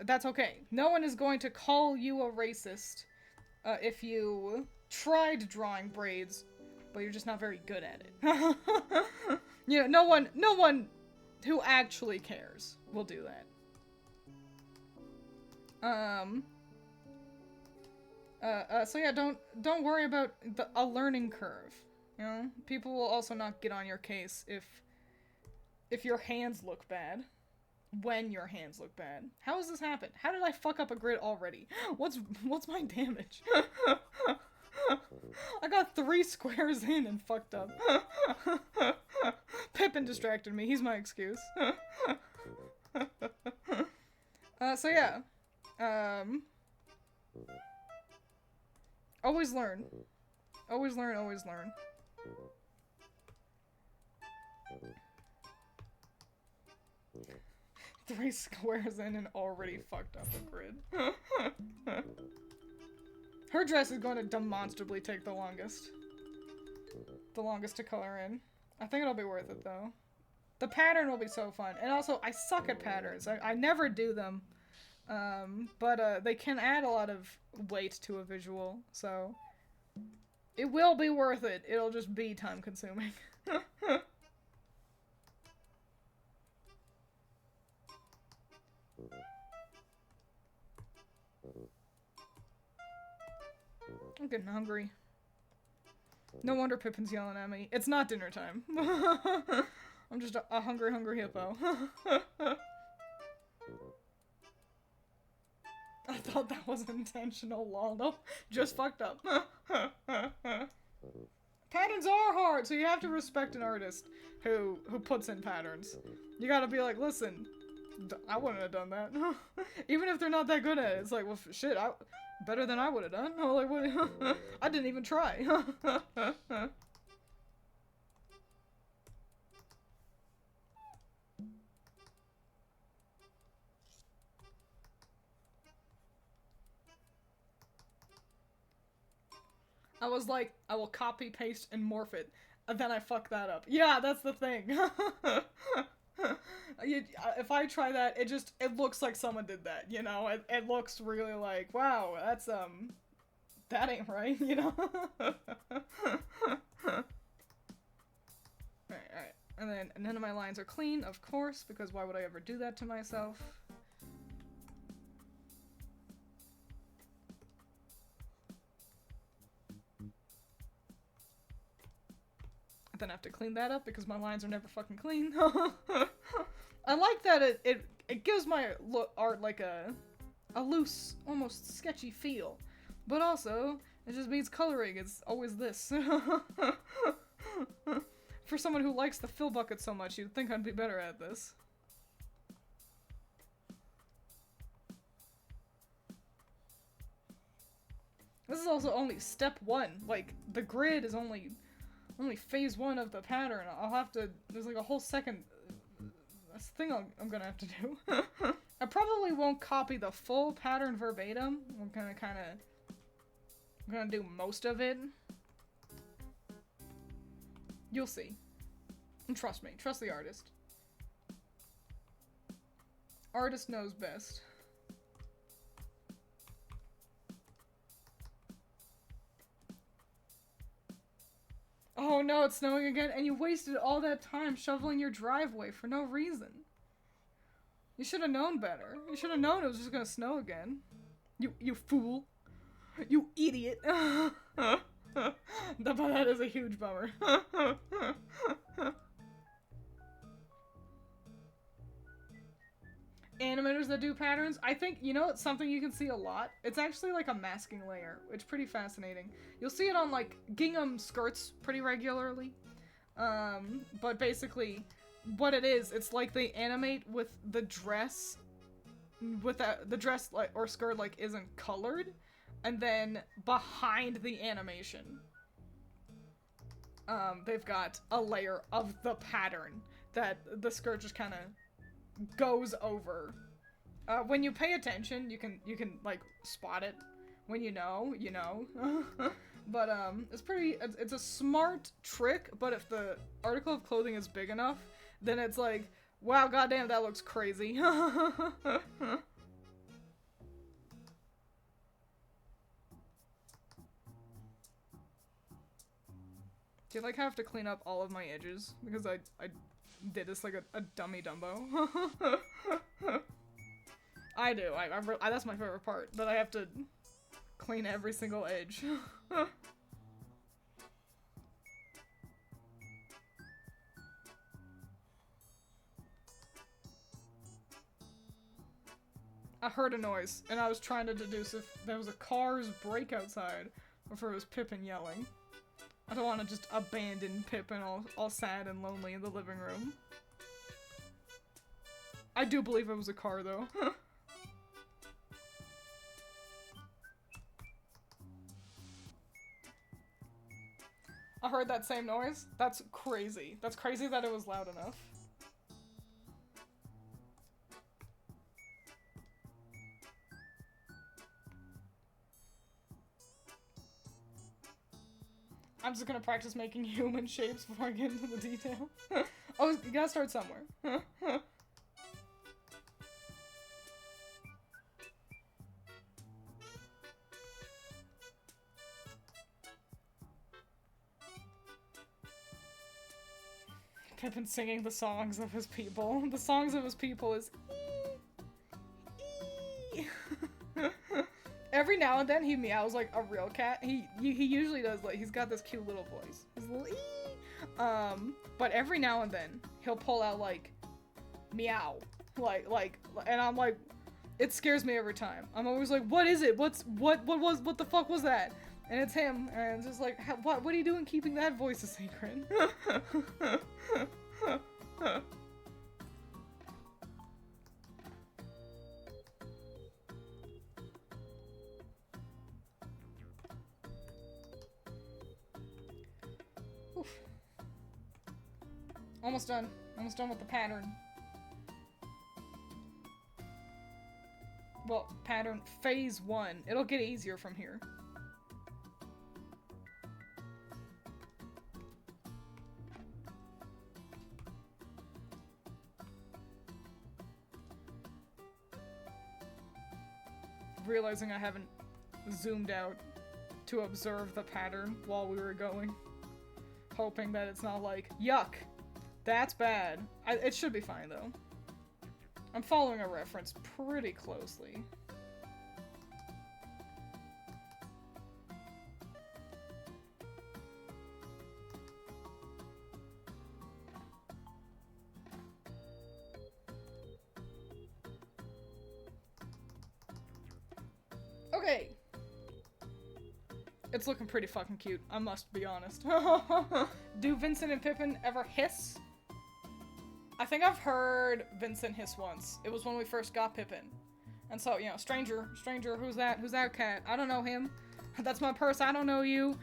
S1: that's okay. No one is going to call you a racist if you tried drawing braids, but you're just not very good at it. You know, no one who actually cares will do that. So yeah, don't worry about a learning curve. You know, people will also not get on your case if your hands look bad. When your hands look bad. How has this happened? How did I fuck up a grid already? What's my damage? I got 3 squares in and fucked up. Pippin distracted me. He's my excuse. So yeah. Always learn. Always learn, always learn. Three squares in and already fucked up a grid. Her dress is going to demonstrably take the longest. The longest to color in. I think it'll be worth it, though. The pattern will be so fun. And also, I suck at patterns. I never do them. But they can add a lot of weight to a visual, so... It will be worth it. It'll just be time-consuming. I'm getting hungry. No wonder Pippin's yelling at me. It's not dinner time. I'm just a hungry, hungry hippo. I thought that was intentional, lol. Nope, just fucked up. Patterns are hard, so you have to respect an artist who puts in patterns. You gotta be like, listen, I wouldn't have done that. Even if they're not that good at it, it's like, well, shit, better than I would have done. Like, what? I didn't even try. I was like, I will copy, paste, and morph it. And then I fuck that up. Yeah, that's the thing. If I try that, it looks like someone did that, you know? It looks really like, wow, that's, that ain't right, you know? Alright. And then none of my lines are clean, of course, because why would I ever do that to myself? Then I have to clean that up because my lines are never fucking clean. I like that it gives my art like a loose, almost sketchy feel. But also, it just means coloring is always this. For someone who likes the fill bucket so much, you'd think I'd be better at this. This is also only step 1. Like, the grid is only phase 1 of the pattern. I'll have to, there's like a whole second thing I'm gonna have to do. I probably won't copy the full pattern verbatim. I'm gonna do most of it. You'll see. And trust me, trust the artist. Artist knows best. Oh no, it's snowing again, and you wasted all that time shoveling your driveway for no reason. You should have known better. You should have known it was just gonna snow again. You fool. You idiot. That is a huge bummer. Animators that do patterns, I think, you know, it's something you can see a lot. It's actually like a masking layer, which is pretty fascinating. You'll see it on like gingham skirts pretty regularly. But basically what it is, it's like they animate with the dress, the dress like or skirt like isn't colored, and then behind the animation, they've got a layer of the pattern that the skirt just kind of goes over. When you pay attention, you can like spot it. When you know, you know. But it's a smart trick, but if the article of clothing is big enough, then it's like, wow, goddamn, that looks crazy. Do you like have to clean up all of my edges? Because I did this like a dummy Dumbo. I do. That's my favorite part. But I have to clean every single edge. I heard a noise, and I was trying to deduce if there was a car's brake outside, or if it was Pippin yelling. I don't want to just abandon Pippin all sad and lonely in the living room. I do believe it was a car, though. I heard that same noise? That's crazy. That's crazy that it was loud enough. I'm just gonna practice making human shapes before I get into the detail. Oh, you gotta start somewhere. Pippin singing the songs of his people. The songs of his people is every now and then he meows like a real cat. He usually does, like, he's got this cute little voice. His little But every now and then, he'll pull out, like, meow. And I'm like, it scares me every time. I'm always like, what is it? What the fuck was that? And it's him, and it's just like, what are you doing keeping that voice a secret? Oof. Almost done. Almost done with the pattern. Well, pattern phase 1. It'll get easier from here. Realizing I haven't zoomed out to observe the pattern while we were going. Hoping that it's not like, yuck, that's bad. It should be fine though. I'm following a reference pretty closely. Okay. It's looking pretty fucking cute, I must be honest. Do Vincent and Pippin ever hiss? I think I've heard Vincent hiss once. It was when we first got Pippin. And so, you know, stranger, who's that? Who's that cat? I don't know him. That's my purse, I don't know you.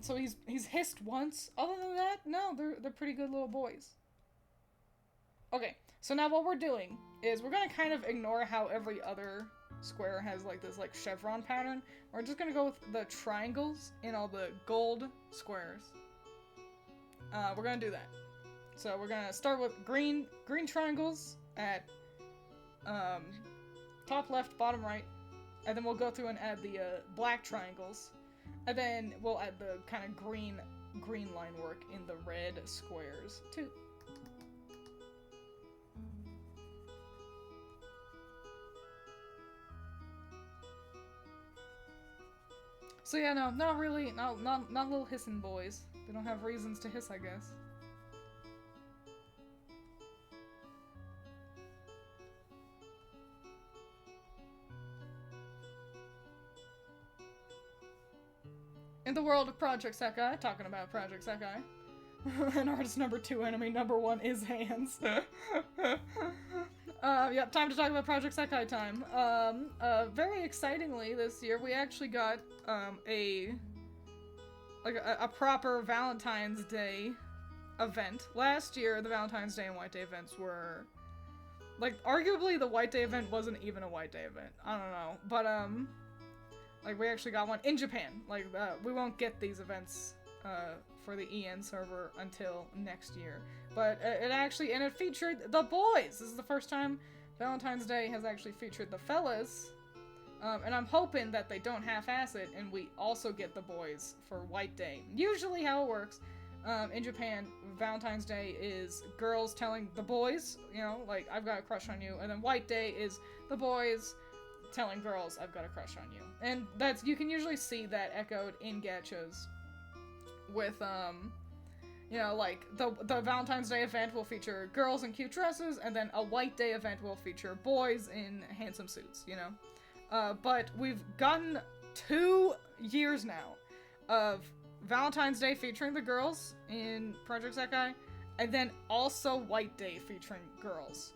S1: So he's hissed once. Other than that, no, they're pretty good little boys. Okay, so now what we're doing is we're gonna kind of ignore how every other square has like this like chevron pattern. We're just gonna go with the triangles in all the gold squares. We're gonna do that. So we're gonna start with green triangles at top left, bottom right, and then we'll go through and add the black triangles, and then we'll add the kind of green line work in the red squares too. So yeah, no, not really, not little hissing boys. They don't have reasons to hiss, I guess. In the world of Project Sekai, talking about Project Sekai, and artist number 2, enemy number 1 is hands. Yep, time to talk about Project Sekai time. Very excitingly this year, we actually got, a proper Valentine's Day event. Last year, the Valentine's Day and White Day events were, like, arguably the White Day event wasn't even a White Day event. I don't know, but, like, we actually got one in Japan. Like, we won't get these events, for the EN server until next year. But it actually, and it featured the boys! This is the first time Valentine's Day has actually featured the fellas. And I'm hoping that they don't half-ass it, and we also get the boys for White Day. Usually how it works, in Japan, Valentine's Day is girls telling the boys, you know, like, I've got a crush on you, and then White Day is the boys telling girls, I've got a crush on you. And that's, you can usually see that echoed in gachas with, you know, like, the Valentine's Day event will feature girls in cute dresses, and then a White Day event will feature boys in handsome suits, you know? But we've gotten 2 years now of Valentine's Day featuring the girls in Project Sekai, and then also White Day featuring girls.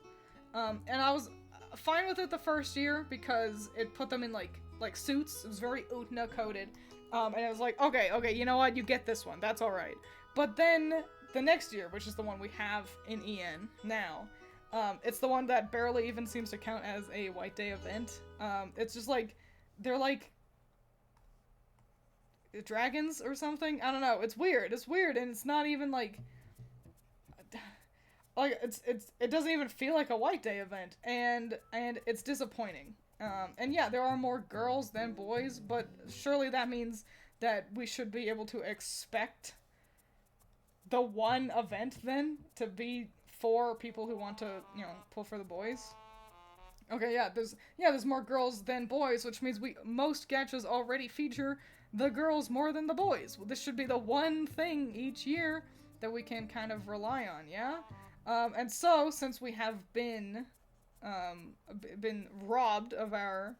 S1: And I was fine with it the first year because it put them in like suits. It was very Utna coded. And I was like, okay, you know what? You get this one. That's alright. But then the next year, which is the one we have in EN now, it's the one that barely even seems to count as a White Day event. It's just like, they're like dragons or something? I don't know. It's weird, and it's not even like it doesn't even feel like a White Day event, and it's disappointing. And yeah, there are more girls than boys, but surely that means that we should be able to expect the one event then to be for people who want to, you know, pull for the boys. Okay, there's more girls than boys, which means most gachas already feature the girls more than the boys. Well, this should be the one thing each year that we can kind of rely on, yeah? And so, since we have been robbed of our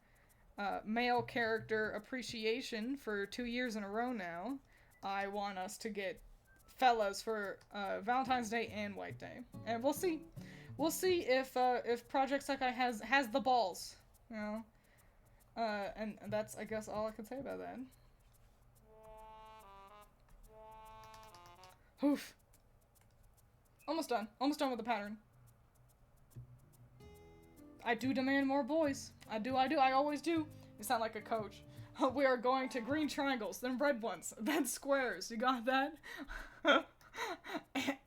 S1: male character appreciation for 2 years in a row now, I want us to get fellas for Valentine's Day and White Day, and we'll see. We'll see if Project Sekai has the balls, you know. And that's, I guess, all I can say about that. Oof. Almost done. Almost done with the pattern. I do demand more boys. I do. I always do. You sound like a coach. We are going to green triangles, then red ones, then squares. You got that?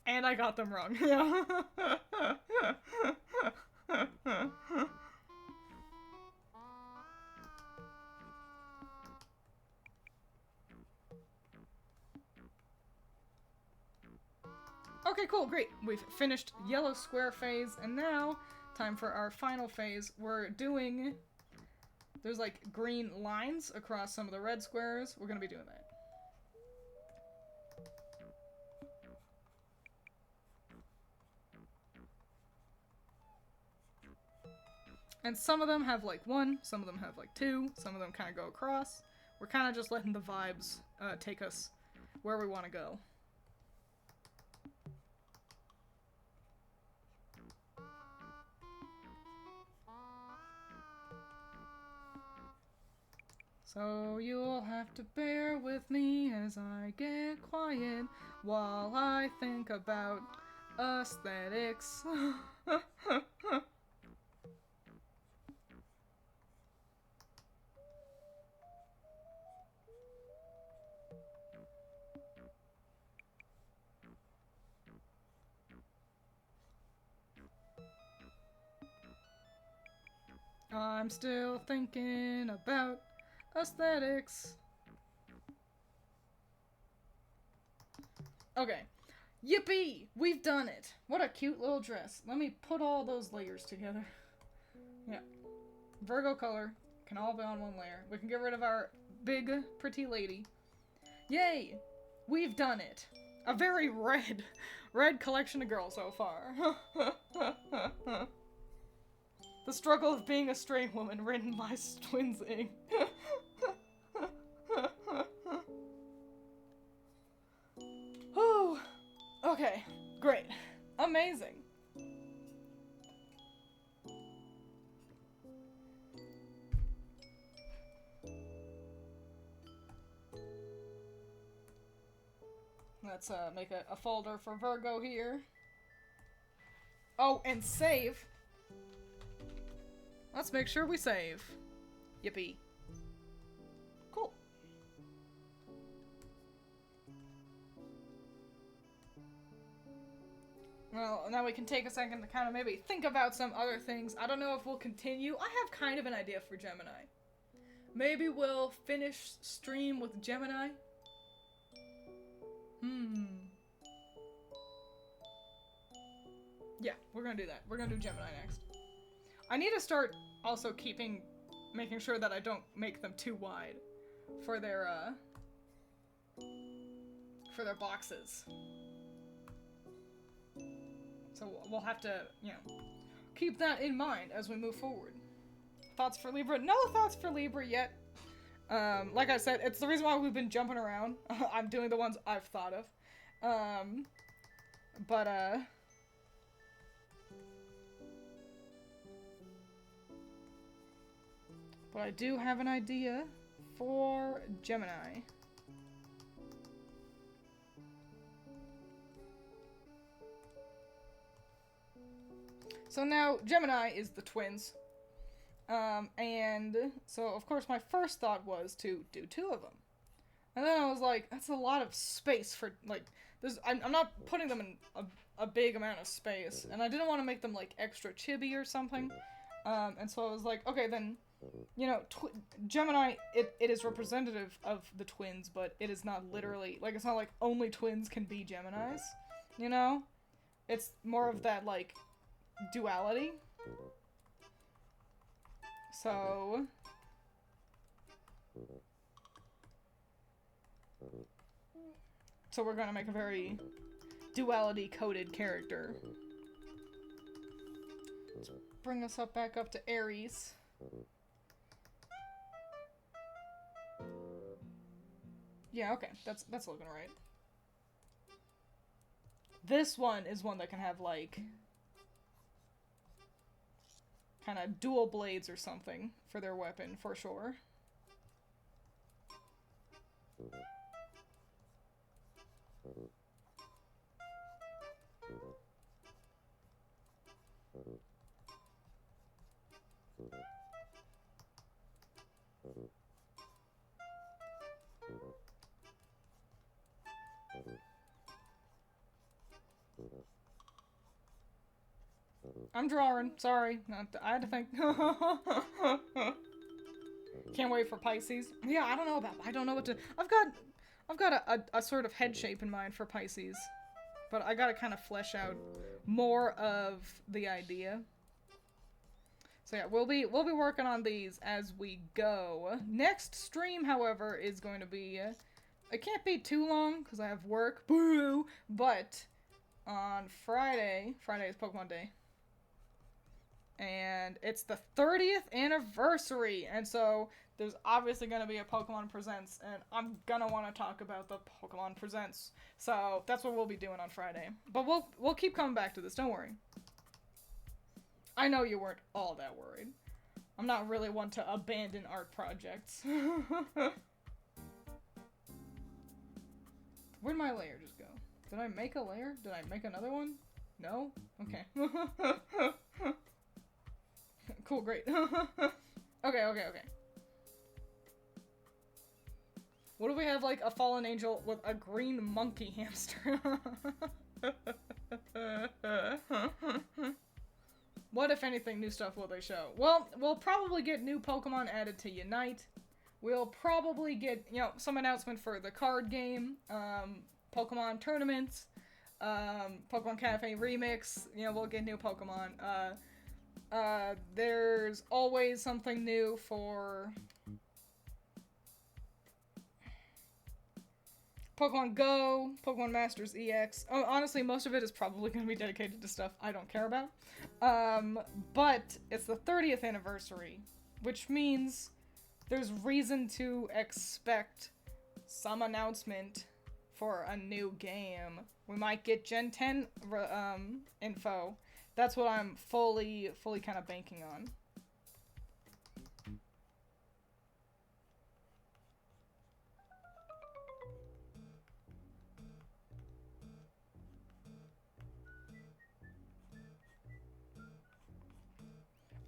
S1: And I got them wrong. Yeah. Okay, cool, great. We've finished yellow square phase, and now time for our final phase. We're doing... There's like green lines across some of the red squares. We're gonna be doing that. And some of them have like 1, some of them have like 2, some of them kind of go across. We're kind of just letting the vibes take us where we want to go. So you'll have to bear with me as I get quiet while I think about aesthetics. I'm still thinking about aesthetics. Okay. Yippee! We've done it! What a cute little dress. Let me put all those layers together. Yeah. Virgo color can all be on one layer. We can get rid of our big, pretty lady. Yay! We've done it. A very red collection of girls so far. The struggle of being a straight woman, written by Twiins. Whew. Okay, great. Amazing. Let's make a folder for Virgo here. Oh, and save. Let's make sure we save. Yippee. Cool. Well, now we can take a second to kind of maybe think about some other things. I don't know if we'll continue. I have kind of an idea for Gemini. Maybe we'll finish stream with Gemini. Yeah, we're gonna do that. We're gonna do Gemini next. I need to start also making sure that I don't make them too wide for their boxes. So we'll have to, you know, keep that in mind as we move forward. Thoughts for Libra? No thoughts for Libra yet. Like I said, it's the reason why we've been jumping around. I'm doing the ones I've thought of. But I do have an idea for Gemini. So now, Gemini is the twins. And so, of course, my first thought was to do 2 of them. And then I was like, that's a lot of space for, like, I'm not putting them in a big amount of space. And I didn't want to make them, like, extra chibi or something. And so I was like, okay, then, you know, Gemini, it is representative of the twins, but it is not literally, like, it's not like only twins can be Geminis, you know? It's more of that, like, duality. So we're gonna make a very duality-coded character. Let's bring us up back up to Aries. Yeah, okay, that's looking right. This one is one that can have, like, kind of dual blades or something for their weapon, for sure. I'm drawing. Sorry. I had to think. Can't wait for Pisces. Yeah, I don't know what to... I've got a sort of head shape in mind for Pisces. But I gotta kind of flesh out more of the idea. So yeah, we'll be working on these as we go. Next stream, however, is going to be... it can't be too long, because I have work. Boo! But on Friday is Pokemon Day. And it's the 30th anniversary, and so there's obviously going to be a Pokemon Presents, and I'm going to want to talk about the Pokemon Presents. So that's what we'll be doing on Friday. But we'll keep coming back to this, don't worry. I know you weren't all that worried. I'm not really one to abandon art projects. Where'd my layer just go? Did I make a layer? Did I make another one? No? Okay. Cool, great. Okay. What if we have, like, a fallen angel with a green monkey hamster? What, if anything, new stuff will they show? Well, we'll probably get new Pokemon added to Unite. We'll probably get, you know, some announcement for the card game, Pokemon tournaments, Pokemon Cafe Remix, you know, we'll get new Pokemon. There's always something new for Pokemon Go, Pokemon Masters EX. Oh, honestly, most of it is probably going to be dedicated to stuff I don't care about. But it's the 30th anniversary, which means there's reason to expect some announcement for a new game. We might get Gen 10 info. That's what I'm fully kind of banking on.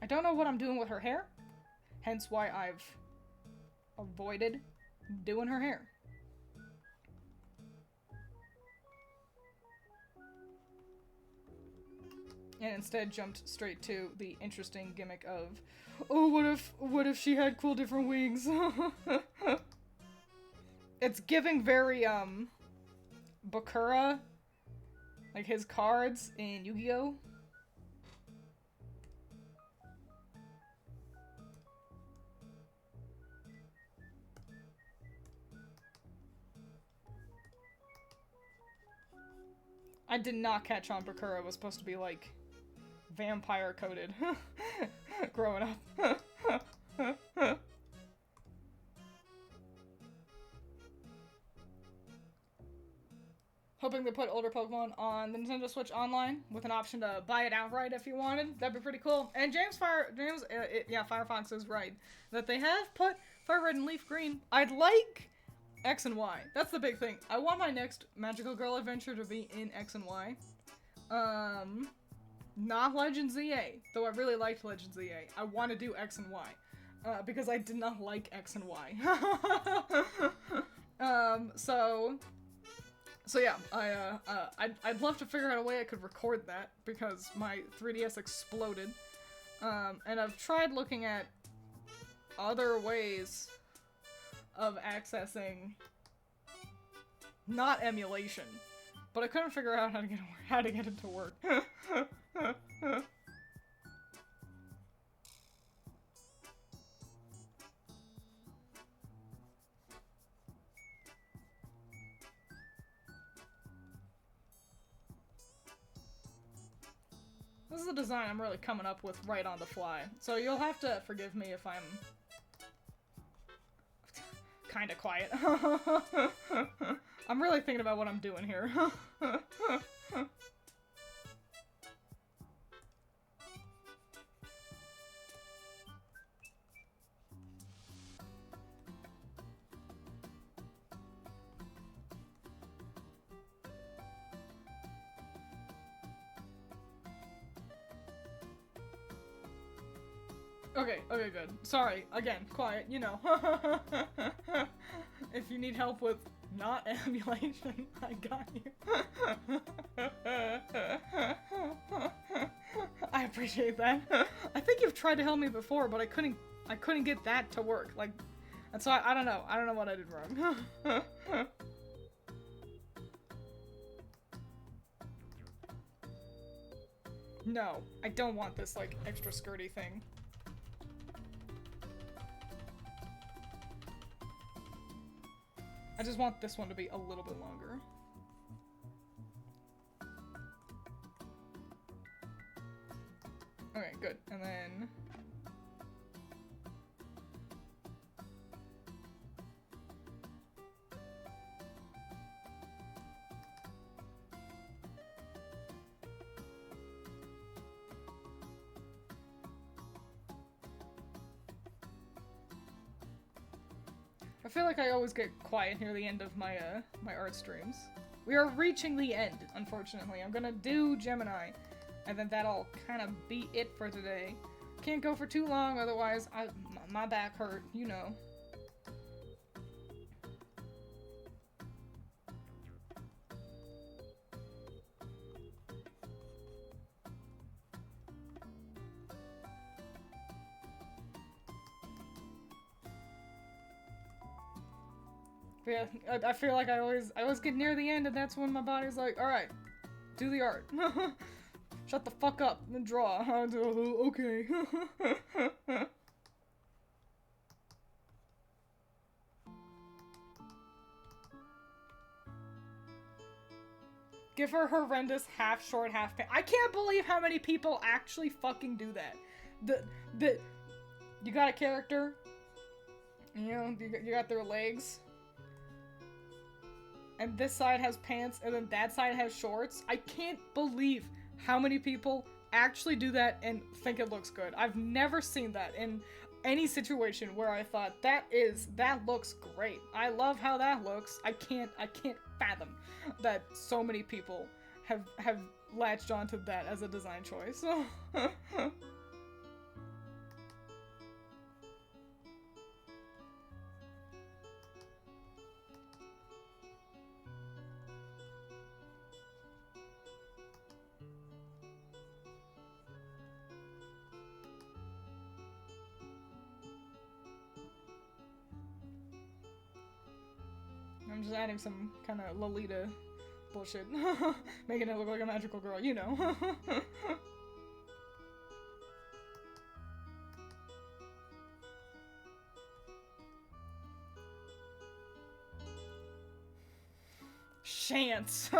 S1: I don't know what I'm doing with her hair, hence why I've avoided doing her hair. And instead jumped straight to the interesting gimmick of, oh, what if she had cool different wings? It's giving very, Bakura, like his cards in Yu-Gi-Oh! I did not catch on Bakura was supposed to be, like, vampire-coated growing up. Hoping to put older Pokemon on the Nintendo Switch Online with an option to buy it outright if you wanted. That'd be pretty cool. And Firefox is right that they have put Fire Red and Leaf Green. I'd like X and Y. That's the big thing. I want my next Magical Girl adventure to be in X and Y. Not Legend ZA, though I really liked Legend ZA. I want to do X and Y, because I did not like X and Y. So yeah, I'd love to figure out a way I could record that, because my 3DS exploded. And I've tried looking at other ways of accessing, not emulation, but I couldn't figure out how to get it to work. This is a design I'm really coming up with right on the fly. So you'll have to forgive me if I'm kind of quiet. I'm really thinking about what I'm doing here. Okay, good. Sorry, again, quiet, you know. If you need help with not ambulation, I got you. I appreciate that. I think you've tried to help me before, but I couldn't get that to work. Like, and so I don't know. I don't know what I did wrong. No, I don't want this, like, extra skirty thing. I just want this one to be a little bit longer. Okay, good. And then... I feel like I always get quiet near the end of my my art streams. We are reaching the end, unfortunately. I'm gonna do Gemini, and then that'll kind of be it for today. Can't go for too long, otherwise my back hurt, you know. Yeah, I feel like I always get near the end, and that's when my body's like, all right, do the art. Shut the fuck up and draw. Okay. Give her horrendous half short, half pant. I can't believe how many people actually fucking do that. You got a character, you know, you got their legs, and this side has pants, and then that side has shorts. I can't believe how many people actually do that and think it looks good. I've never seen that in any situation where I thought, that looks great. I love how that looks. I can't fathom that so many people have latched onto that as a design choice. I'm just adding some kind of Lolita bullshit. Making it look like a magical girl, you know. Chance.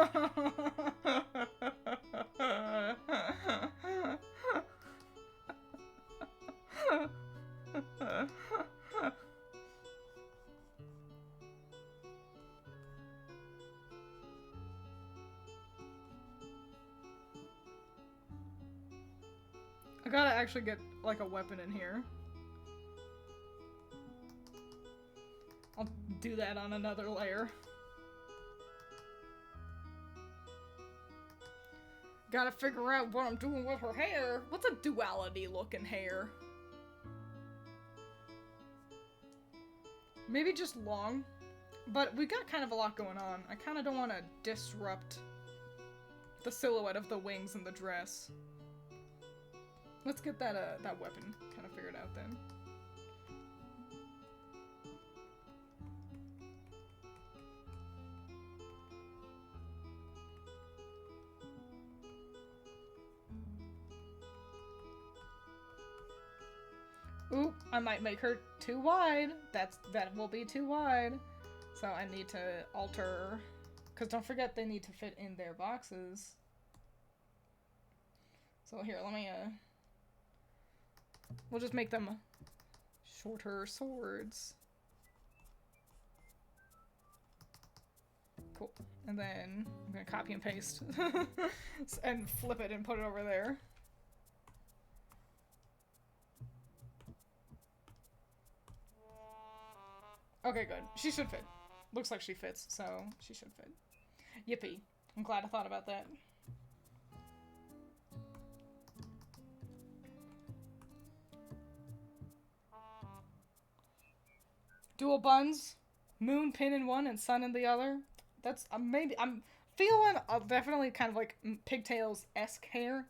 S1: I gotta actually get, like, a weapon in here. I'll do that on another layer. Gotta figure out what I'm doing with her hair. What's a duality looking hair? Maybe just long. But we got kind of a lot going on. I kind of don't want to disrupt the silhouette of the wings and the dress. Let's get that that weapon kind of figured out then. Ooh, I might make her too wide. That will be too wide. So I need to alter, because don't forget they need to fit in their boxes. So here, let me, we'll just make them shorter swords. Cool. And then I'm gonna copy and paste and flip it and put it over there. Okay, good. She should fit. Looks like she fits, so she should fit. Yippee. I'm glad I thought about that. Dual buns, moon pin in one and sun in the other. That's maybe I'm feeling definitely kind of like pigtails-esque hair.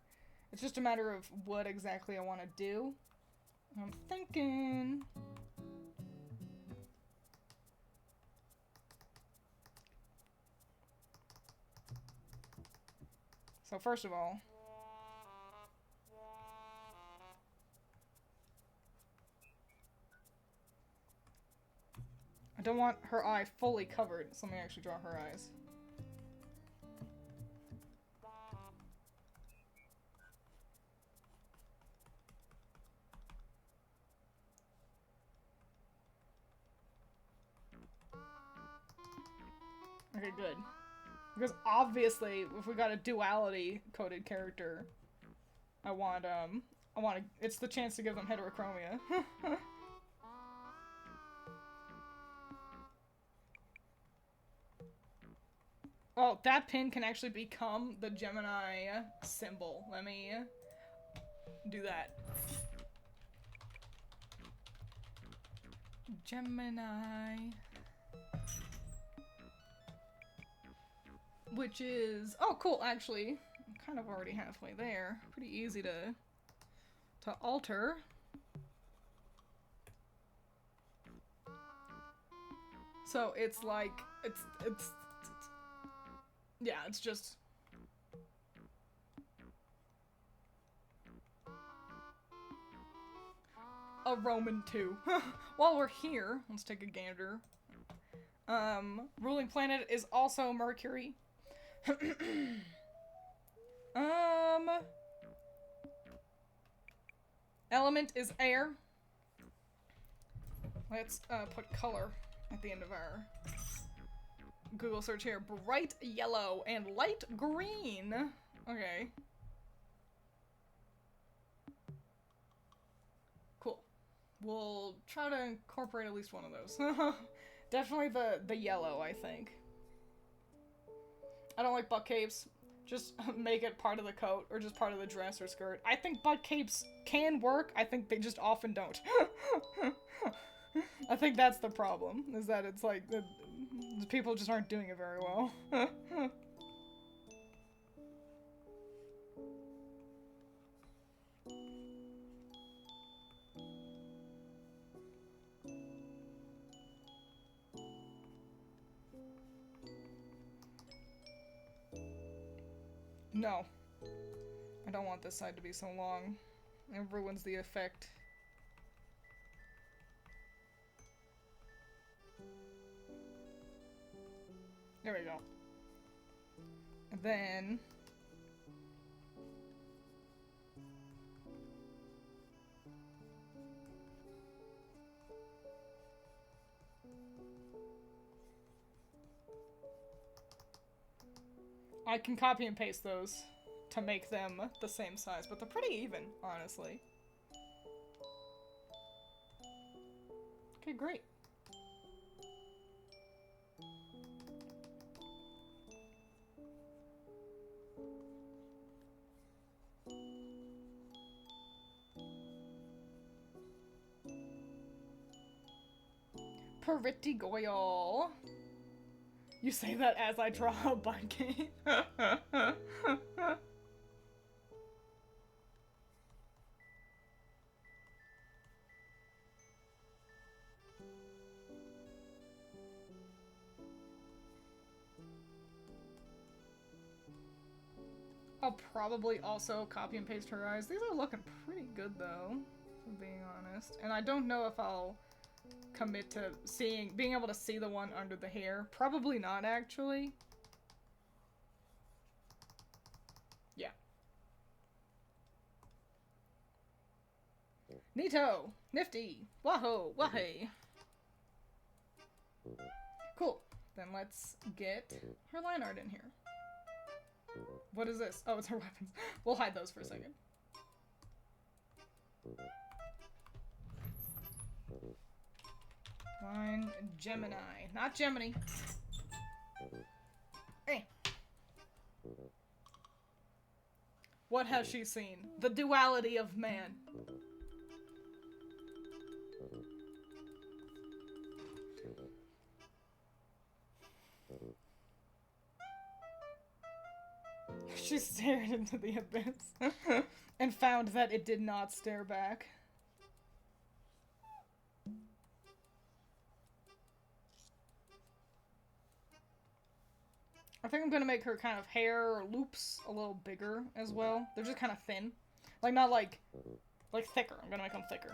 S1: It's just a matter of what exactly I want to do. I'm thinking. So first of all, I don't want her eye fully covered, so let me actually draw her eyes. Okay, good. Because obviously, if we got a duality coded character, I want, it's the chance to give them heterochromia. Oh, that pin can actually become the Gemini symbol. Let me do that. Gemini. Which is... Oh, cool, actually. I'm kind of already halfway there. Pretty easy to alter. So it's like... It's yeah, it's just... a Roman 2. While we're here, let's take a gander. Ruling planet is also Mercury. Element is air. Let's put color at the end of our Google search here. Bright yellow and light green. Okay. Cool. We'll try to incorporate at least one of those. Definitely the yellow, I think. I don't like butt capes. Just make it part of the coat, or just part of the dress or skirt. I think butt capes can work, I think they just often don't. I think that's the problem, is that it's like, the people just aren't doing it very well. No. I don't want this side to be so long. It ruins the effect. There we go. And then... I can copy and paste those to make them the same size, but they're pretty even, honestly. Okay, great. Pretty goyle. You say that as I draw a butt cape. I'll probably also copy and paste her eyes. These are looking pretty good though, if I'm being honest. And I don't know if I'll commit to being able to see the one under the hair. Probably not, actually. Yeah. Neato. Nifty. Wahoo. Wahey. Cool. Then let's get her line art in here. What is this? Oh, it's her weapons. We'll hide those for a second. Line Gemini. Not Gemini. Hey. What has she seen? The duality of man. She stared into the abyss and found that it did not stare back. I think I'm gonna make her kind of hair loops a little bigger as well. They're just kind of thin. Like, not like thicker. I'm gonna make them thicker.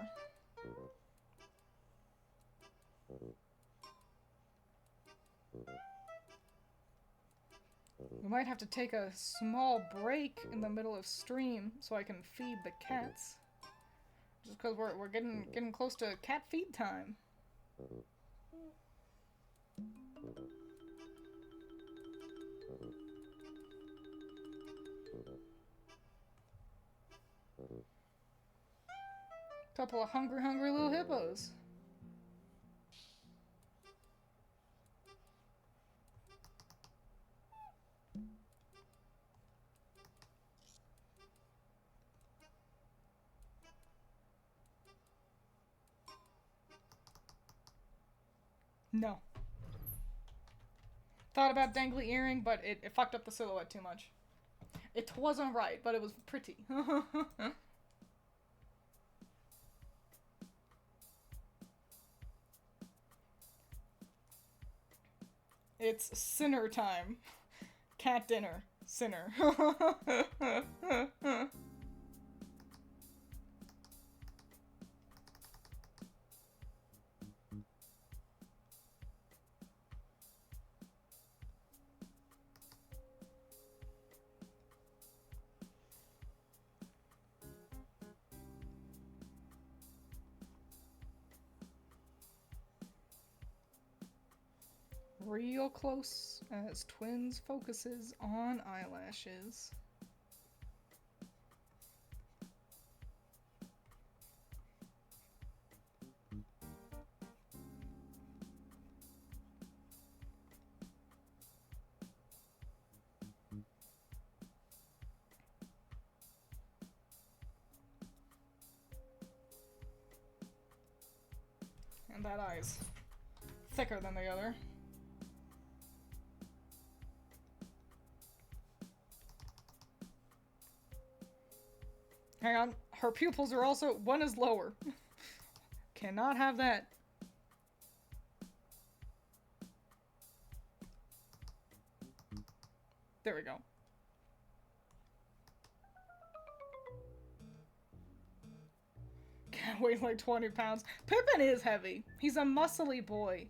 S1: We might have to take a small break in the middle of stream so I can feed the cats. Just because we're getting close to cat feed time. Couple of hungry little hippos. No. Thought about dangly earring, but it fucked up the silhouette too much. It wasn't right, but it was pretty. It's sinner time. Cat dinner. Sinner. Real close as Twiins focuses on eyelashes. And that eye's thicker than the other. Hang on, her pupils are also, one is lower. Cannot have that. There we go. Cat weighs like 20 pounds. Pippin is heavy. He's a muscly boy.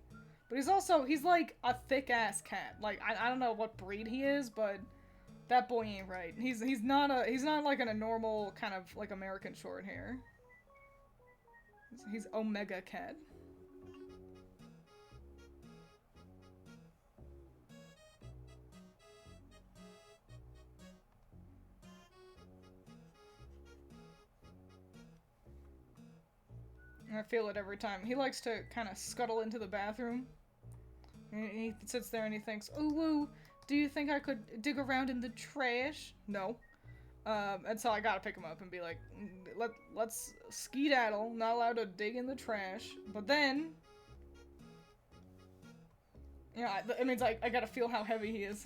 S1: But he's like a thick-ass cat. Like, I don't know what breed he is, but that boy ain't right. He's not like a normal kind of like American short hair. He's Omega cat. I feel it every time. He likes to kind of scuttle into the bathroom. And he sits there and he thinks, "Ooh, woo. Do you think I could dig around in the trash?" No. And so I gotta pick him up and be like, let's skedaddle, not allowed to dig in the trash. But then, you know, it means I gotta feel how heavy he is.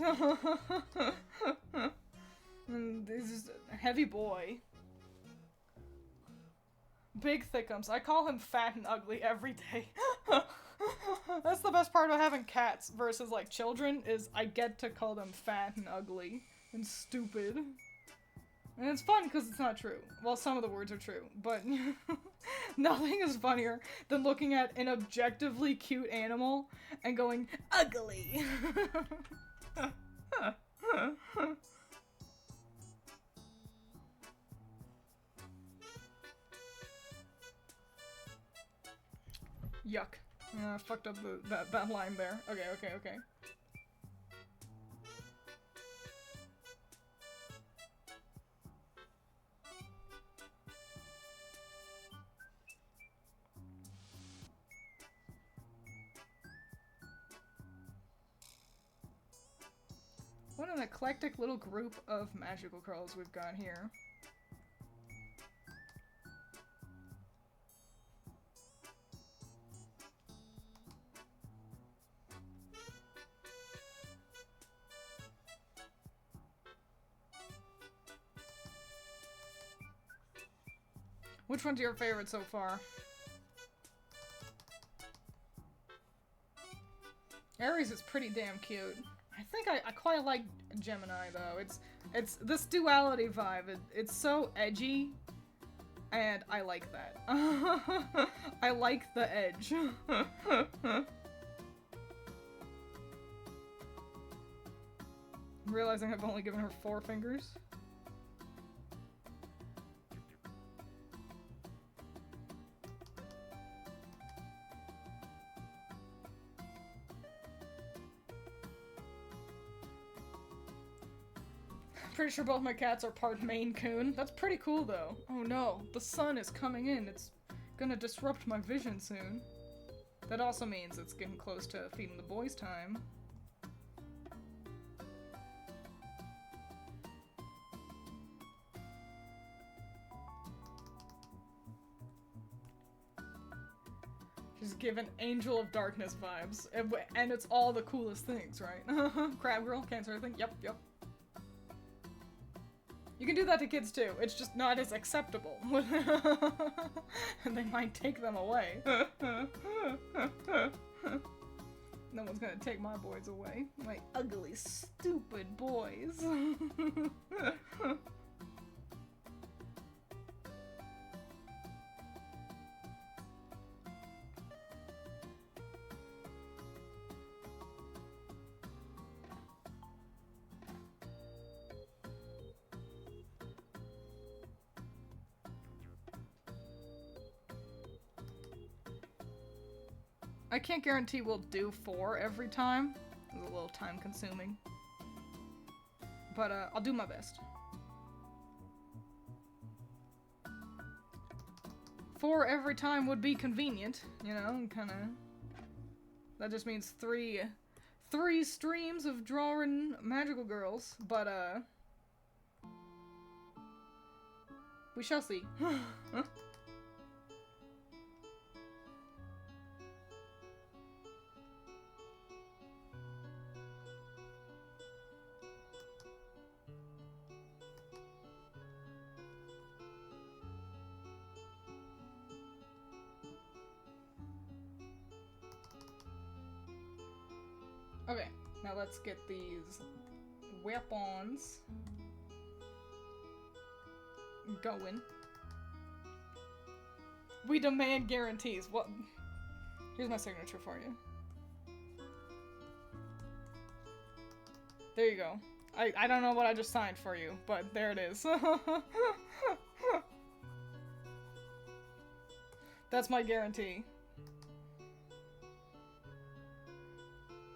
S1: And this is a heavy boy. Big thickums. I call him fat and ugly every day. That's the best part of having cats versus, like, children, is I get to call them fat and ugly and stupid. And it's fun because it's not true. Well, some of the words are true, but nothing is funnier than looking at an objectively cute animal and going, ugly! Yuck. I fucked up that line there. Okay, okay, okay. What an eclectic little group of magical girls we've got here. Which one's your favorite so far? Aries is pretty damn cute. I think I quite like Gemini though. It's this duality vibe. It's so edgy, and I like that. I like the edge. I'm realizing I've only given her 4 fingers. Pretty sure both my cats are part Maine Coon. That's pretty cool though. Oh no, the sun is coming in. It's gonna disrupt my vision soon. That also means it's getting close to feeding the boys time. She's given Angel of Darkness vibes. And it's all the coolest things, right? Crab Girl, Cancer thing. Yep, yep. You can do that to kids too, it's just not as acceptable. And they might take them away. No one's gonna take my boys away. My ugly, stupid boys. I can't guarantee we'll do 4 every time. It's a little time consuming. But I'll do my best. 4 every time would be convenient, you know, kinda. That just means 3 streams of drawing magical girls, but we shall see. Okay, now let's get these weapons going. We demand guarantees. What? Here's my signature for you. There you go. I don't know what I just signed for you, but there it is. That's my guarantee.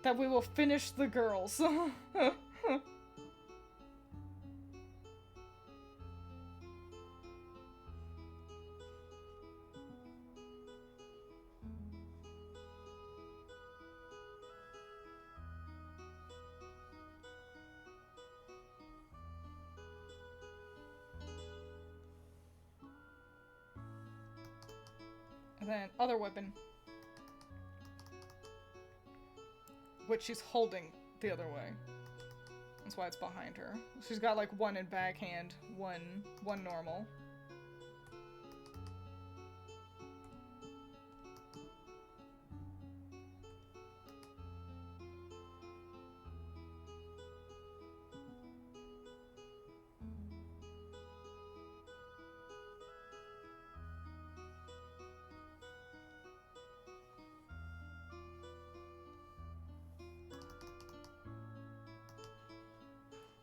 S1: That we will finish the girls. And then other weapon. Which she's holding the other way. That's why it's behind her. She's got like 1 in backhand, one normal.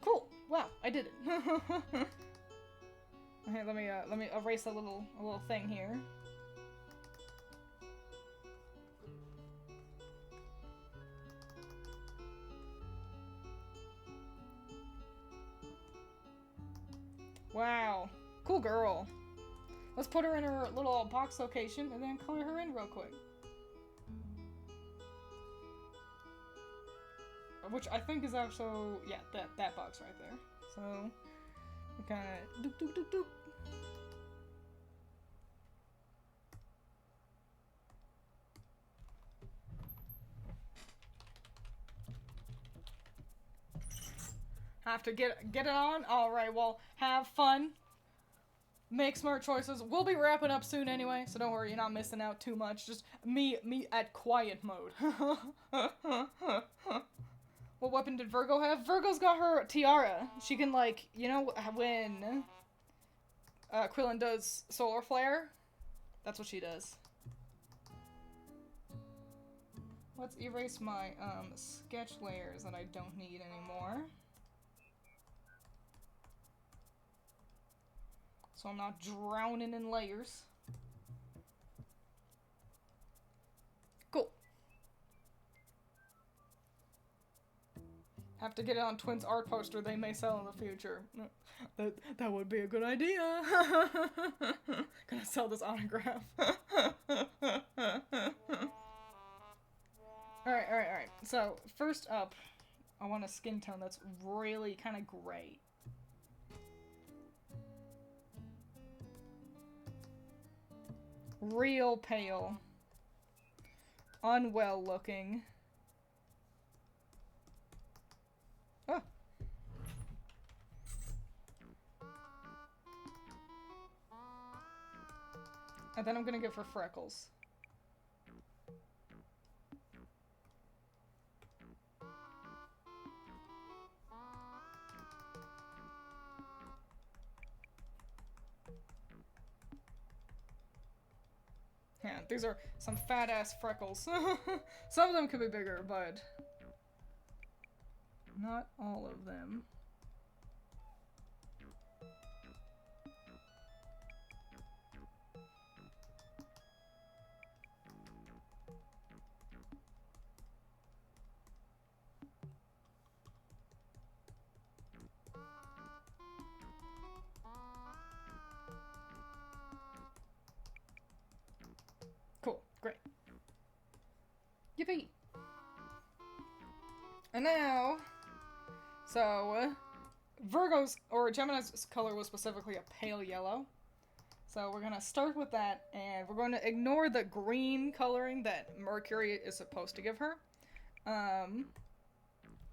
S1: Cool. Wow, I did it. Okay, let me erase a little thing here. Wow. Cool girl. Let's put her in her little box location and then color her in real quick. Which I think is also, yeah, that box right there. So, we kind of doop doop doop doop. Have to get it on? Alright, well, have fun. Make smart choices. We'll be wrapping up soon anyway, so don't worry, you're not missing out too much. Just me at quiet mode. What weapon did Virgo have? Virgo's got her tiara. She can, like, you know, when Krillin does solar flare? That's what she does. Let's erase my sketch layers that I don't need anymore. So I'm not drowning in layers. Cool. Have to get it on Twiins art poster they may sell in the future. That would be a good idea. Gonna sell this autograph. Alright. So, first up, I want a skin tone that's really kind of gray. Real pale. Unwell looking. Oh. And then I'm gonna go for freckles. Yeah, these are some fat-ass freckles. Some of them could be bigger, but not all of them. Cool, great. Yippee! And now, so, Virgo's, or Gemini's color was specifically a pale yellow. So we're gonna start with that, and we're going to ignore the green coloring that Mercury is supposed to give her.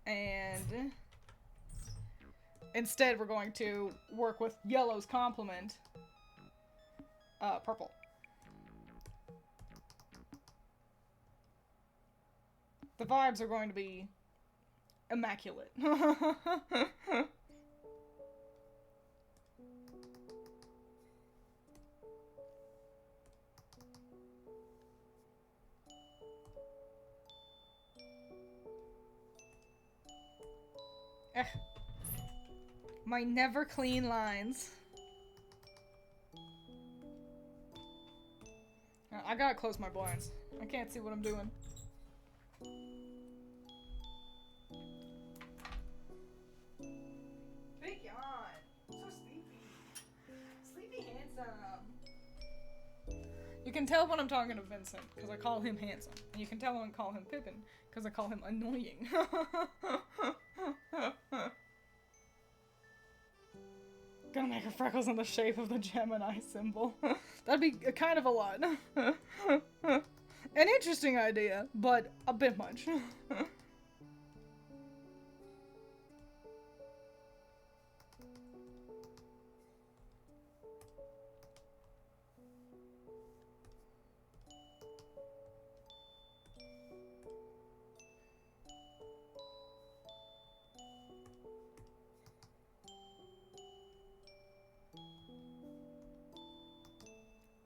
S1: And instead we're going to work with yellow's complement, purple. The vibes are going to be immaculate. My never clean lines. I gotta close my blinds. I can't see what I'm doing. Big yawn. So sleepy. Sleepy handsome. You can tell when I'm talking to Vincent, because I call him handsome. And you can tell when I call him Pippin, because I call him annoying. Gonna make her freckles in the shape of the Gemini symbol. That'd be kind of a lot. An interesting idea, but a bit much.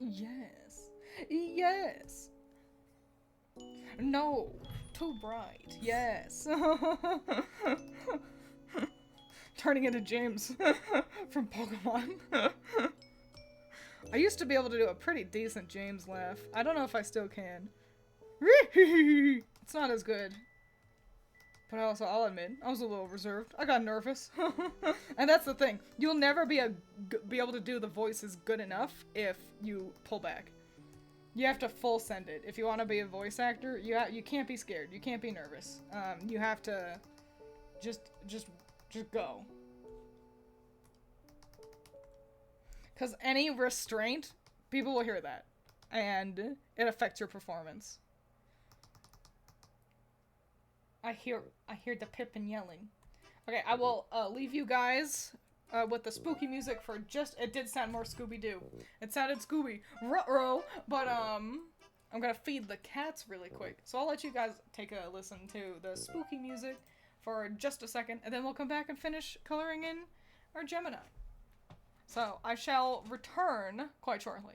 S1: Yes. Yes. No. Too bright. Yes. Turning into James from Pokemon. I used to be able to do a pretty decent James laugh. I don't know if I still can. It's not as good. But also, I'll admit, I was a little reserved. I got nervous. And that's the thing. You'll never be able to do the voices good enough if you pull back. You have to full send it. If you want to be a voice actor, you can't be scared. You can't be nervous. You have to just go. Because any restraint, people will hear that. And it affects your performance. I hear the Pippin yelling. Okay, I will leave you guys with the spooky music for just... It did sound more Scooby-Doo. It sounded Scooby. Ruh-roh! But, I'm gonna feed the cats really quick. So I'll let you guys take a listen to the spooky music for just a second, and then we'll come back and finish coloring in our Gemini. So, I shall return quite shortly.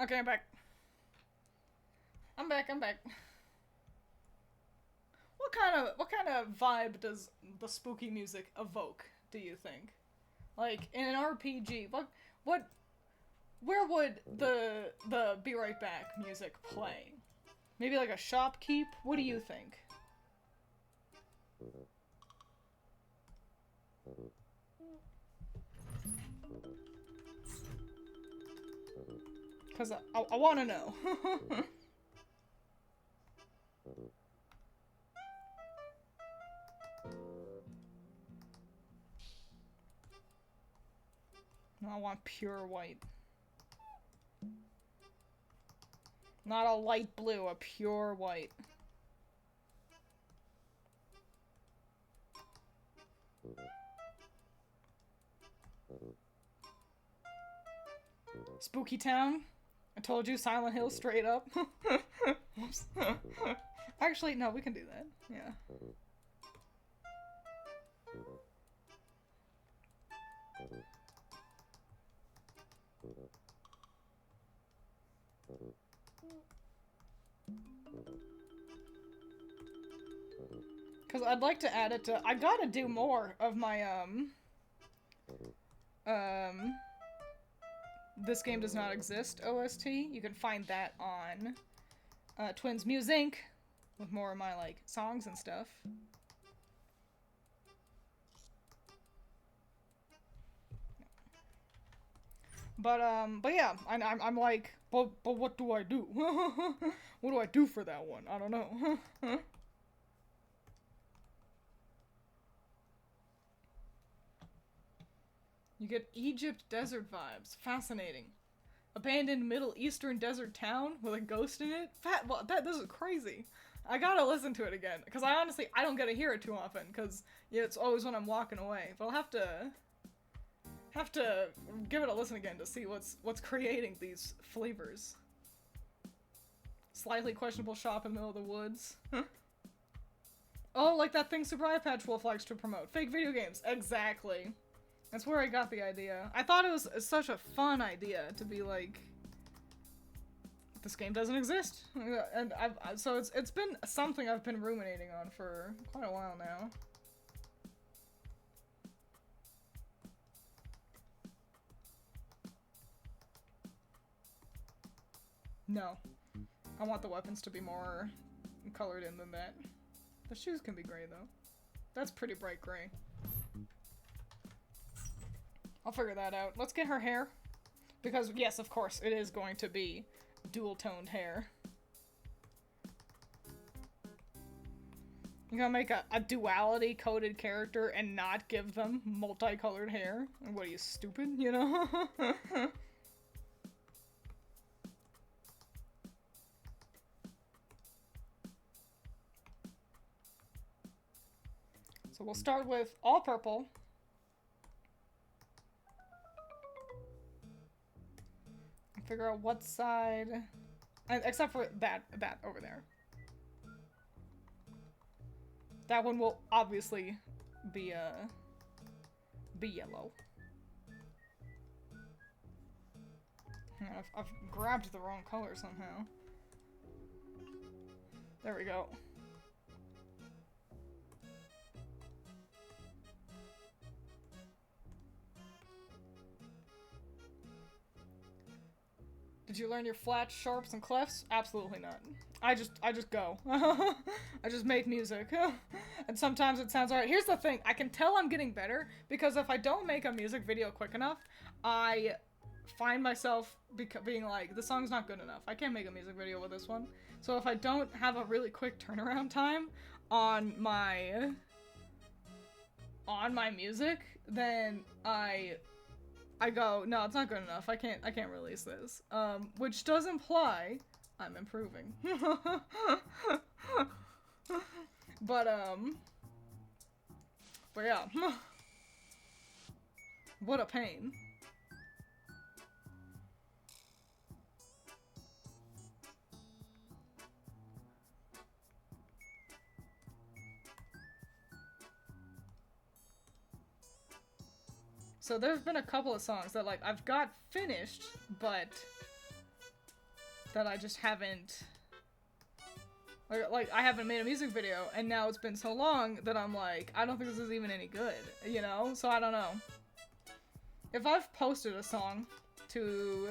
S1: Okay, I'm back. I'm back. What kind of vibe does the spooky music evoke, do you think? Like, in an RPG, where would the Be Right Back music play? Maybe like a shopkeep? What do you think? Because I want to know. No, I want pure white. Not a light blue, a pure white. Spooky Town? I told you, Silent Hill straight up. Oops. Actually, no, we can do that. Yeah. Because I'd like to add it to... I gotta do more of my, This Game Does Not Exist OST. You can find that on Twiins Music with more of my, like, songs and stuff. But yeah, I'm like, but what do I do? What do I do for that one? I don't know. You get Egypt desert vibes. Fascinating. Abandoned Middle Eastern desert town with a ghost in it? This is crazy. I gotta listen to it again, because I honestly, I don't get to hear it too often, because yeah, it's always when I'm walking away. But I'll have to give it a listen again to see what's creating these flavors. Slightly questionable shop in the middle of the woods. Oh, like that thing Super Eye Patch Wolf likes to promote. Fake video games. Exactly. That's where I got the idea. I thought it was such a fun idea to be like, this game doesn't exist. And so it's been something I've been ruminating on for quite a while now. No. I want the weapons to be more colored in than that. The shoes can be gray though. That's pretty bright gray. I'll figure that out. Let's get her hair. Because, yes, of course, it is going to be dual-toned hair. You're gonna make a duality-coded character and not give them multicolored hair? What are you, stupid? You know? So we'll start with all purple. Figure out what side, except for that over there. That one will obviously be yellow. I've grabbed the wrong color somehow. There we go. Did you learn your flats, sharps, and clefs? Absolutely not. I just go. I just make music. And sometimes it sounds alright. Here's the thing, I can tell I'm getting better because if I don't make a music video quick enough, I find myself being like, the song's not good enough. I can't make a music video with this one. So if I don't have a really quick turnaround time on my music, then I go, no, it's not good enough. I can't release this. Which does imply I'm improving. But yeah. What a pain. So there's been a couple of songs that, like, I've got finished, but that I just haven't, like, I haven't made a music video, and now it's been so long that I'm like, I don't think this is even any good, you know? So I don't know. If I've posted a song to,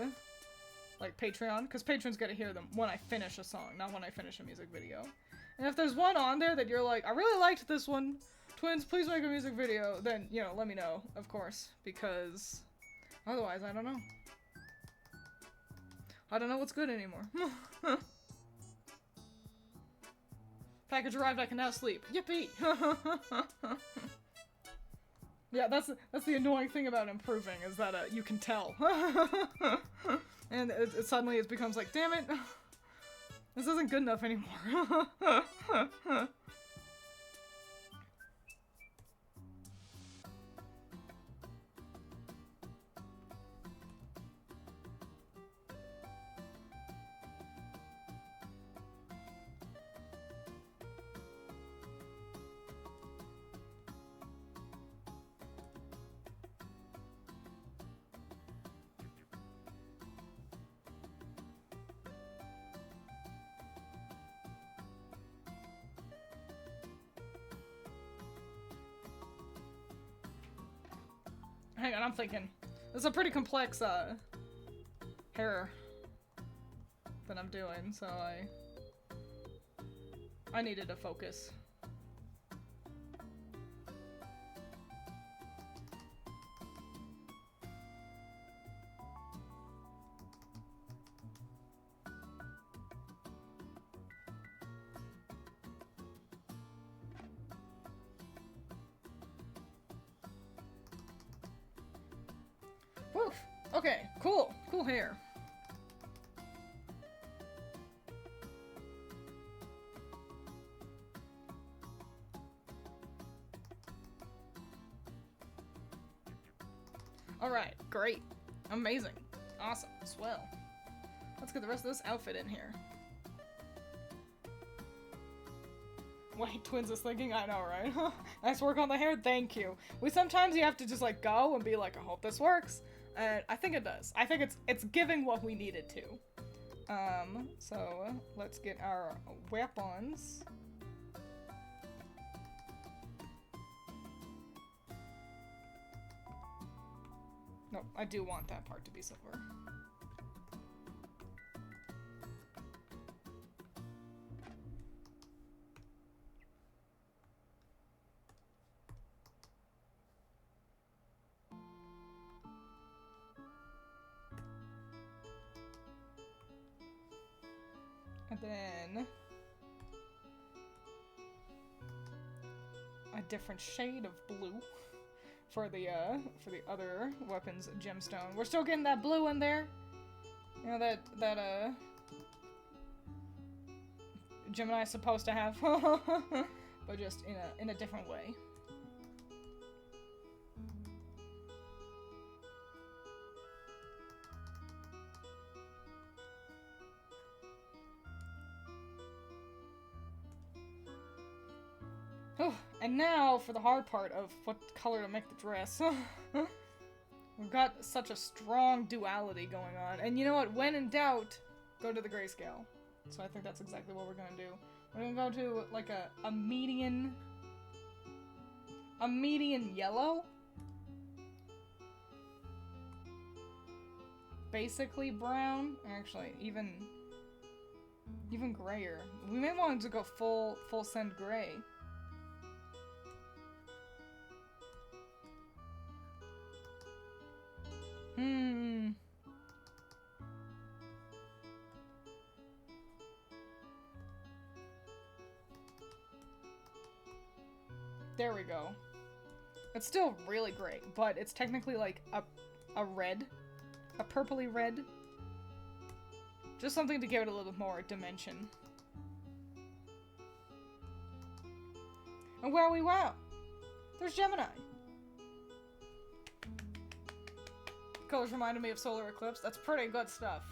S1: like, Patreon, because patrons get to hear them when I finish a song, not when I finish a music video. And if there's one on there that you're like, I really liked this one, Twiins, please make a music video, then, you know, let me know, of course, because otherwise, I don't know. I don't know what's good anymore. Package arrived, I can now sleep. Yippee! Yeah, that's the annoying thing about improving, is that, you can tell. And it suddenly it becomes like, damn it, this isn't good enough anymore. Hang on, I'm thinking. It's a pretty complex, hair that I'm doing, so I needed to focus. Woof. Okay, cool. Cool hair. Alright, great. Amazing. Awesome. Swell. Let's get the rest of this outfit in here. Wait, Twiins is thinking, I know, right? Nice work on the hair, thank you. Sometimes you have to just like go and be like, I hope this works. And I think it does. I think it's giving what we needed to. So let's get our weapons. No, I do want that part to be silver. And then a different shade of blue for the other weapons gemstone. We're still getting that blue in there. You know that Gemini's supposed to have, but just in a different way. And now for the hard part of what color to make the dress. We've got such a strong duality going on. And you know what? When in doubt, go to the grayscale. So I think that's exactly what we're gonna do. We're gonna go to like a median yellow. Basically brown. Actually, even grayer. We may want to go full send gray. There we go. It's still really great, but it's technically like a red. A purpley red. Just something to give it a little bit more dimension. And wow, wow. There's Gemini. Colors reminded me of solar eclipse. That's pretty good stuff.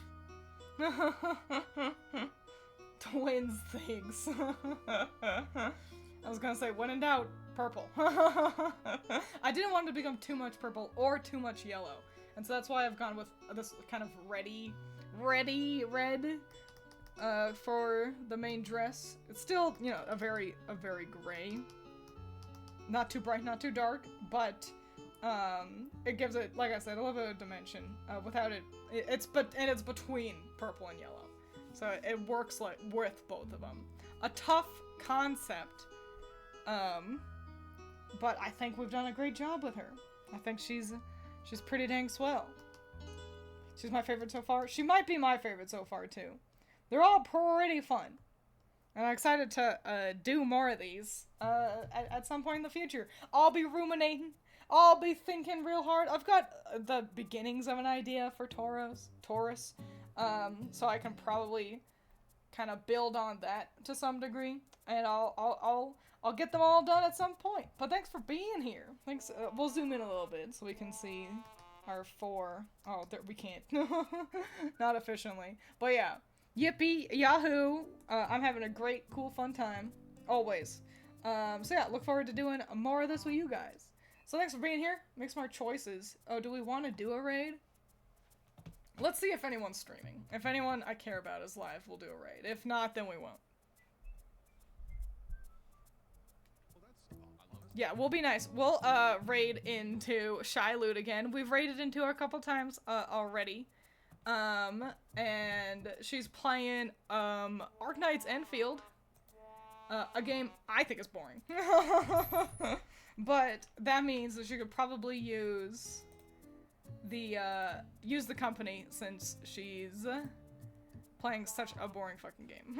S1: Twins things. I was gonna say, when in doubt, purple. I didn't want it to become too much purple or too much yellow. And so that's why I've gone with this kind of ready red for the main dress. It's still, you know, a very gray. Not too bright, not too dark, but it gives it, like I said, a little bit of dimension. Without it, it's between purple and yellow, so it works like with both of them. A tough concept, but I think we've done a great job with her. I think she's pretty dang swell. She's my favorite so far. She might be my favorite so far too. They're all pretty fun. And I'm excited to do more of these at some point in the future. I'll be ruminating. I'll be thinking real hard. I've got the beginnings of an idea for Taurus. So I can probably kind of build on that to some degree, and I'll get them all done at some point. But thanks for being here. Thanks. We'll zoom in a little bit so we can see our 4. Oh, there we can't. Not efficiently. But yeah. Yippee, yahoo! I'm having a great, cool, fun time. Always. So yeah, look forward to doing more of this with you guys. So thanks for being here. Make some more choices. Oh, do we want to do a raid? Let's see if anyone's streaming. If anyone I care about is live, we'll do a raid. If not, then we won't. Yeah, we'll be nice. We'll raid into Shy Loot again. We've raided into her a couple times already. And she's playing Arknight's Enfield. A game I think is boring. But that means that she could probably use the company, since she's playing such a boring fucking game.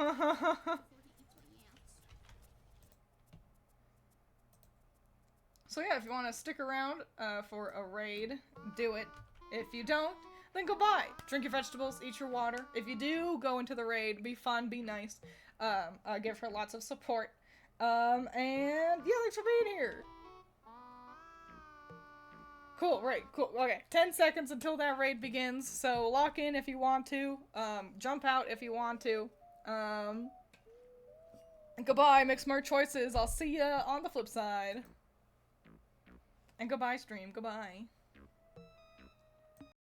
S1: So yeah, if you want to stick around for a raid, do it. If you don't, then goodbye. Drink your vegetables, eat your water. If you do go into the raid, be fun, be nice. Give her lots of support. And yeah, thanks for being here. Cool, right, cool. Okay, 10 seconds until that raid begins, so lock in if you want to. Jump out if you want to. And goodbye, make smart choices. I'll see ya on the flip side. And goodbye, stream. Goodbye.